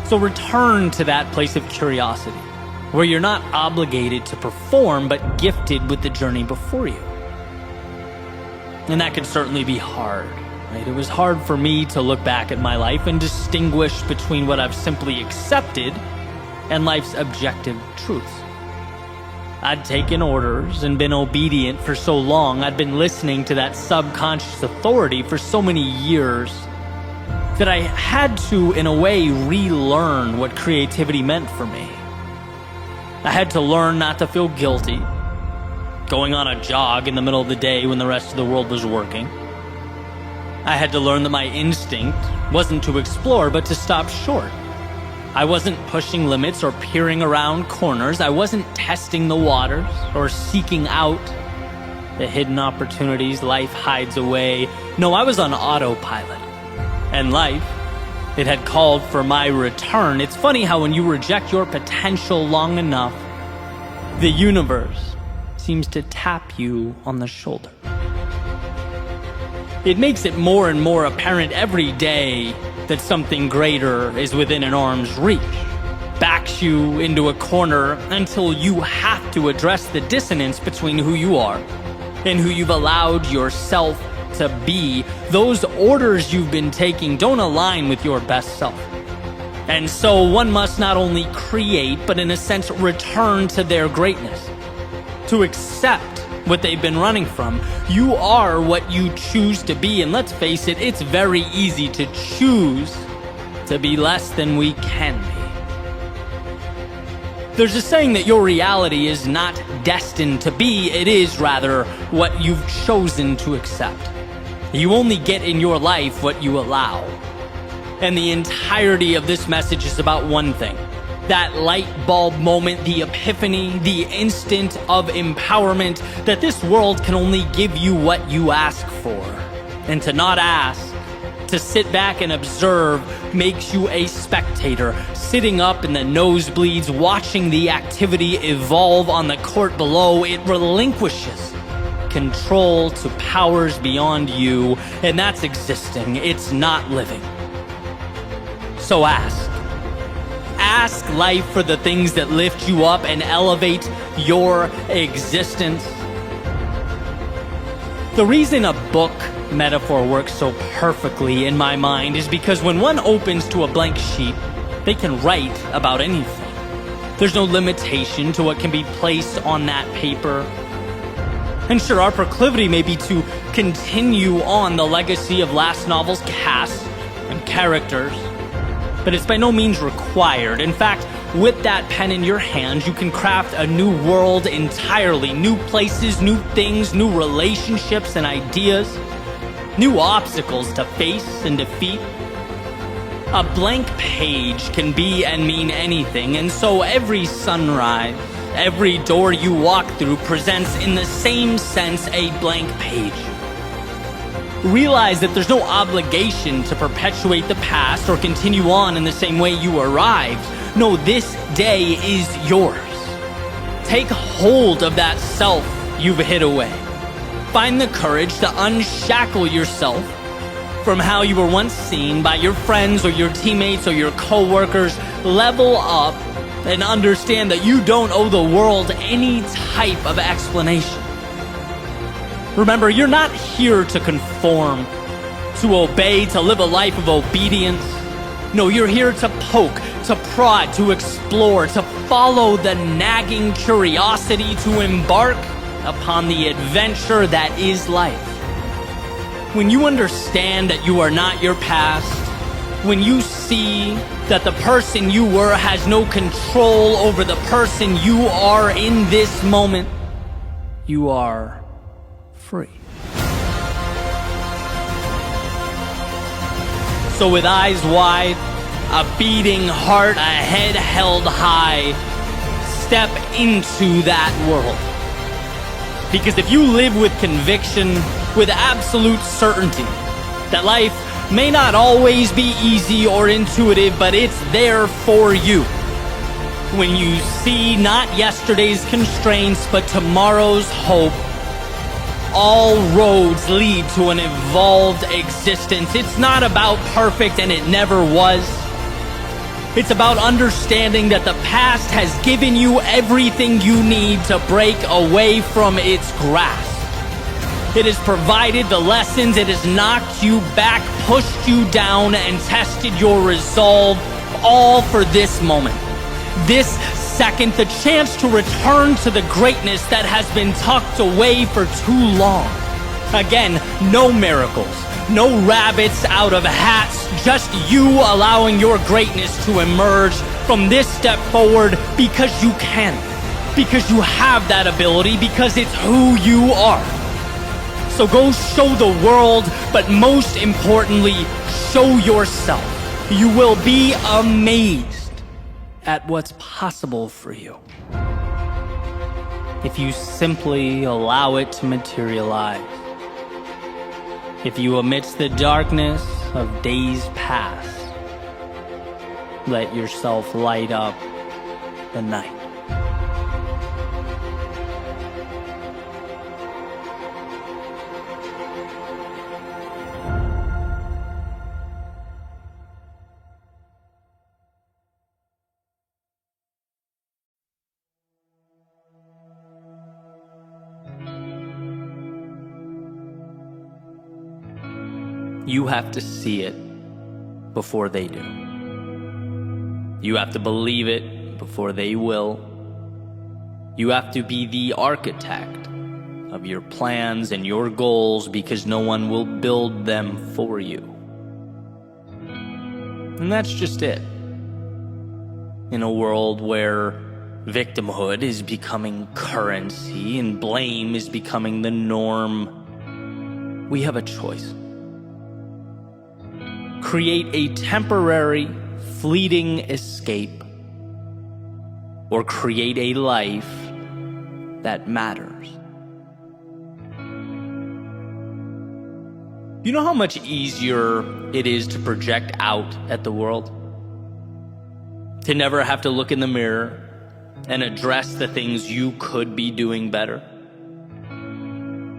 So return to that place of curiosity, where you're not obligated to perform, but gifted with the journey before you. And that can certainly be hard, right? It was hard for me to look back at my life and distinguish between what I've simply accepted and life's objective truths. I'd taken orders and been obedient for so long. I'd been listening to that subconscious authority for so many years that I had to, in a way, relearn what creativity meant for me. I had to learn not to feel guilty going on a jog in the middle of the day when the rest of the world was working. I had to learn that my instinct wasn't to explore, but to stop short. I wasn't pushing limits or peering around corners. I wasn't testing the waters or seeking out the hidden opportunities life hides away. No, I was on autopilot. And life, it had called for my return. It's funny how when you reject your potential long enough, the universe seems to tap you on the shoulder. It makes it more and more apparent every day that something greater is within an arm's reach, backs you into a corner until you have to address the dissonance between who you are and who you've allowed yourself to be. Those orders you've been taking don't align with your best self. And so one must not only create, but in a sense return to their greatness, to accept what they've been running from. You are what you choose to be, and let's face it, it's very easy to choose to be less than we can be. There's a saying that your reality is not destined to be, it is rather what you've chosen to accept. You only get in your life what you allow. And the entirety of this message is about one thing. That light bulb moment, the epiphany, the instant of empowerment that this world can only give you what you ask for. And to not ask, to sit back and observe, makes you a spectator, sitting up in the nosebleeds, watching the activity evolve on the court below. It relinquishes control to powers beyond you, and that's existing. It's not living. So ask. Ask life for the things that lift you up and elevate your existence. The reason a book metaphor works so perfectly in my mind is because when one opens to a blank sheet, they can write about anything. There's no limitation to what can be placed on that paper. And sure, our proclivity may be to continue on the legacy of last novel's cast and characters, but it's by no means required. In fact, with that pen in your hand, you can craft a new world entirely. New places, new things, new relationships and ideas, new obstacles to face and defeat. A blank page can be and mean anything, and so every sunrise, every door you walk through presents in the same sense a blank page. Realize that there's no obligation to perpetuate the past or continue on in the same way you arrived. No, this day is yours. Take hold of that self you've hid away. Find the courage to unshackle yourself from how you were once seen by your friends or your teammates or your co-workers. Level up and understand that you don't owe the world any type of explanation. Remember, you're not here to conform, to obey, to live a life of obedience. No, you're here to poke, to prod, to explore, to follow the nagging curiosity, to embark upon the adventure that is life. When you understand that you are not your past, when you see that the person you were has no control over the person you are in this moment, you are free. So with eyes wide, a beating heart, a head held high, step into that world. Because if you live with conviction, with absolute certainty, that life may not always be easy or intuitive, but it's there for you. When you see not yesterday's constraints, but tomorrow's hope, all roads lead to an evolved existence. It's not about perfect, and it never was. It's about understanding that the past has given you everything you need to break away from its grasp. It has provided the lessons, it has knocked you back, pushed you down, and tested your resolve, all for this moment. This second, the chance to return to the greatness that has been tucked away for too long. Again, no miracles, no rabbits out of hats, just you allowing your greatness to emerge from this step forward because you can, because you have that ability, because it's who you are. So go show the world, but most importantly, show yourself. You will be amazed at what's possible for you if you simply allow it to materialize. If you, amidst the darkness of days past, let yourself light up the night. You have to see it before they do. You have to believe it before they will. You have to be the architect of your plans and your goals because no one will build them for you. And that's just it. In a world where victimhood is becoming currency and blame is becoming the norm, we have a choice. Create a temporary, fleeting escape, or create a life that matters. You know how much easier it is to project out at the world? To never have to look in the mirror and address the things you could be doing better?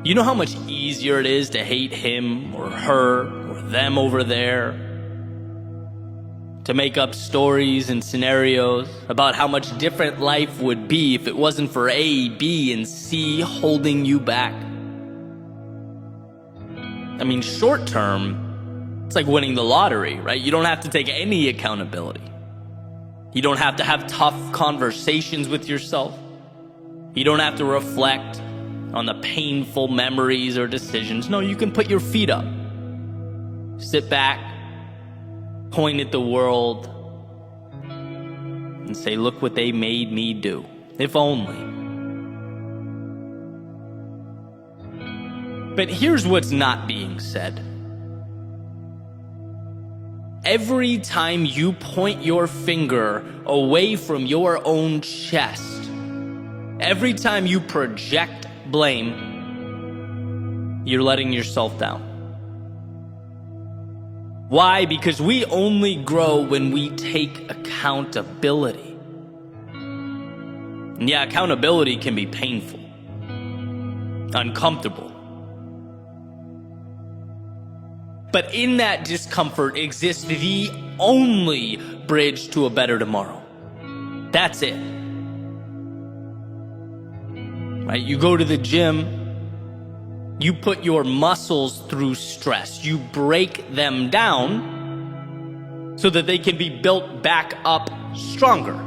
You know how much easier it is to hate him or her or them over there? To make up stories and scenarios about how much different life would be if it wasn't for A, B, and C holding you back? I mean, short term, it's like winning the lottery, right? You don't have to take any accountability. You don't have to have tough conversations with yourself. You don't have to reflect on the painful memories or decisions. No, you can put your feet up, sit back, point at the world, and say, look what they made me do. If only. But here's what's not being said. Every time you point your finger away from your own chest, every time you project blame, you're letting yourself down. Why? Because we only grow when we take accountability. And yeah, accountability can be painful, uncomfortable. But in that discomfort exists the only bridge to a better tomorrow. That's it. Right? You go to the gym, you put your muscles through stress, you break them down so that they can be built back up stronger.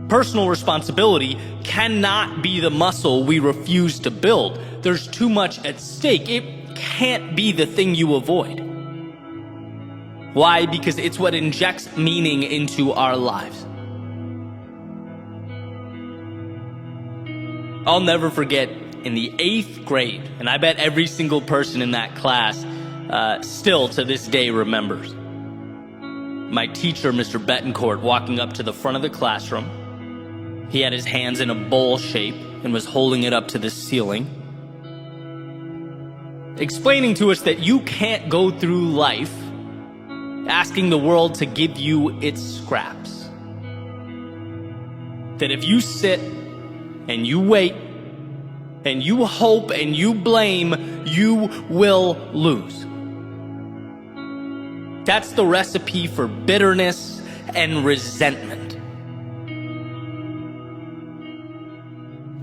Personal responsibility cannot be the muscle we refuse to build. There's too much at stake. It can't be the thing you avoid. Why? Because it's what injects meaning into our lives. I'll never forget in the 8th grade, and I bet every single person in that class still to this day remembers, my teacher, Mr. Betancourt, walking up to the front of the classroom. He had his hands in a bowl shape and was holding it up to the ceiling. explaining to us that you can't go through life asking the world to give you its scraps. That if you sit and you wait and you hope and you blame, you will lose. That's the recipe for bitterness and resentment.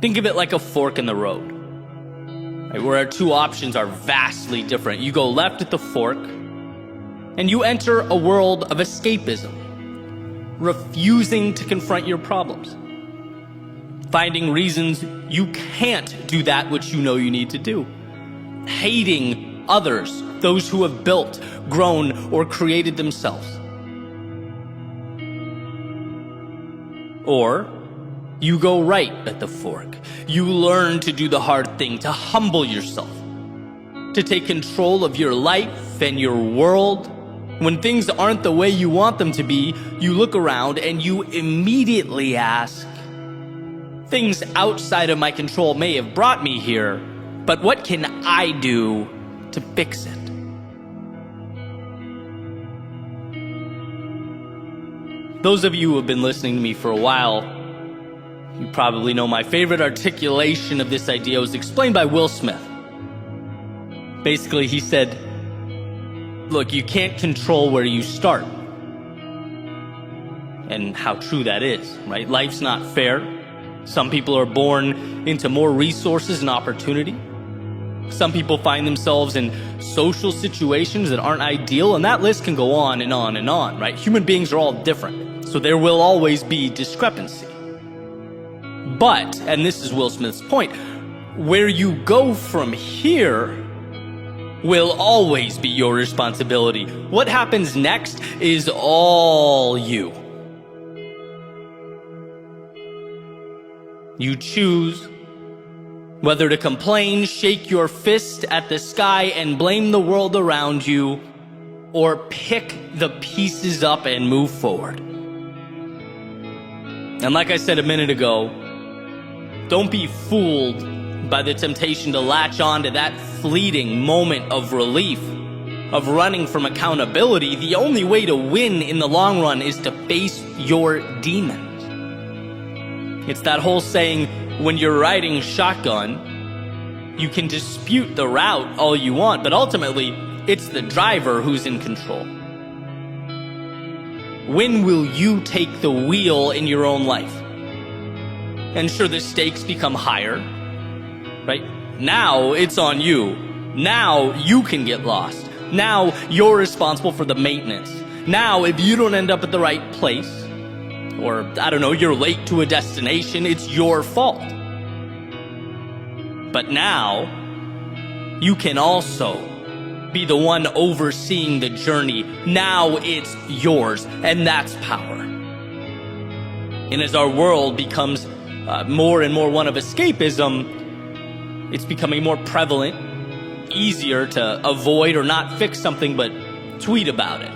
Think of it like a fork in the road, right, where our two options are vastly different. You go left at the fork, and you enter a world of escapism, refusing to confront your problems, finding reasons you can't do that which you know you need to do, hating others, those who have built, grown, or created themselves. Or you go right at the fork. You learn to do the hard thing, to humble yourself, to take control of your life and your world. When things aren't the way you want them to be, you look around and you immediately ask, things outside of my control may have brought me here, but what can I do to fix it? Those of you who have been listening to me for a while, you probably know my favorite articulation of this idea was explained by Will Smith. Basically, he said, look, you can't control where you start. And how true that is, right? Life's not fair. Some people are born into more resources and opportunity. Some people find themselves in social situations that aren't ideal, and that list can go on and on and on, right? Human beings are all different, so there will always be discrepancy. But, and this is Will Smith's point, where you go from here will always be your responsibility. What happens next is all you. You choose whether to complain, shake your fist at the sky, and blame the world around you, or pick the pieces up and move forward. And like I said a minute ago, don't be fooled by the temptation to latch on to that fleeting moment of relief, of running from accountability. The only way to win in the long run is to face your demons. It's that whole saying, when you're riding shotgun, you can dispute the route all you want, but ultimately, it's the driver who's in control. When will you take the wheel in your own life? And sure, the stakes become higher, right? Now it's on you. Now you can get lost. Now you're responsible for the maintenance. Now if you don't end up at the right place, or I don't know, you're late to a destination, it's your fault. But now you can also be the one overseeing the journey. Now it's yours, and that's power. And as our world becomes more and more one of escapism, it's becoming more prevalent, easier to avoid or not fix something but tweet about it.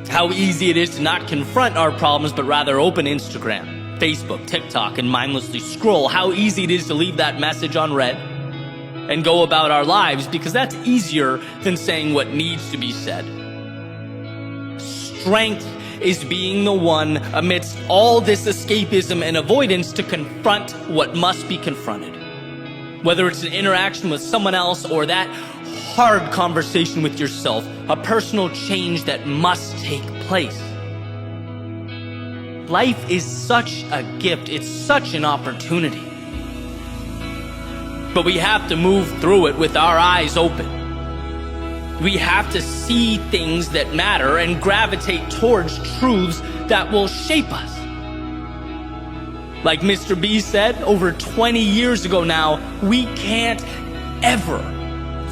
How easy it is to not confront our problems but rather open Instagram, Facebook, TikTok, and mindlessly scroll. How easy it is to leave that message unread and go about our lives, because that's easier than saying what needs to be said. Strength is being the one amidst all this escapism and avoidance to confront what must be confronted. Whether it's an interaction with someone else or that hard conversation with yourself, a personal change that must take place. Life is such a gift, it's such an opportunity. But we have to move through it with our eyes open. We have to see things that matter and gravitate towards truths that will shape us. Like Mr. B said over 20 years ago now, we can't ever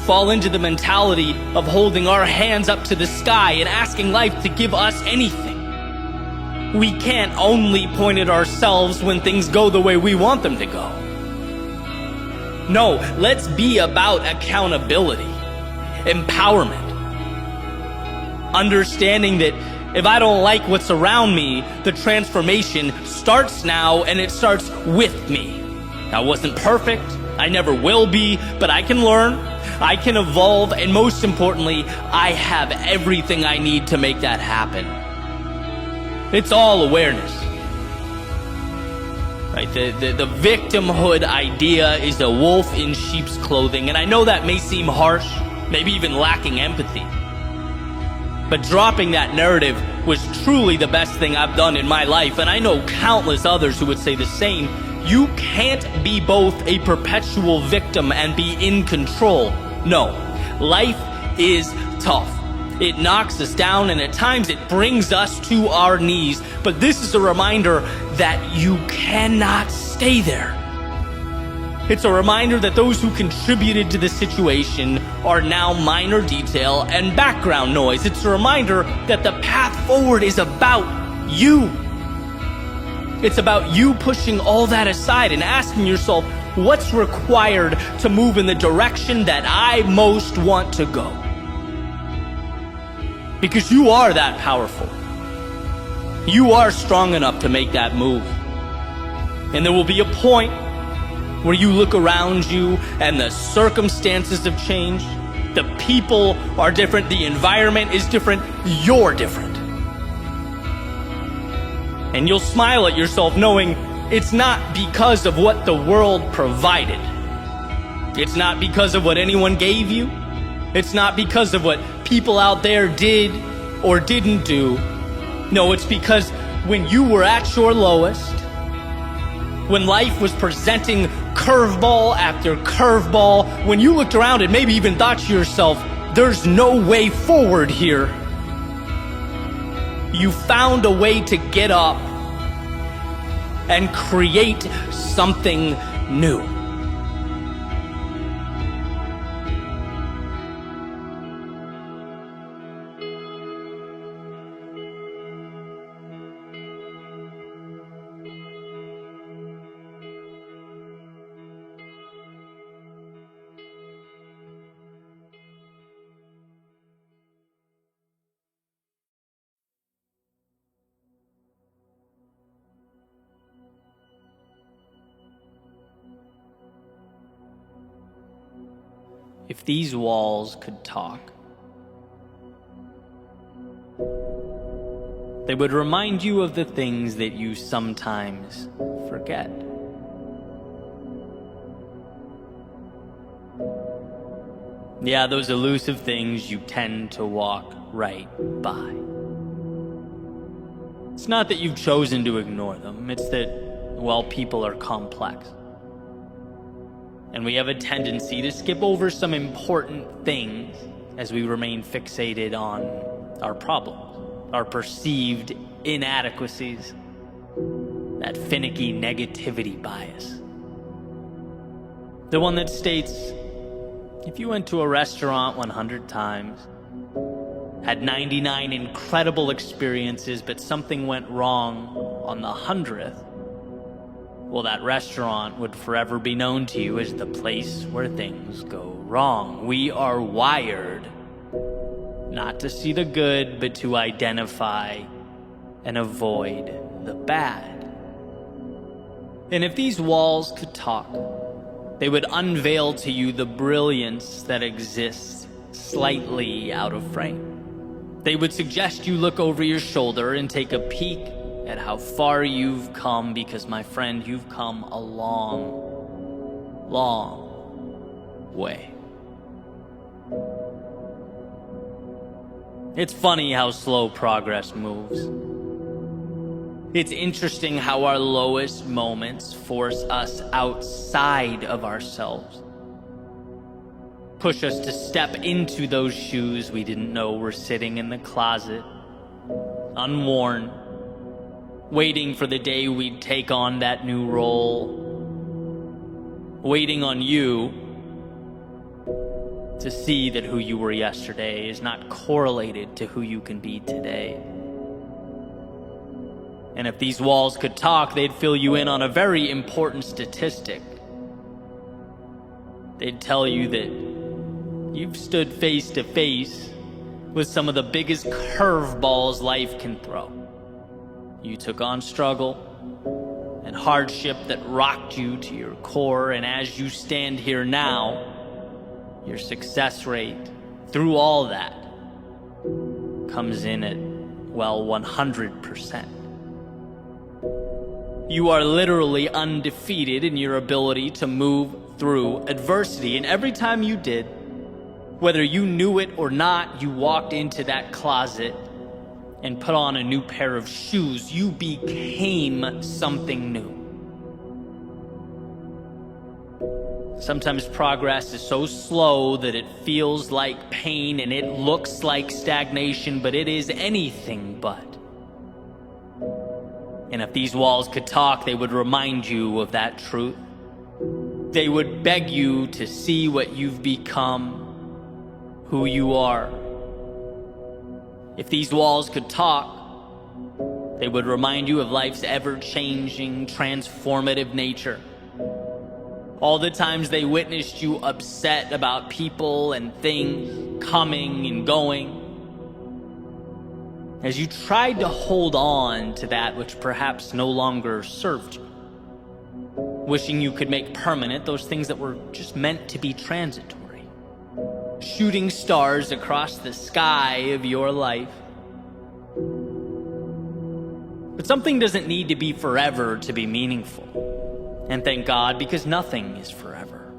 fall into the mentality of holding our hands up to the sky and asking life to give us anything. We can't only point at ourselves when things go the way we want them to go. No, let's be about accountability, empowerment, understanding that if I don't like what's around me, the transformation starts now, and it starts with me. I wasn't perfect, I never will be, but I can learn, I can evolve, and most importantly, I have everything I need to make that happen. It's all awareness. Right? The victimhood idea is a wolf in sheep's clothing, and I know that may seem harsh, maybe even lacking empathy. But dropping that narrative was truly the best thing I've done in my life, and I know countless others who would say the same. You can't be both a perpetual victim and be in control. No, life is tough. It knocks us down, and at times it brings us to our knees. But this is a reminder that you cannot stay there. It's a reminder that those who contributed to the situation are now minor detail and background noise. It's a reminder that the path forward is about you. It's about you pushing all that aside and asking yourself, what's required to move in the direction that I most want to go? Because you are that powerful. You are strong enough to make that move. And there will be a point where you look around you and the circumstances have changed. The people are different. The environment is different. You're different. And you'll smile at yourself knowing it's not because of what the world provided. It's not because of what anyone gave you. It's not because of what people out there did or didn't do. No, it's because when you were at your lowest, when life was presenting curveball after curveball, when you looked around and maybe even thought to yourself, there's no way forward here, you found a way to get up and create something new. If these walls could talk, they would remind you of the things that you sometimes forget. Yeah, those elusive things you tend to walk right by. It's not that you've chosen to ignore them, it's that, well, people are complex. And we have a tendency to skip over some important things as we remain fixated on our problems, our perceived inadequacies, that finicky negativity bias. The one that states, if you went to a restaurant 100 times, had 99 incredible experiences, but something went wrong on the 100th, well, that restaurant would forever be known to you as the place where things go wrong. We are wired not to see the good, but to identify and avoid the bad. And if these walls could talk, they would unveil to you the brilliance that exists slightly out of frame. They would suggest you look over your shoulder and take a peek at how far you've come, because, my friend, you've come a long, long way. It's funny how slow progress moves. It's interesting how our lowest moments force us outside of ourselves, push us to step into those shoes we didn't know were sitting in the closet, unworn, waiting for the day we'd take on that new role, waiting on you to see that who you were yesterday is not correlated to who you can be today. And if these walls could talk, they'd fill you in on a very important statistic. They'd tell you that you've stood face to face with some of the biggest curveballs life can throw. You took on struggle, and hardship that rocked you to your core, and as you stand here now, your success rate through all that comes in at, well, 100%. You are literally undefeated in your ability to move through adversity, and every time you did, whether you knew it or not, you walked into that closet and put on a new pair of shoes. You became something new. Sometimes progress is so slow that it feels like pain and it looks like stagnation, but it is anything but. And if these walls could talk, they would remind you of that truth. They would beg you to see what you've become, who you are. If these walls could talk, they would remind you of life's ever-changing, transformative nature. All the times they witnessed you upset about people and things coming and going, as you tried to hold on to that which perhaps no longer served you, wishing you could make permanent those things that were just meant to be transitory, shooting stars across the sky of your life. But something doesn't need to be forever to be meaningful. And thank God, because nothing is forever.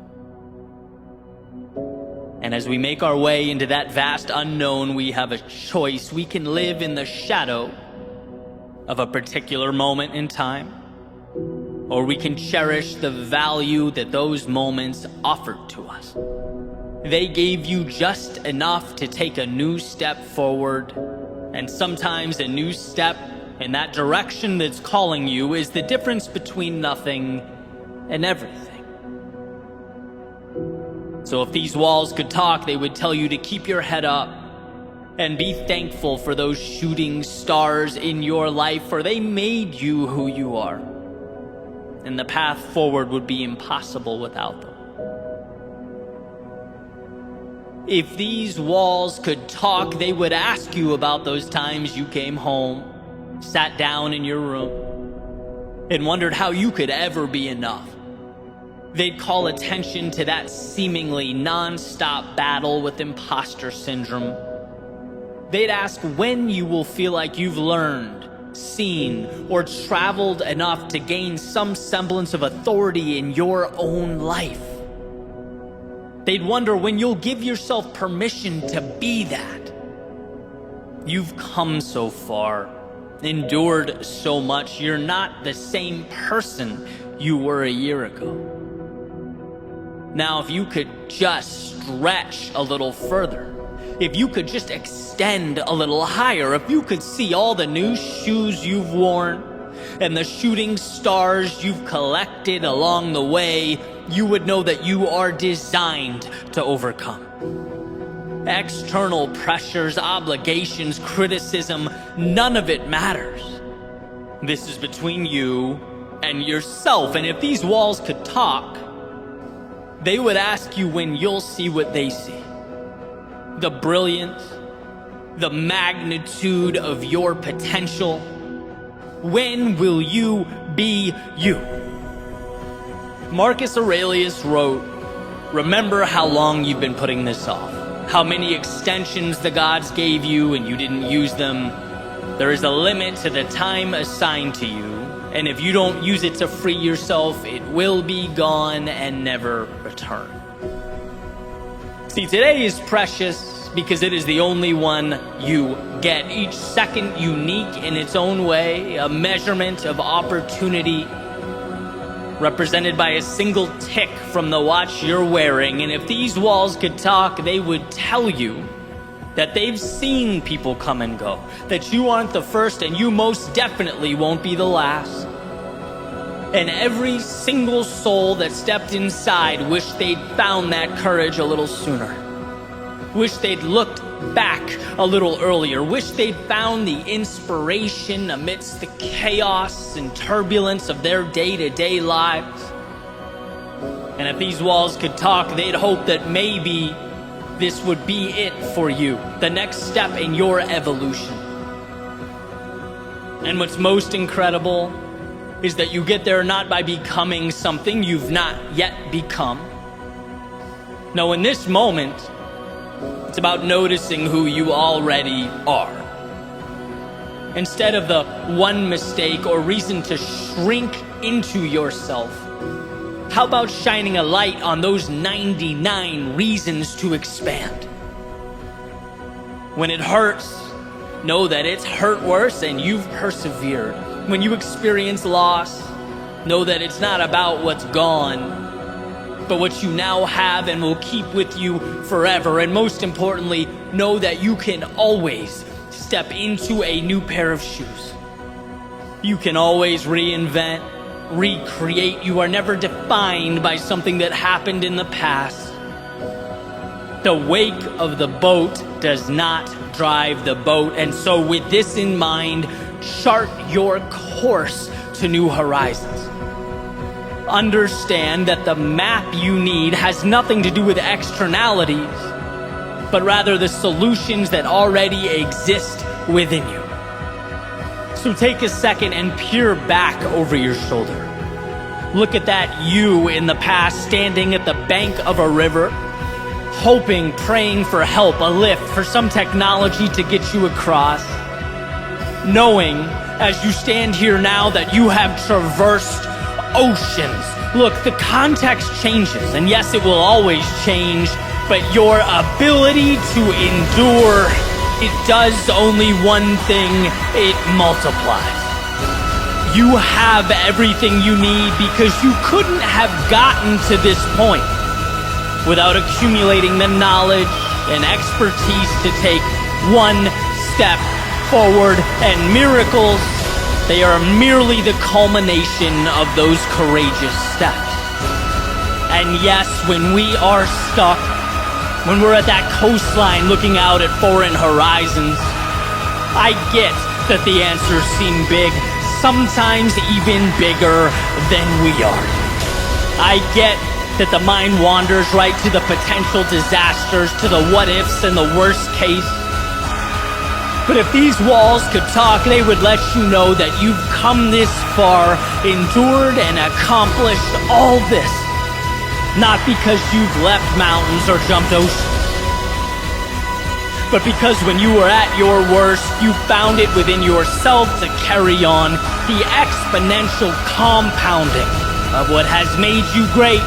And as we make our way into that vast unknown, we have a choice. We can live in the shadow of a particular moment in time, or we can cherish the value that those moments offered to us. They gave you just enough to take a new step forward, and sometimes a new step in that direction that's calling you is the difference between nothing and everything. So if these walls could talk, they would tell you to keep your head up and be thankful for those shooting stars in your life, for they made you who you are. And the path forward would be impossible without them. If these walls could talk, they would ask you about those times you came home, sat down in your room, and wondered how you could ever be enough. They'd call attention to that seemingly non-stop battle with imposter syndrome. They'd ask when you will feel like you've learned, seen, or traveled enough to gain some semblance of authority in your own life. They'd wonder when you'll give yourself permission to be that. You've come so far, endured so much. You're not the same person you were a year ago. Now, if you could just stretch a little further, if you could just extend a little higher, if you could see all the new shoes you've worn and the shooting stars you've collected along the way, you would know that you are designed to overcome. External pressures, obligations, criticism, none of it matters. This is between you and yourself, and if these walls could talk, they would ask you when you'll see what they see. The brilliance, the magnitude of your potential. When will you be you? Marcus Aurelius wrote, "Remember how long you've been putting this off, how many extensions the gods gave you and you didn't use them. There is a limit to the time assigned to you, and if you don't use it to free yourself, it will be gone and never return." See, today is precious because it is the only one you get. Each second unique in its own way, a measurement of opportunity represented by a single tick from the watch you're wearing. And if these walls could talk, they would tell you that they've seen people come and go, that you aren't the first and you most definitely won't be the last. And every single soul that stepped inside wished they'd found that courage a little sooner. Wished they'd looked back a little earlier. Wished they'd found the inspiration amidst the chaos and turbulence of their day-to-day lives. And if these walls could talk, they'd hope that maybe this would be it for you, the next step in your evolution. And what's most incredible is that you get there not by becoming something you've not yet become. No, in this moment, it's about noticing who you already are. Instead of the one mistake or reason to shrink into yourself, how about shining a light on those 99 reasons to expand? When it hurts, know that it's hurt worse and you've persevered. When you experience loss, know that it's not about what's gone, but what you now have and will keep with you forever. And most importantly, know that you can always step into a new pair of shoes. You can always reinvent, recreate. You are never defined by something that happened in the past. The wake of the boat does not drive the boat. And so with this in mind, chart your course to new horizons. Understand that the map you need has nothing to do with externalities, but rather the solutions that already exist within you. So take a second and peer back over your shoulder. Look at that you in the past standing at the bank of a river, hoping, praying for help, a lift, for some technology to get you across. Knowing, as you stand here now, that you have traversed oceans. Look, the context changes, and yes, it will always change, but your ability to endure, it does only one thing: it multiplies. You have everything you need because you couldn't have gotten to this point without accumulating the knowledge and expertise to take one step forward. And miracles, they are merely the culmination of those courageous steps. And yes, when we are stuck, when we're at that coastline looking out at foreign horizons, I get that the answers seem big, sometimes even bigger than we are. I get that the mind wanders right to the potential disasters, to the what-ifs and the worst case. But if these walls could talk, they would let you know that you've come this far, endured and accomplished all this, not because you've leapt mountains or jumped oceans, but because when you were at your worst, you found it within yourself to carry on the exponential compounding of what has made you great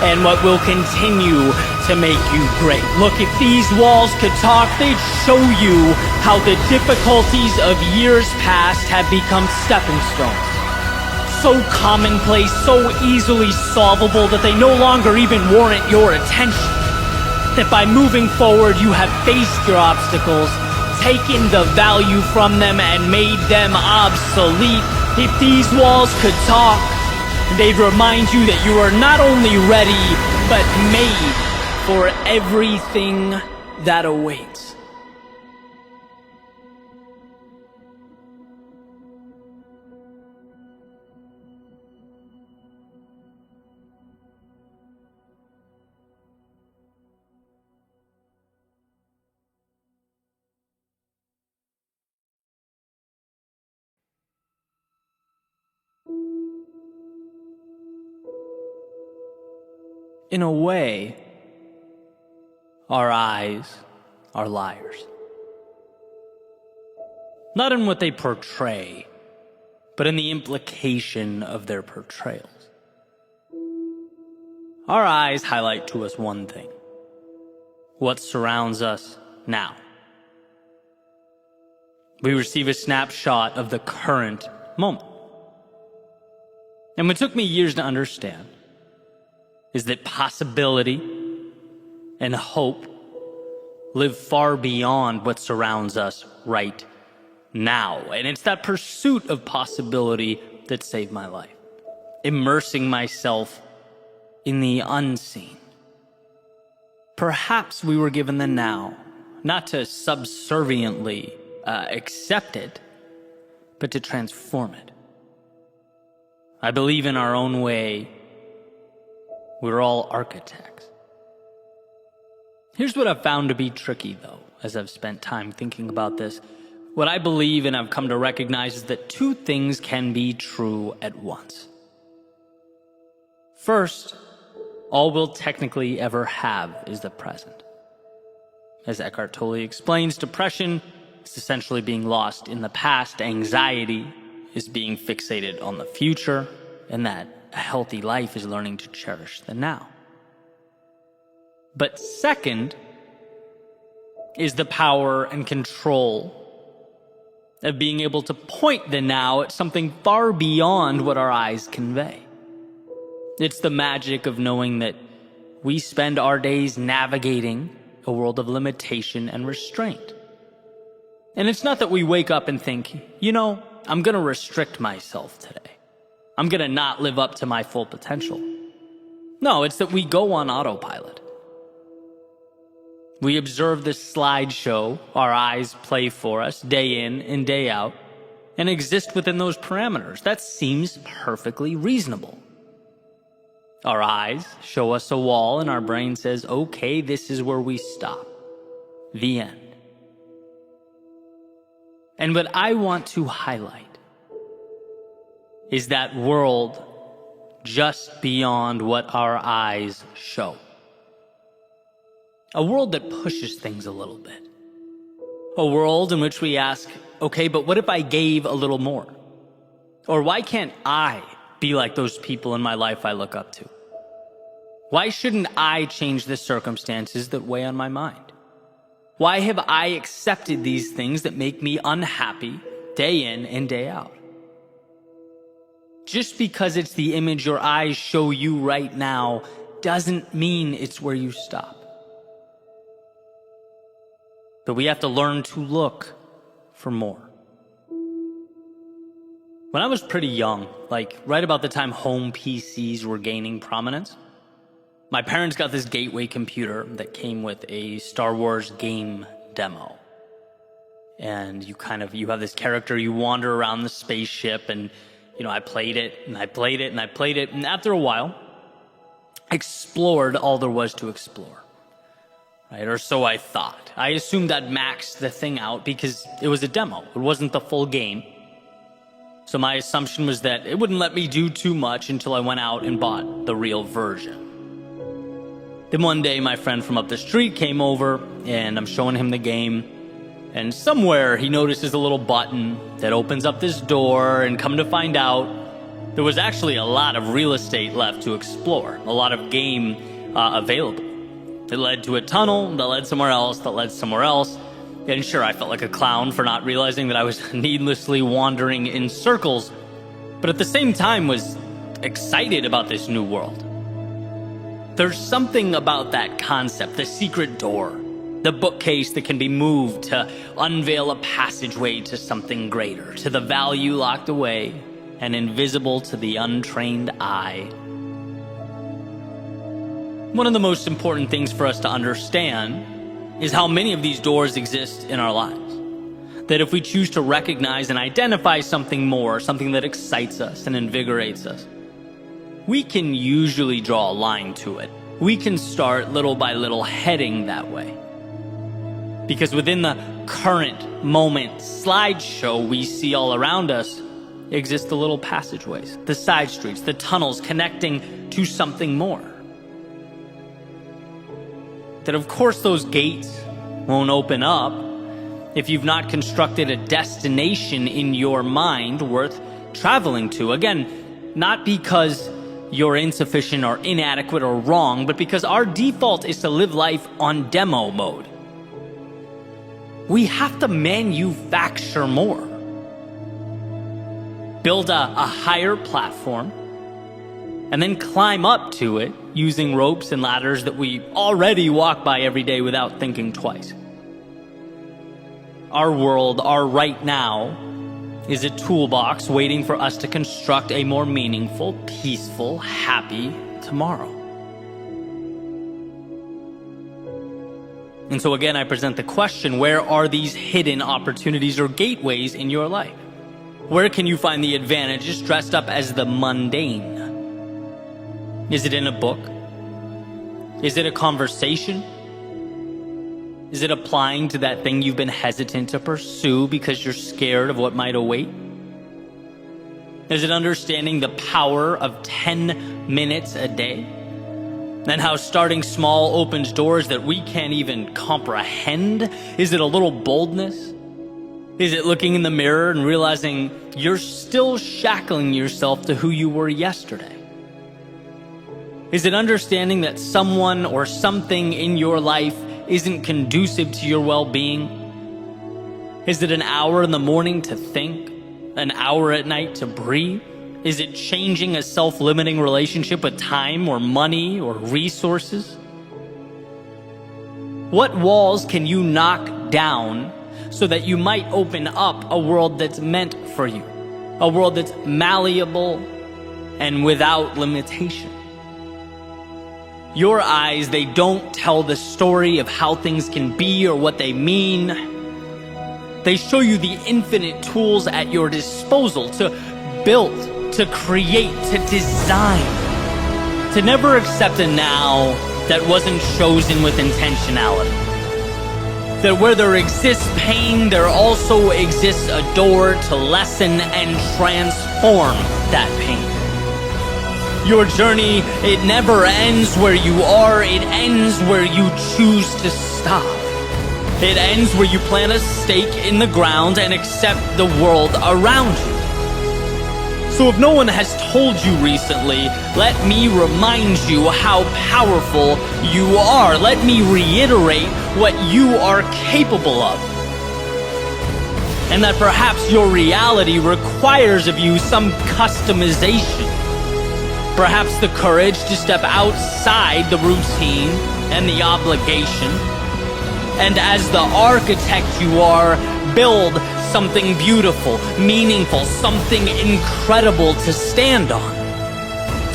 and what will continue to make you great. Look, if these walls could talk, they'd show you how the difficulties of years past have become stepping stones. So commonplace, so easily solvable that they no longer even warrant your attention. That by moving forward, you have faced your obstacles, taken the value from them, and made them obsolete. If these walls could talk, they'd remind you that you are not only ready, but made for everything that awaits. In a way, our eyes are liars. Not in what they portray, but in the implication of their portrayals. Our eyes highlight to us one thing: what surrounds us now. We receive a snapshot of the current moment. And what took me years to understand is that possibility and hope live far beyond what surrounds us right now. And it's that pursuit of possibility that saved my life. Immersing myself in the unseen. Perhaps we were given the now, not to subserviently accept it, but to transform it. I believe in our own way, we're all architects. Here's what I've found to be tricky, though, as I've spent time thinking about this. What I believe and I've come to recognize is that two things can be true at once. First, all we'll technically ever have is the present. As Eckhart Tolle explains, depression is essentially being lost in the past, anxiety is being fixated on the future, and that a healthy life is learning to cherish the now. But second is the power and control of being able to point the now at something far beyond what our eyes convey. It's the magic of knowing that we spend our days navigating a world of limitation and restraint. And it's not that we wake up and think, I'm going to restrict myself today. I'm going to not live up to my full potential. No, it's that we go on autopilot. We observe this slideshow our eyes play for us day in and day out and exist within those parameters. That seems perfectly reasonable. Our eyes show us a wall and our brain says, okay, this is where we stop. The end. And what I want to highlight is that world just beyond what our eyes show. A world that pushes things a little bit. A world in which we ask, okay, but what if I gave a little more? Or why can't I be like those people in my life I look up to? Why shouldn't I change the circumstances that weigh on my mind? Why have I accepted these things that make me unhappy day in and day out? Just because it's the image your eyes show you right now doesn't mean it's where you stop. But we have to learn to look for more. When I was pretty young, like right about the time home PCs were gaining prominence, my parents got this gateway computer that came with a Star Wars game demo. And you have this character, you wander around the spaceship, and I played it, and I played it, and I played it, and after a while, I explored all there was to explore. Right? Or so I thought. I assumed I'd maxed the thing out because it was a demo. It wasn't the full game. So my assumption was that it wouldn't let me do too much until I went out and bought the real version. Then one day my friend from up the street came over and I'm showing him the game, and somewhere he notices a little button that opens up this door, and come to find out there was actually a lot of real estate left to explore, a lot of game available. It led to a tunnel that led somewhere else, that led somewhere else. And sure, I felt like a clown for not realizing that I was needlessly wandering in circles, but at the same time was excited about this new world. There's something about that concept, the secret door, the bookcase that can be moved to unveil a passageway to something greater, to the value locked away and invisible to the untrained eye. One of the most important things for us to understand is how many of these doors exist in our lives. That if we choose to recognize and identify something more, something that excites us and invigorates us, we can usually draw a line to it. We can start little by little heading that way. Because within the current moment slideshow we see all around us exist the little passageways, the side streets, the tunnels connecting to something more. That of course those gates won't open up if you've not constructed a destination in your mind worth traveling to. Again, not because you're insufficient or inadequate or wrong, but because our default is to live life on demo mode. We have to manufacture more. Build a higher platform, and then climb up to it using ropes and ladders that we already walk by every day without thinking twice. Our world, our right now, is a toolbox waiting for us to construct a more meaningful, peaceful, happy tomorrow. And so again, I present the question, where are these hidden opportunities or gateways in your life? Where can you find the advantages dressed up as the mundane? Is it in a book? Is it a conversation? Is it applying to that thing you've been hesitant to pursue because you're scared of what might await? Is it understanding the power of 10 minutes a day? And how starting small opens doors that we can't even comprehend? Is it a little boldness? Is it looking in the mirror and realizing you're still shackling yourself to who you were yesterday? Is it understanding that someone or something in your life isn't conducive to your well-being? Is it an hour in the morning to think, an hour at night to breathe? Is it changing a self-limiting relationship with time or money or resources? What walls can you knock down so that you might open up a world that's meant for you, a world that's malleable and without limitation? Your eyes, they don't tell the story of how things can be or what they mean. They show you the infinite tools at your disposal to build, to create, to design, to never accept a now that wasn't chosen with intentionality. That where there exists pain, there also exists a door to lessen and transform that pain. Your journey, it never ends where you are, it ends where you choose to stop. It ends where you plant a stake in the ground and accept the world around you. So if no one has told you recently, let me remind you how powerful you are. Let me reiterate what you are capable of. And that perhaps your reality requires of you some customization. Perhaps the courage to step outside the routine and the obligation. And as the architect you are, build something beautiful, meaningful, something incredible to stand on.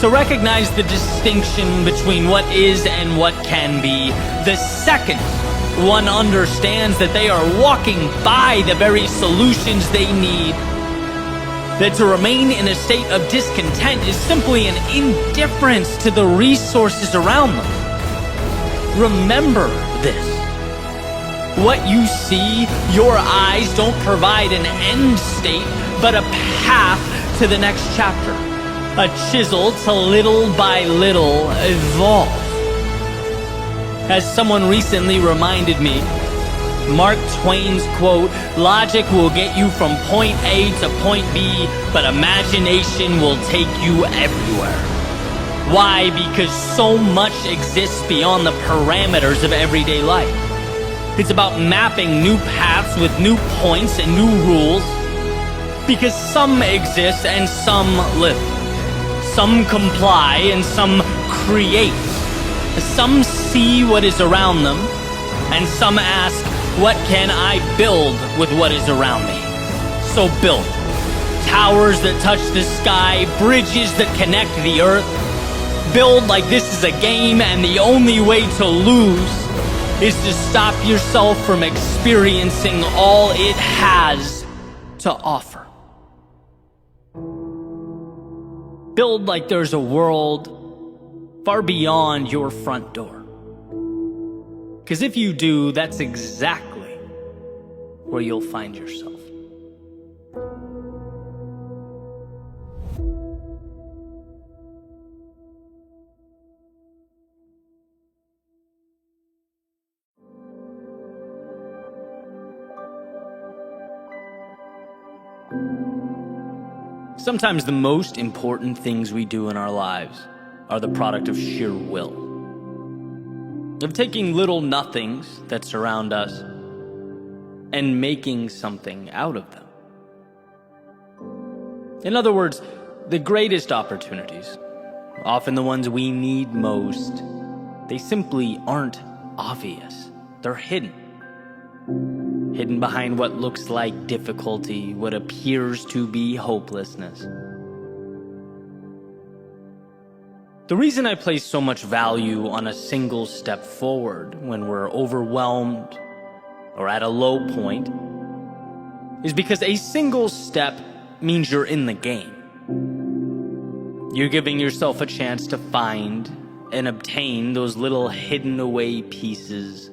To recognize the distinction between what is and what can be, the second one understands that they are walking by the very solutions they need. That to remain in a state of discontent is simply an indifference to the resources around them. Remember this. What you see, your eyes don't provide an end state, but a path to the next chapter. A chisel to little by little evolve. As someone recently reminded me, Mark Twain's quote, "Logic will get you from point A to point B, but imagination will take you everywhere." Why? Because so much exists beyond the parameters of everyday life. It's about mapping new paths with new points and new rules. Because some exist and some live. Some comply and some create. Some see what is around them, and some ask, what can I build with what is around me? So build. Towers that touch the sky, bridges that connect the earth. Build like this is a game, and the only way to lose is to stop yourself from experiencing all it has to offer. Build like there's a world far beyond your front door. Because if you do, that's exactly where you'll find yourself. Sometimes the most important things we do in our lives are the product of sheer will. Of taking little nothings that surround us and making something out of them. In other words, the greatest opportunities, often the ones we need most, they simply aren't obvious. They're hidden. Hidden behind what looks like difficulty, what appears to be hopelessness. The reason I place so much value on a single step forward when we're overwhelmed or at a low point is because a single step means you're in the game. You're giving yourself a chance to find and obtain those little hidden away pieces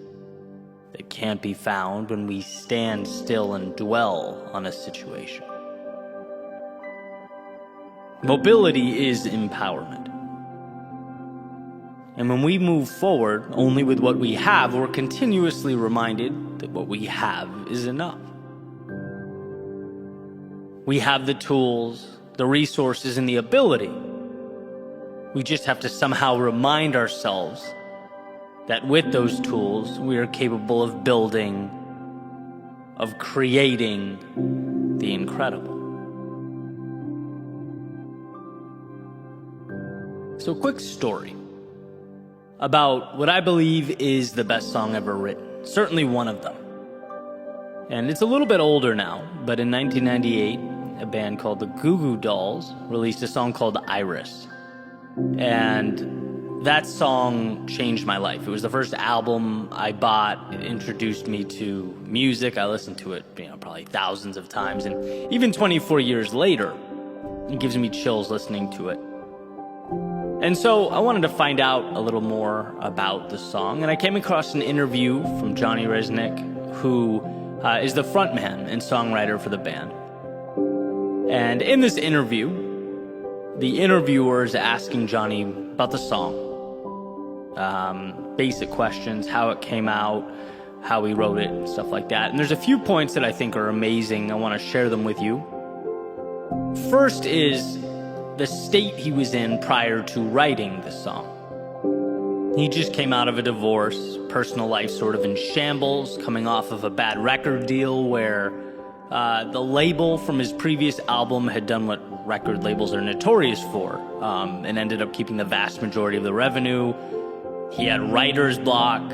that can't be found when we stand still and dwell on a situation. Mobility is empowerment. And when we move forward only with what we have, we're continuously reminded that what we have is enough. We have the tools, the resources, and the ability. We just have to somehow remind ourselves that with those tools, we are capable of building, of creating the incredible. So, quick story about what I believe is the best song ever written. Certainly one of them. And it's a little bit older now, but in 1998, a band called the Goo Goo Dolls released a song called Iris. And that song changed my life. It was the first album I bought. It introduced me to music. I listened to it, probably thousands of times. And even 24 years later, it gives me chills listening to it. And so I wanted to find out a little more about the song, and I came across an interview from Johnny Resnick, who is the frontman and songwriter for the band. And in this interview, the interviewer is asking Johnny about the song. Basic questions, how it came out, how he wrote it, and stuff like that. And there's a few points that I think are amazing. I want to share them with you. First is the state he was in prior to writing the song. He just came out of a divorce, personal life sort of in shambles, coming off of a bad record deal where the label from his previous album had done what record labels are notorious for, and ended up keeping the vast majority of the revenue. He had writer's block,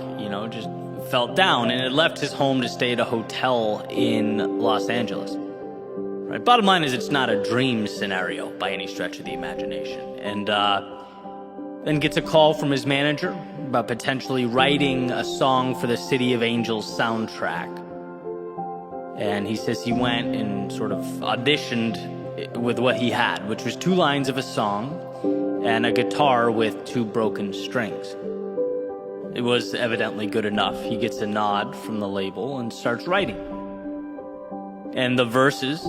just felt down, and had left his home to stay at a hotel in Los Angeles. Right? Bottom line is, it's not a dream scenario by any stretch of the imagination. And then gets a call from his manager about potentially writing a song for the City of Angels soundtrack. And he says he went and sort of auditioned with what he had, which was 2 lines of a song and a guitar with 2 broken strings. It was evidently good enough. He gets a nod from the label and starts writing. And the verses,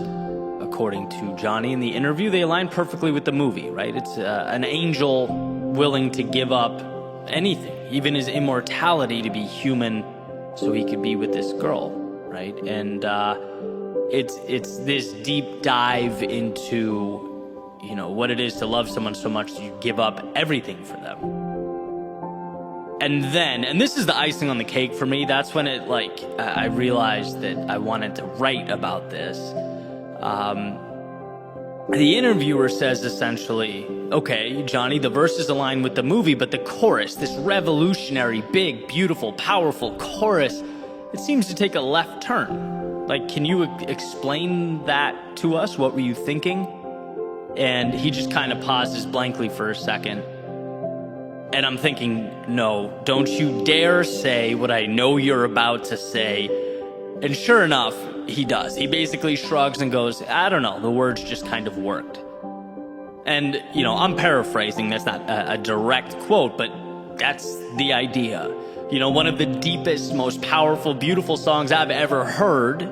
according to Johnny in the interview, they align perfectly with the movie, right? It's an angel willing to give up anything, even his immortality, to be human so he could be with this girl, right? And it's this deep dive into, what it is to love someone so much that you give up everything for them. And this is the icing on the cake for me, that's when I realized that I wanted to write about this. The interviewer says essentially, okay, Johnny, the verses align with the movie, but the chorus, this revolutionary, big, beautiful, powerful chorus, it seems to take a left turn. Can you explain that to us? What were you thinking? And he just kind of pauses blankly for a second. And I'm thinking, no, don't you dare say what I know you're about to say. And sure enough, he does. He basically shrugs and goes, I don't know, the words just kind of worked. And, I'm paraphrasing, that's not a direct quote, but that's the idea. One of the deepest, most powerful, beautiful songs I've ever heard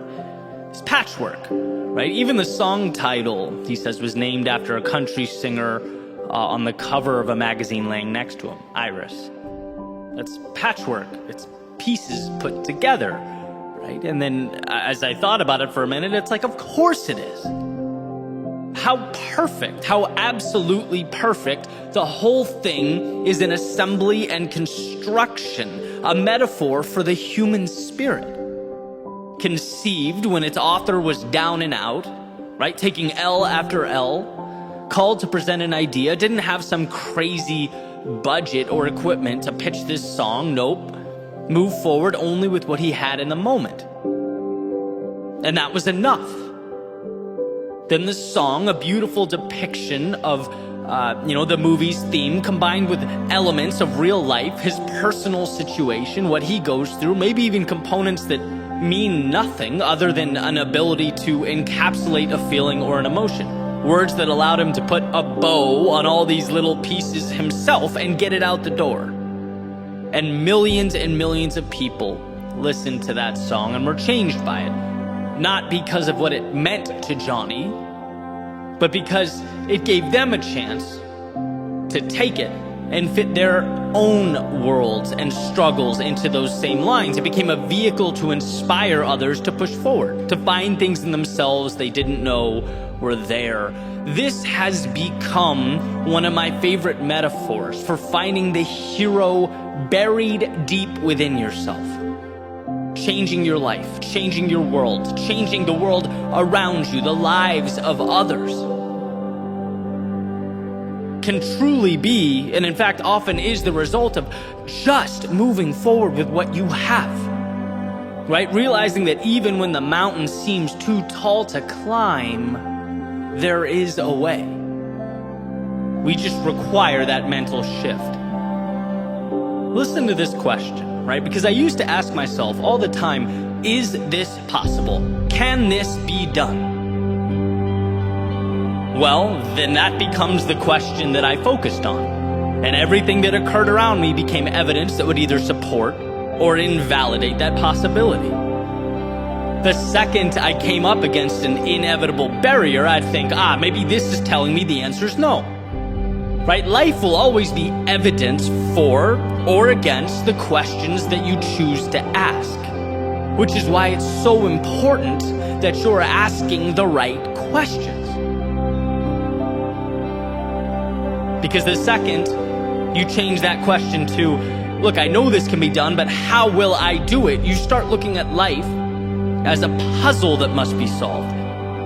is Patchwork, right? Even the song title, he says, was named after a country singer on the cover of a magazine laying next to him, Iris. That's patchwork. It's pieces put together, right? And then as I thought about it for a minute, it's of course it is. How perfect, how absolutely perfect. The whole thing is an assembly and construction, a metaphor for the human spirit. Conceived when its author was down and out, right? Taking L after L, called to present an idea, didn't have some crazy budget or equipment to pitch this song. Nope. Moved forward only with what he had in the moment. And that was enough. Then the song, a beautiful depiction of, the movie's theme, combined with elements of real life, his personal situation, what he goes through, maybe even components that mean nothing other than an ability to encapsulate a feeling or an emotion. Words that allowed him to put a bow on all these little pieces himself and get it out the door. And millions of people listened to that song and were changed by it. Not because of what it meant to Johnny, but because it gave them a chance to take it and fit their own worlds and struggles into those same lines. It became a vehicle to inspire others to push forward, to find things in themselves they didn't know were there. This has become one of my favorite metaphors for finding the hero buried deep within yourself. Changing your life, changing your world, changing the world around you, the lives of others, can truly be, and in fact often is, the result of just moving forward with what you have, right? Realizing that even when the mountain seems too tall to climb, there is a way. We just require that mental shift. Listen to this question, right? Because I used to ask myself all the time, is this possible? Can this be done? Well, then that becomes the question that I focused on. And everything that occurred around me became evidence that would either support or invalidate that possibility. The second I came up against an inevitable barrier, I'd think, maybe this is telling me the answer's no. Right? Life will always be evidence for or against the questions that you choose to ask. Which is why it's so important that you're asking the right questions. Because the second you change that question to, look, I know this can be done, but how will I do it? You start looking at life as a puzzle that must be solved.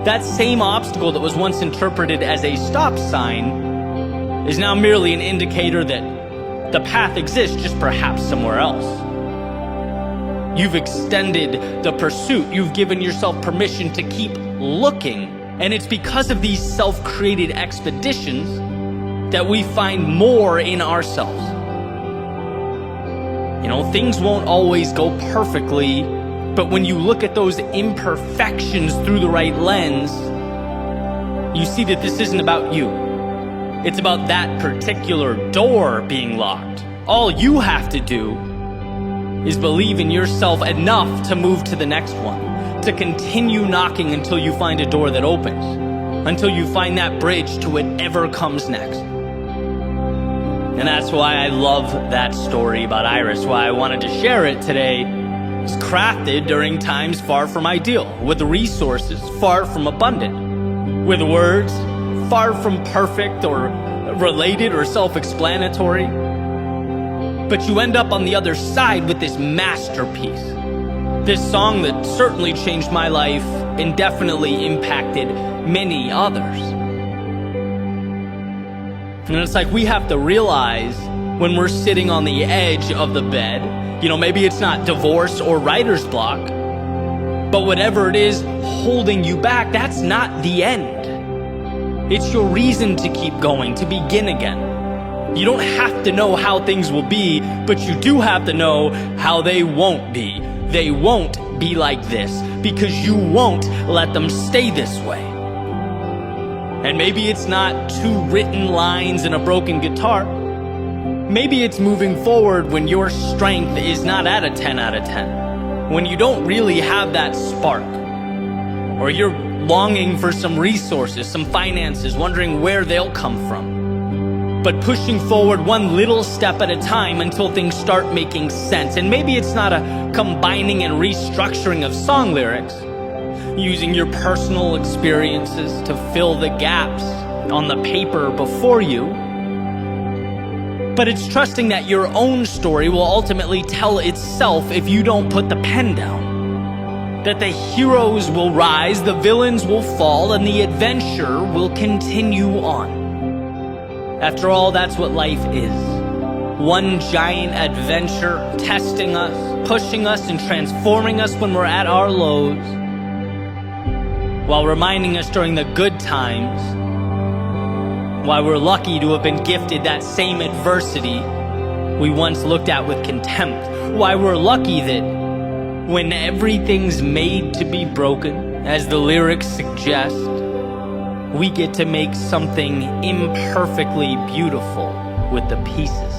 That same obstacle that was once interpreted as a stop sign is now merely an indicator that the path exists, just perhaps somewhere else. You've extended the pursuit. You've given yourself permission to keep looking. And it's because of these self-created expeditions that we find more in ourselves. You know, things won't always go perfectly, but when you look at those imperfections through the right lens, you see that this isn't about you. It's about that particular door being locked. All you have to do is believe in yourself enough to move to the next one, to continue knocking until you find a door that opens, until you find that bridge to whatever comes next. And that's why I love that story about Iris, why I wanted to share it today. It's crafted during times far from ideal, with resources far from abundant, with words far from perfect or related or self-explanatory. But you end up on the other side with this masterpiece. This song that certainly changed my life and definitely impacted many others. And it's like we have to realize when we're sitting on the edge of the bed, you know, maybe it's not divorce or writer's block, but whatever it is holding you back, that's not the end. It's your reason to keep going, to begin again. You don't have to know how things will be, but you do have to know how they won't be. They won't be like this because you won't let them stay this way. And maybe it's not 2 written lines and a broken guitar. Maybe it's moving forward when your strength is not at a 10 out of 10. When you don't really have that spark. Or you're longing for some resources, some finances, wondering where they'll come from. But pushing forward one little step at a time until things start making sense. And maybe it's not a combining and restructuring of song lyrics, using your personal experiences to fill the gaps on the paper before you. But it's trusting that your own story will ultimately tell itself if you don't put the pen down. That the heroes will rise, the villains will fall, and the adventure will continue on. After all, that's what life is. One giant adventure, testing us, pushing us, and transforming us when we're at our lows, while reminding us during the good times why we're lucky to have been gifted that same adversity we once looked at with contempt. Why we're lucky that when everything's made to be broken, as the lyrics suggest, we get to make something imperfectly beautiful with the pieces.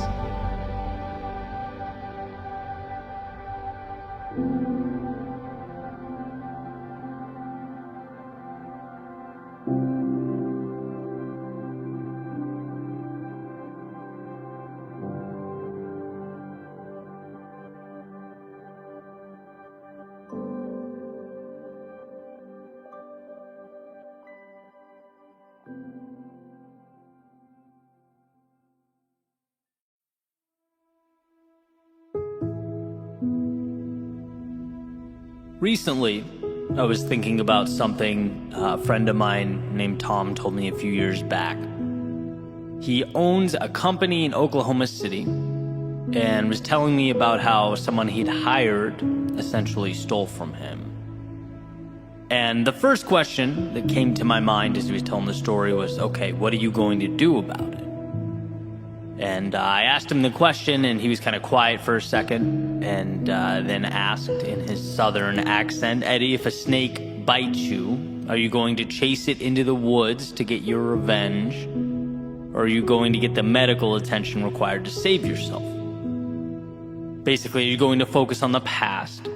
Recently, I was thinking about something a friend of mine named Tom told me a few years back. He owns a company in Oklahoma City and was telling me about how someone he'd hired essentially stole from him. And the first question that came to my mind as he was telling the story was, okay, what are you going to do about it? And I asked him the question, and he was kind of quiet for a second, and then asked in his southern accent, Eddie, if a snake bites you, are you going to chase it into the woods to get your revenge, or are you going to get the medical attention required to save yourself? Basically, are you going to focus on the past,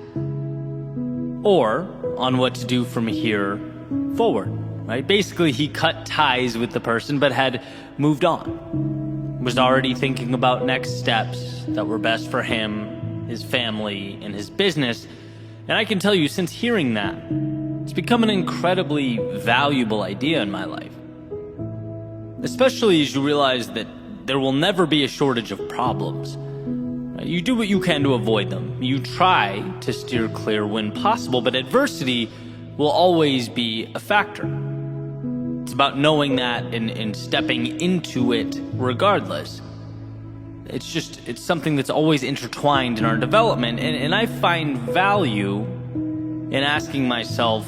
or on what to do from here forward, right? Basically, he cut ties with the person, but had moved on. Was already thinking about next steps that were best for him, his family, and his business. And I can tell you, since hearing that, it's become an incredibly valuable idea in my life. Especially as you realize that there will never be a shortage of problems. You do what you can to avoid them. You try to steer clear when possible, but adversity will always be a factor. It's about knowing that and stepping into it regardless. It's something that's always intertwined in our development. And I find value in asking myself,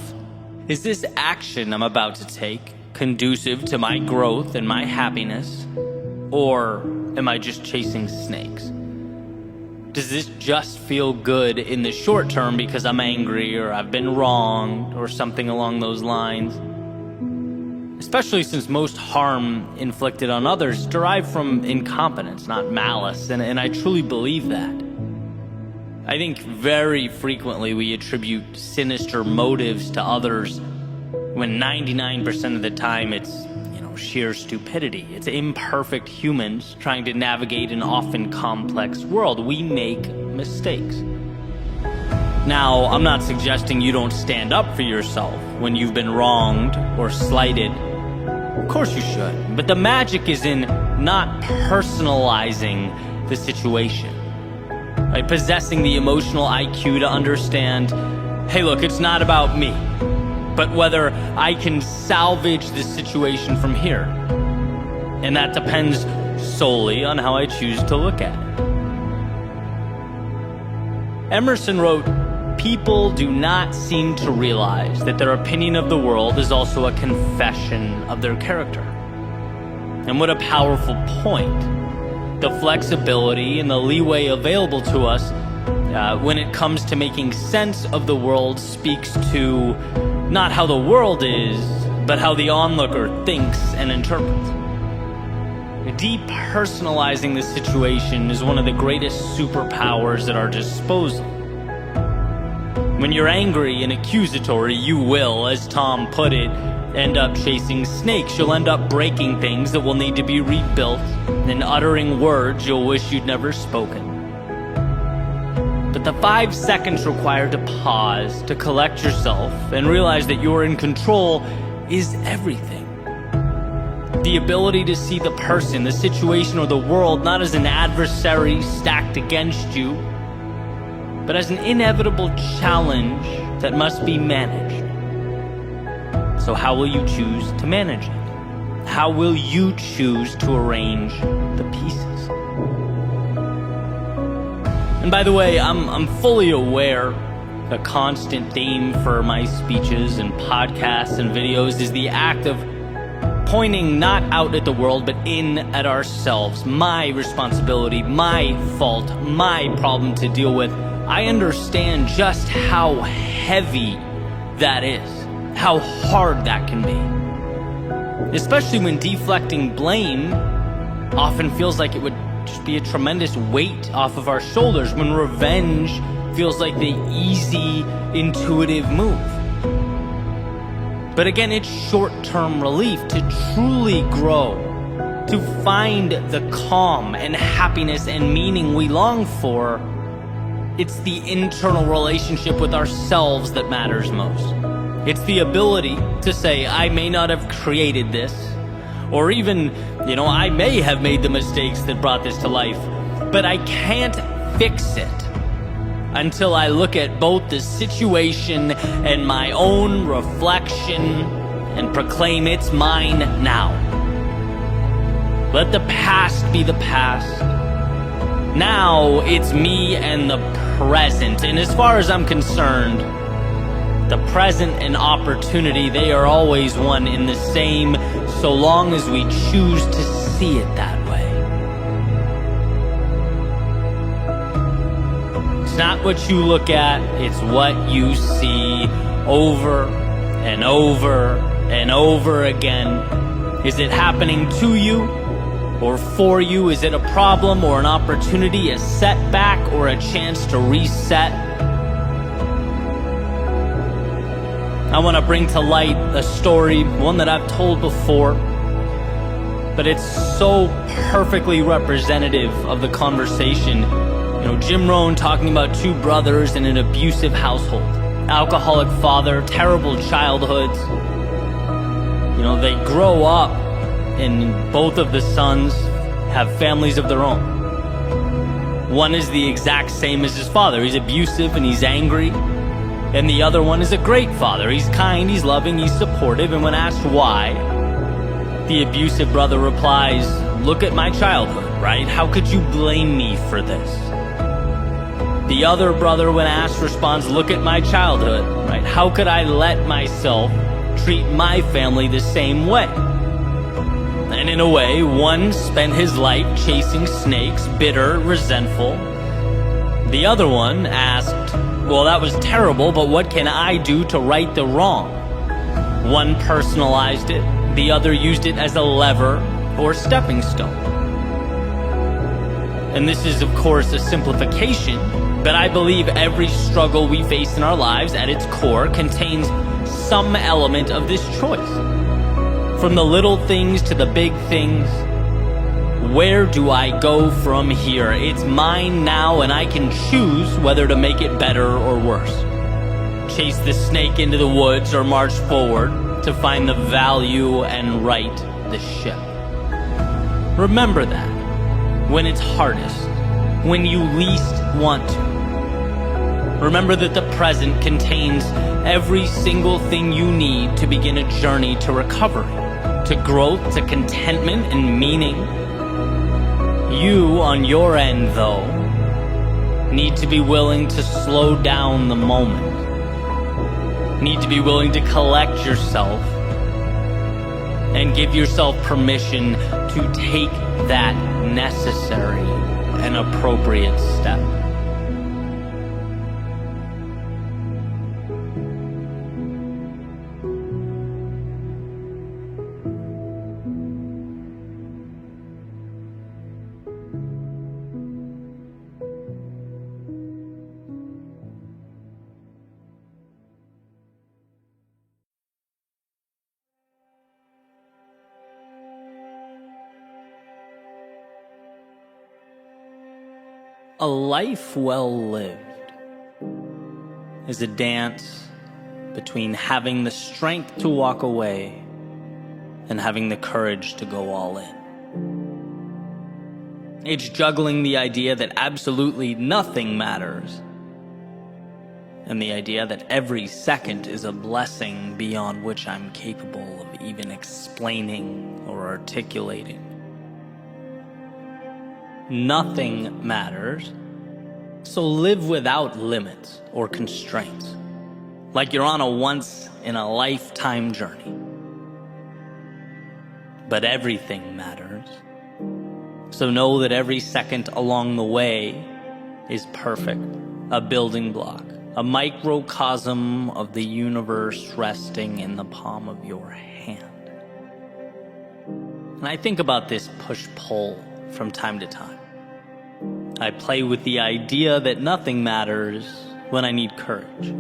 is this action I'm about to take conducive to my growth and my happiness? Or am I just chasing snakes? Does this just feel good in the short term because I'm angry or I've been wronged or something along those lines? Especially since most harm inflicted on others derive from incompetence, not malice, and I truly believe that. I think very frequently we attribute sinister motives to others when 99% of the time it's, sheer stupidity. It's imperfect humans trying to navigate an often complex world. We make mistakes. Now, I'm not suggesting you don't stand up for yourself when you've been wronged or slighted. Of course you should. But the magic is in not personalizing the situation. Right? Possessing the emotional IQ to understand, hey, look, it's not about me, but whether I can salvage this situation from here. And that depends solely on how I choose to look at it. Emerson wrote, people do not seem to realize that their opinion of the world is also a confession of their character. And what a powerful point. The flexibility and the leeway available to us when it comes to making sense of the world speaks to not how the world is, but how the onlooker thinks and interprets. Depersonalizing the situation is one of the greatest superpowers at our disposal. When you're angry and accusatory, you will, as Tom put it, end up chasing snakes. You'll end up breaking things that will need to be rebuilt and uttering words you'll wish you'd never spoken. But the 5 seconds required to pause, to collect yourself, and realize that you're in control is everything. The ability to see the person, the situation, or the world not as an adversary stacked against you, but as an inevitable challenge that must be managed. So how will you choose to manage it? How will you choose to arrange the pieces? And by the way, I'm fully aware the constant theme for my speeches and podcasts and videos is the act of pointing not out at the world, but in at ourselves. My responsibility, my fault, my problem to deal with. I understand just how heavy that is, how hard that can be. Especially when deflecting blame often feels like it would just be a tremendous weight off of our shoulders, when revenge feels like the easy, intuitive move. But again, it's short-term relief. To truly grow, to find the calm and happiness and meaning we long for, it's the internal relationship with ourselves that matters most. It's the ability to say, I may not have created this, or even, I may have made the mistakes that brought this to life, but I can't fix it until I look at both the situation and my own reflection and proclaim it's mine now. Let the past be the past. Now it's me and the present. And as far as I'm concerned, the present and opportunity, they are always one in the same, so long as we choose to see it that way. It's not what you look at, it's what you see over and over and over again. Is it happening to you or for you? Is it a problem or an opportunity, a setback or a chance to reset? I want to bring to light a story, one that I've told before, but it's so perfectly representative of the conversation. Jim Rohn talking about two brothers in an abusive household. Alcoholic father, terrible childhoods. They grow up and both of the sons have families of their own. One is the exact same as his father. He's abusive and he's angry. And the other one is a great father. He's kind, he's loving, he's supportive. And when asked why, the abusive brother replies, look at my childhood, right? How could you blame me for this? The other brother, when asked, responds, look at my childhood, right? How could I let myself treat my family the same way? And in a way, one spent his life chasing snakes, bitter, resentful. The other one asked, well, that was terrible, but what can I do to right the wrong? One personalized it, the other used it as a lever or stepping stone. And this is, of course, a simplification, but I believe every struggle we face in our lives at its core contains some element of this choice. From the little things to the big things, where do I go from here? It's mine now, and I can choose whether to make it better or worse. Chase the snake into the woods or march forward to find the value and right the ship. Remember that when it's hardest, when you least want to. Remember that the present contains every single thing you need to begin a journey to recovery, to growth, to contentment and meaning. You, on your end, though, need to be willing to slow down the moment. Need to be willing to collect yourself and give yourself permission to take that necessary and appropriate step. A life well lived is a dance between having the strength to walk away and having the courage to go all in. It's juggling the idea that absolutely nothing matters and the idea that every second is a blessing beyond which I'm capable of even explaining or articulating. Nothing matters, so live without limits or constraints, like you're on a once-in-a-lifetime journey. But everything matters, so know that every second along the way is perfect, a building block, a microcosm of the universe resting in the palm of your hand. And I think about this push-pull from time to time. I play with the idea that nothing matters when I need courage,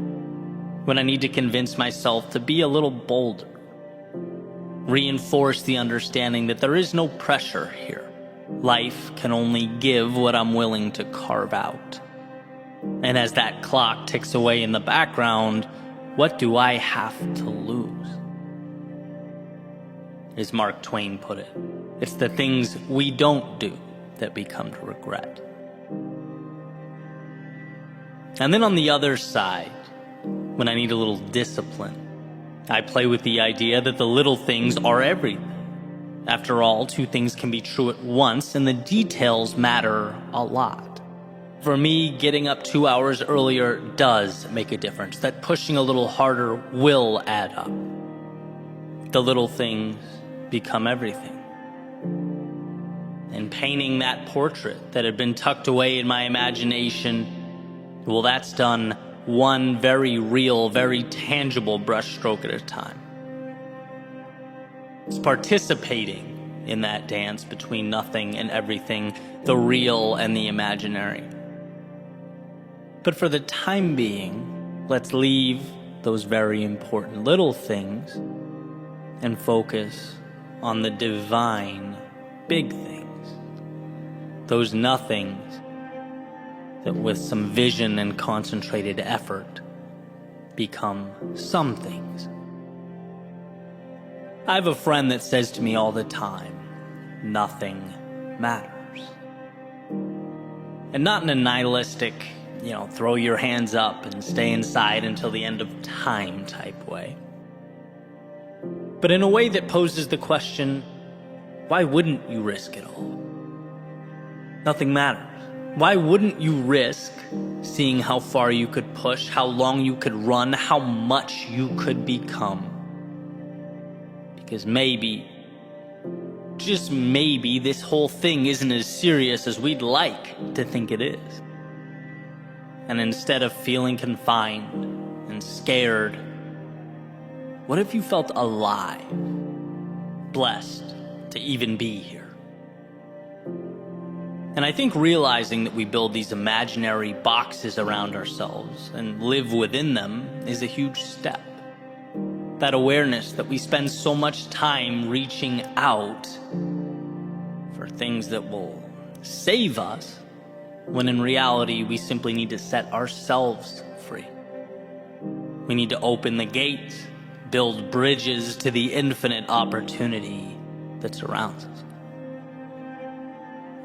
when I need to convince myself to be a little bolder, reinforce the understanding that there is no pressure here. Life can only give what I'm willing to carve out. And as that clock ticks away in the background, What do I have to lose? As Mark Twain put it, it's the things we don't do that we come to regret. And then on the other side, when I need a little discipline, I play with the idea that the little things are everything. After all, two things can be true at once, and the details matter a lot. For me, getting up 2 hours earlier does make a difference. That pushing a little harder will add up. The little things become everything. And painting that portrait that had been tucked away in my imagination, well, that's done one very real, very tangible brushstroke at a time. It's participating in that dance between nothing and everything, the real and the imaginary. But for the time being, let's leave those very important little things and focus on the divine big things. Those nothings that with some vision and concentrated effort become some things. I have a friend that says to me all the time, nothing matters. And not in a nihilistic, throw your hands up and stay inside until the end of time type way. But in a way that poses the question, why wouldn't you risk it all? Nothing matters. Why wouldn't you risk seeing how far you could push, how long you could run, how much you could become? Because maybe, just maybe, this whole thing isn't as serious as we'd like to think it is. And instead of feeling confined and scared, what if you felt alive, blessed to even be here? And I think realizing that we build these imaginary boxes around ourselves and live within them is a huge step. That awareness that we spend so much time reaching out for things that will save us, when in reality we simply need to set ourselves free. We need to open the gates, build bridges to the infinite opportunity that surrounds us.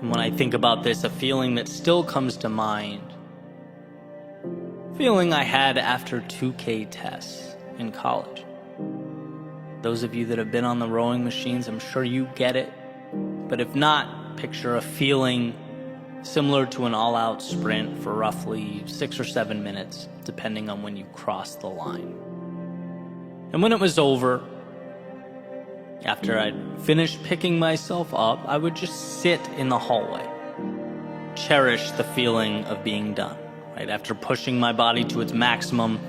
And when I think about this, a feeling that still comes to mind, feeling I had after 2K tests in college. Those of you that have been on the rowing machines, I'm sure you get it. But if not, picture a feeling similar to an all-out sprint for roughly 6 or 7 minutes, depending on when you cross the line. And when it was over, after I'd finished picking myself up, I would just sit in the hallway, cherish the feeling of being done. Right after pushing my body to its maximum,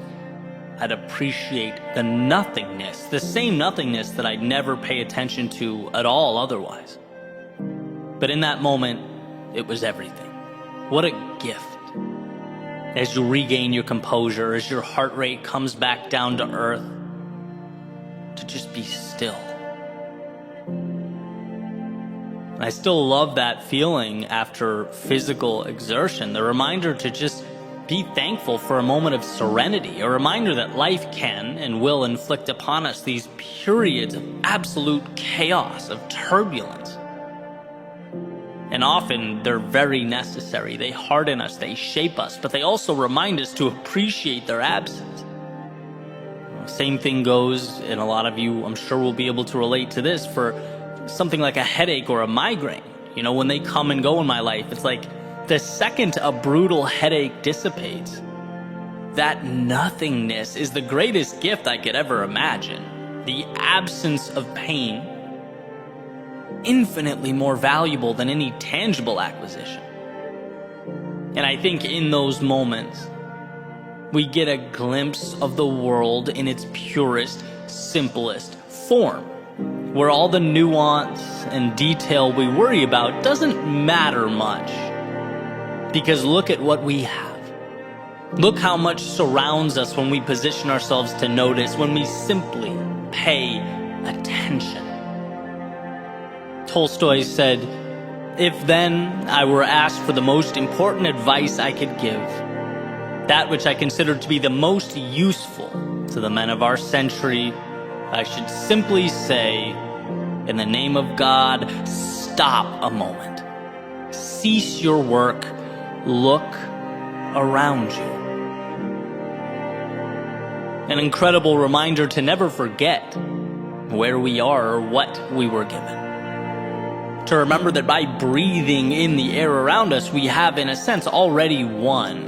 I'd appreciate the nothingness, the same nothingness that I'd never pay attention to at all otherwise. But in that moment, it was everything. What a gift. As you regain your composure, as your heart rate comes back down to earth, to just be still. I still love that feeling after physical exertion, the reminder to just be thankful for a moment of serenity, a reminder that life can and will inflict upon us these periods of absolute chaos, of turbulence. And often they're very necessary. They harden us, they shape us, but they also remind us to appreciate their absence. Same thing goes, and a lot of you, I'm sure, will be able to relate to this, for something like a headache or a migraine. When they come and go in my life, it's like the second a brutal headache dissipates, that nothingness is the greatest gift I could ever imagine. The absence of pain, infinitely more valuable than any tangible acquisition. And I think in those moments, we get a glimpse of the world in its purest, simplest form, where all the nuance and detail we worry about doesn't matter much. Because look at what we have. Look how much surrounds us when we position ourselves to notice, when we simply pay attention. Tolstoy said, "If then I were asked for the most important advice I could give, that which I consider to be the most useful To the men of our century, I should simply say, in the name of God, stop a moment. Cease your work. Look around you. An incredible reminder to never forget where we are or what we were given. To remember that by breathing in the air around us, we have, in a sense, already won.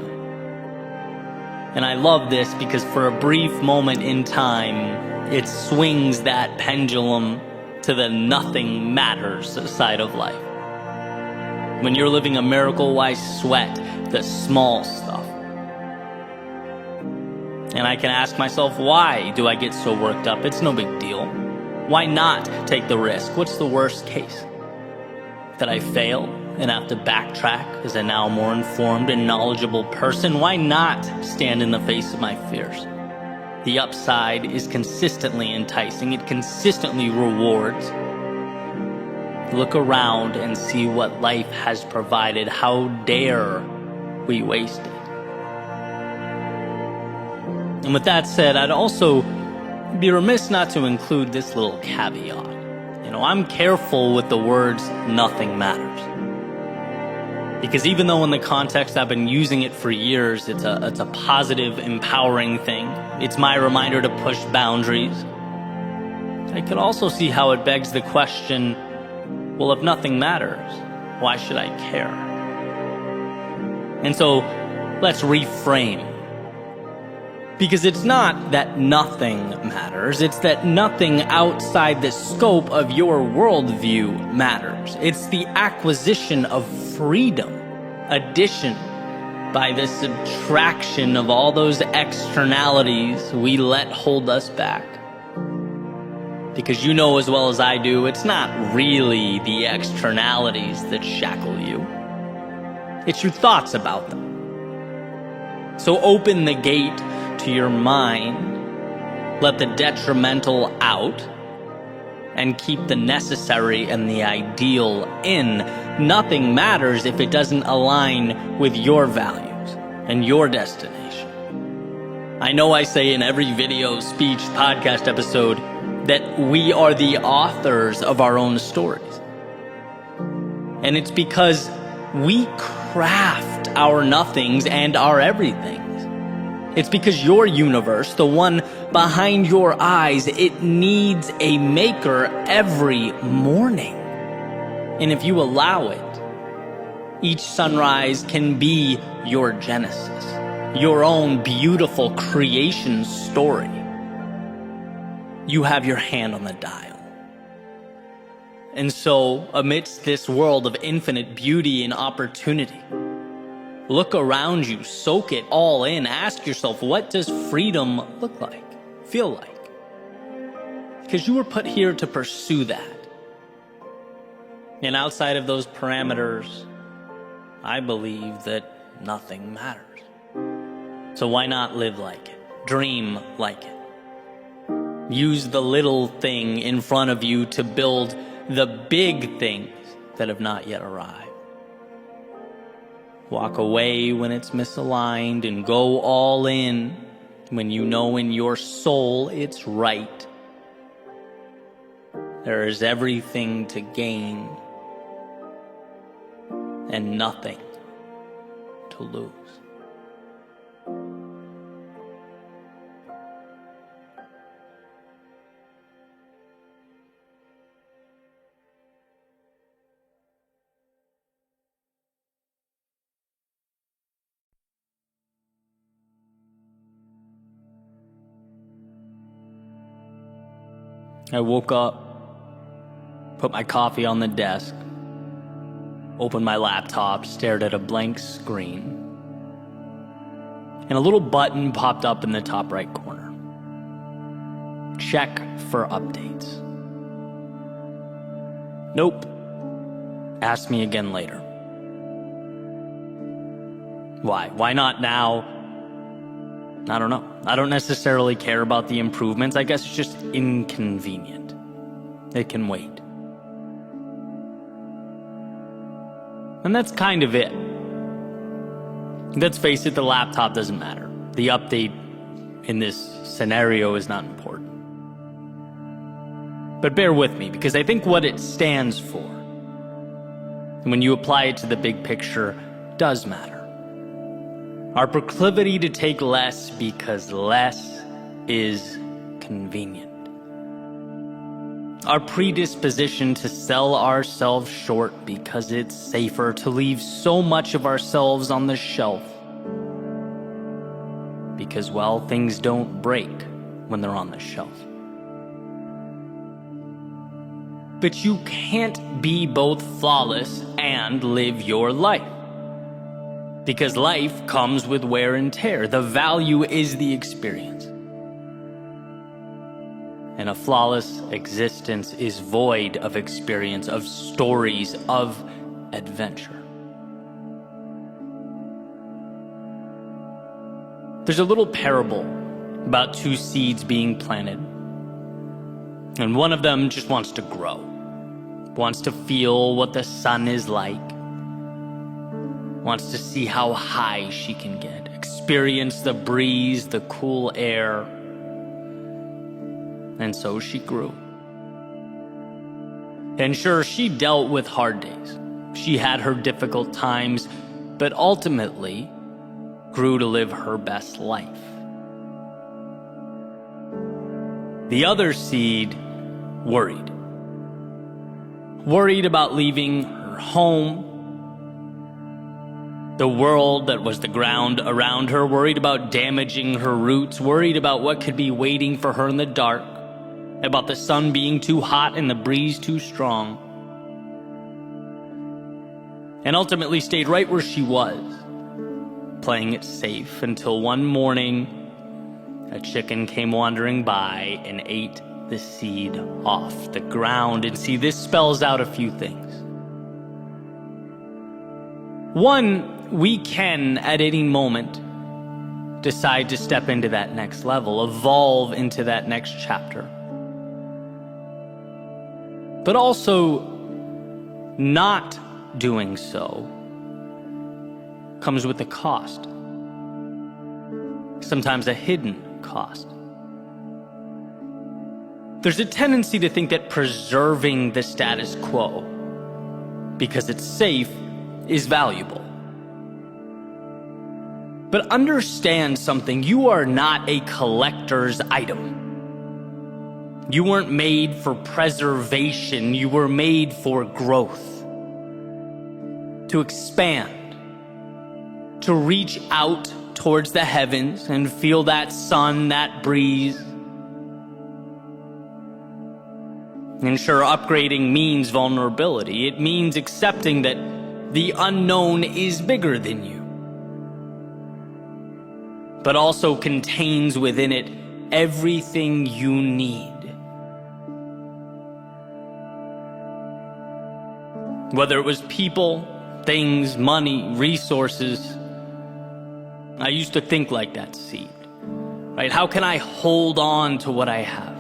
And I love this because for a brief moment in time, it swings that pendulum to the nothing matters side of life. When you're living a miracle, why sweat the small stuff? And I can ask myself, why do I get so worked up? It's no big deal. Why not take the risk? What's the worst case? That I fail and have to backtrack as a now more informed and knowledgeable person? Why not stand in the face of my fears? The upside is consistently enticing. It consistently rewards. Look around and see what life has provided. How dare we waste it? And with that said, I'd also be remiss not to include this little caveat. I'm careful with the words nothing matters. Because even though in the context I've been using it for years, it's a positive, empowering thing. It's my reminder to push boundaries. I could also see how it begs the question, well, if nothing matters, why should I care? And so let's reframe. Because it's not that nothing matters, it's that nothing outside the scope of your worldview matters. It's the acquisition of freedom, addition by the subtraction of all those externalities we let hold us back. Because you know as well as I do, it's not really the externalities that shackle you. It's your thoughts about them. So open the gate to your mind, let the detrimental out, and keep the necessary and the ideal in. Nothing matters if it doesn't align with your values and your destination. I know I say in every video, speech, podcast episode that we are the authors of our own stories. And it's because we craft our nothings and our everythings. It's because your universe, the one behind your eyes, it needs a maker every morning. And if you allow it, each sunrise can be your genesis, your own beautiful creation story. You have your hand on the dial. And so, amidst this world of infinite beauty and opportunity, look around you, soak it all in, ask yourself, what does freedom look like, feel like? Because you were put here to pursue that. And outside of those parameters, I believe that nothing matters. So why not live like it? Dream like it. Use the little thing in front of you to build the big things that have not yet arrived. Walk away when it's misaligned and go all in when you know in your soul it's right. There is everything to gain and nothing to lose. I woke up, put my coffee on the desk, opened my laptop, stared at a blank screen, and a little button popped up in the top right corner. Check for updates. Nope. Ask me again later. Why? Why not now? I don't know. I don't necessarily care about the improvements. I guess it's just inconvenient. It can wait. And that's kind of it. Let's face it, the laptop doesn't matter. The update in this scenario is not important. But bear with me, because I think what it stands for, and when you apply it to the big picture, does matter. Our proclivity to take less because less is convenient. Our predisposition to sell ourselves short because it's safer to leave so much of ourselves on the shelf. Because, well, things don't break when they're on the shelf. But you can't be both flawless and live your life. Because life comes with wear and tear. The value is the experience. And a flawless existence is void of experience, of stories, of adventure. There's a little parable about two seeds being planted. And one of them just wants to grow, wants to feel what the sun is like, wants to see how high she can get, experience the breeze, the cool air. And so she grew. And sure, she dealt with hard days. She had her difficult times, but ultimately grew to live her best life. The other seed worried. Worried about leaving her home, the world that was the ground around her, worried about damaging her roots, worried about what could be waiting for her in the dark, about the sun being too hot and the breeze too strong, and ultimately stayed right where she was, playing it safe until one morning a chicken came wandering by and ate the seed off the ground. And see, this spells out a few things. One, we can at any moment decide to step into that next level, evolve into that next chapter. But also, not doing so comes with a cost. Sometimes a hidden cost. There's a tendency to think that preserving the status quo, because it's safe, is valuable. But understand something, you are not a collector's item. You weren't made for preservation, you were made for growth. To expand, to reach out towards the heavens and feel that sun, that breeze. And sure, upgrading means vulnerability. It means accepting that the unknown is bigger than you, but also contains within it everything you need. Whether it was people, things, money, resources, I used to think like that seed, right? How can I hold on to what I have?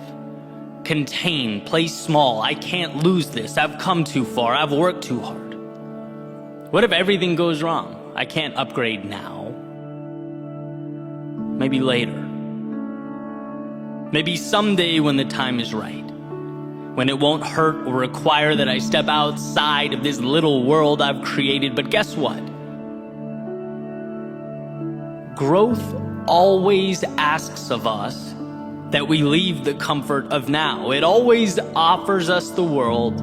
Contain, play small. I can't lose this. I've come too far. I've worked too hard. What if everything goes wrong? I can't upgrade now. Maybe later. Maybe someday when the time is right. When it won't hurt or require that I step outside of this little world I've created. But guess what? Growth always asks of us that we leave the comfort of now. It always offers us the world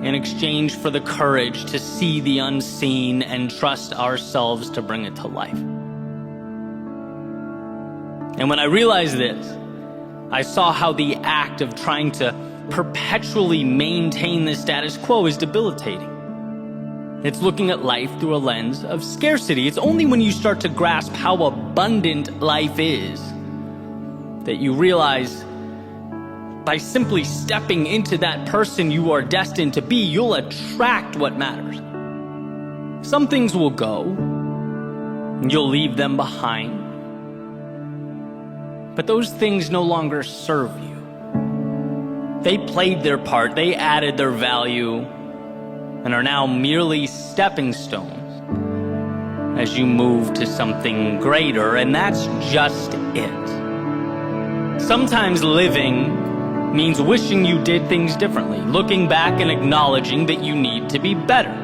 in exchange for the courage to see the unseen and trust ourselves to bring it to life. And when I realized this, I saw how the act of trying to perpetually maintain the status quo is debilitating. It's looking at life through a lens of scarcity. It's only when you start to grasp how abundant life is that you realize by simply stepping into that person you are destined to be, you'll attract what matters. Some things will go, and you'll leave them behind. But those things no longer serve you. They played their part, they added their value, and are now merely stepping stones as you move to something greater, and that's just it. Sometimes living means wishing you did things differently, looking back and acknowledging that you need to be better.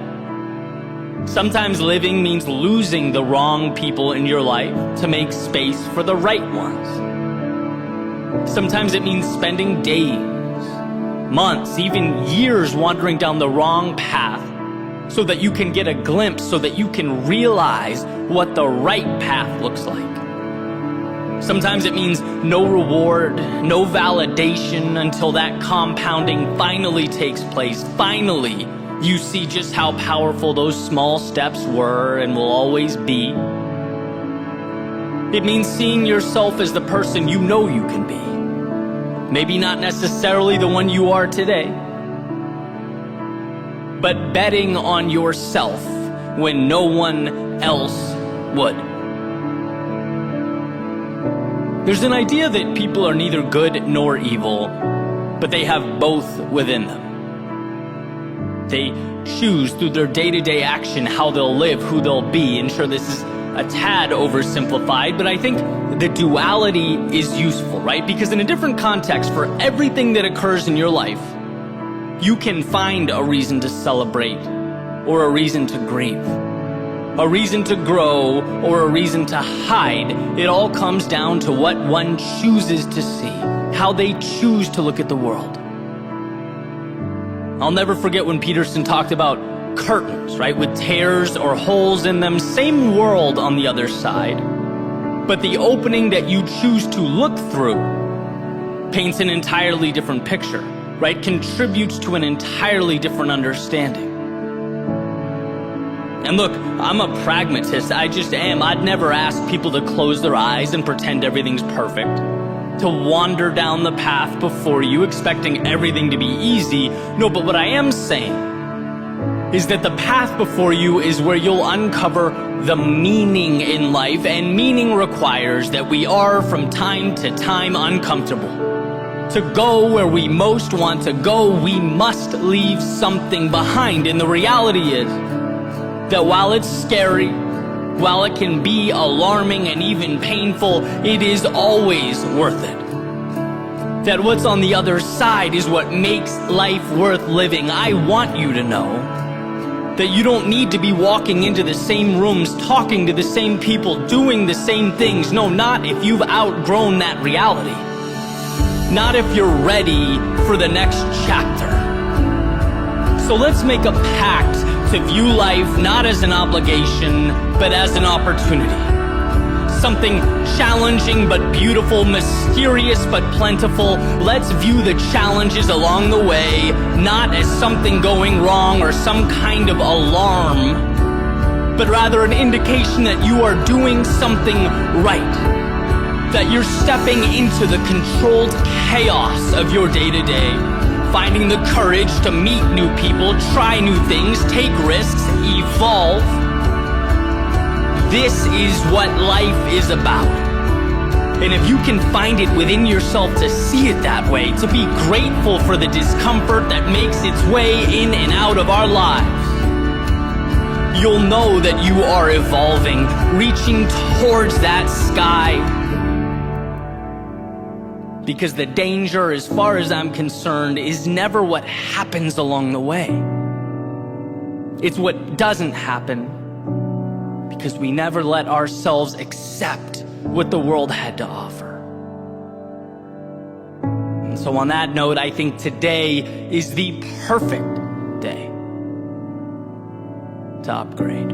Sometimes living means losing the wrong people in your life to make space for the right ones. Sometimes it means spending days, months, even years wandering down the wrong path so that you can get a glimpse, so that you can realize what the right path looks like. Sometimes it means no reward, no validation until that compounding finally takes place. Finally, you see just how powerful those small steps were and will always be. It means seeing yourself as the person you know you can be. Maybe not necessarily the one you are today, but betting on yourself when no one else would. There's an idea that people are neither good nor evil, but they have both within them. They choose through their day-to-day action how they'll live, who they'll be. And sure, this is a tad oversimplified, but I think the duality is useful, right? Because in a different context, for everything that occurs in your life, you can find a reason to celebrate or a reason to grieve, a reason to grow or a reason to hide. It all comes down to what one chooses to see, how they choose to look at the world. I'll never forget when Peterson talked about curtains, right, with tears or holes in them, same world on the other side, but the opening that you choose to look through paints an entirely different picture, right, contributes to an entirely different understanding. And look, I'm a pragmatist, I just am. I'd never ask people to close their eyes and pretend everything's perfect, to wander down the path before you expecting everything to be easy. No, but what I am saying is that the path before you is where you'll uncover the meaning in life, and meaning requires that we are from time to time uncomfortable. To go where we most want to go, we must leave something behind. And the reality is that while it's scary, while it can be alarming and even painful, it is always worth it. That what's on the other side is what makes life worth living. I want you to know that you don't need to be walking into the same rooms, talking to the same people, doing the same things. No, not if you've outgrown that reality. Not if you're ready for the next chapter. So let's make a pact to view life not as an obligation, but as an opportunity. Something challenging but beautiful, mysterious but plentiful. Let's view the challenges along the way not as something going wrong or some kind of alarm, but rather an indication that you are doing something right. That you're stepping into the controlled chaos of your day-to-day, finding the courage to meet new people, try new things, take risks, evolve. This is what life is about. And if you can find it within yourself to see it that way, to be grateful for the discomfort that makes its way in and out of our lives, you'll know that you are evolving, reaching towards that sky. Because the danger, as far as I'm concerned, is never what happens along the way. It's what doesn't happen, because we never let ourselves accept what the world had to offer. And so on that note, I think today is the perfect day to upgrade.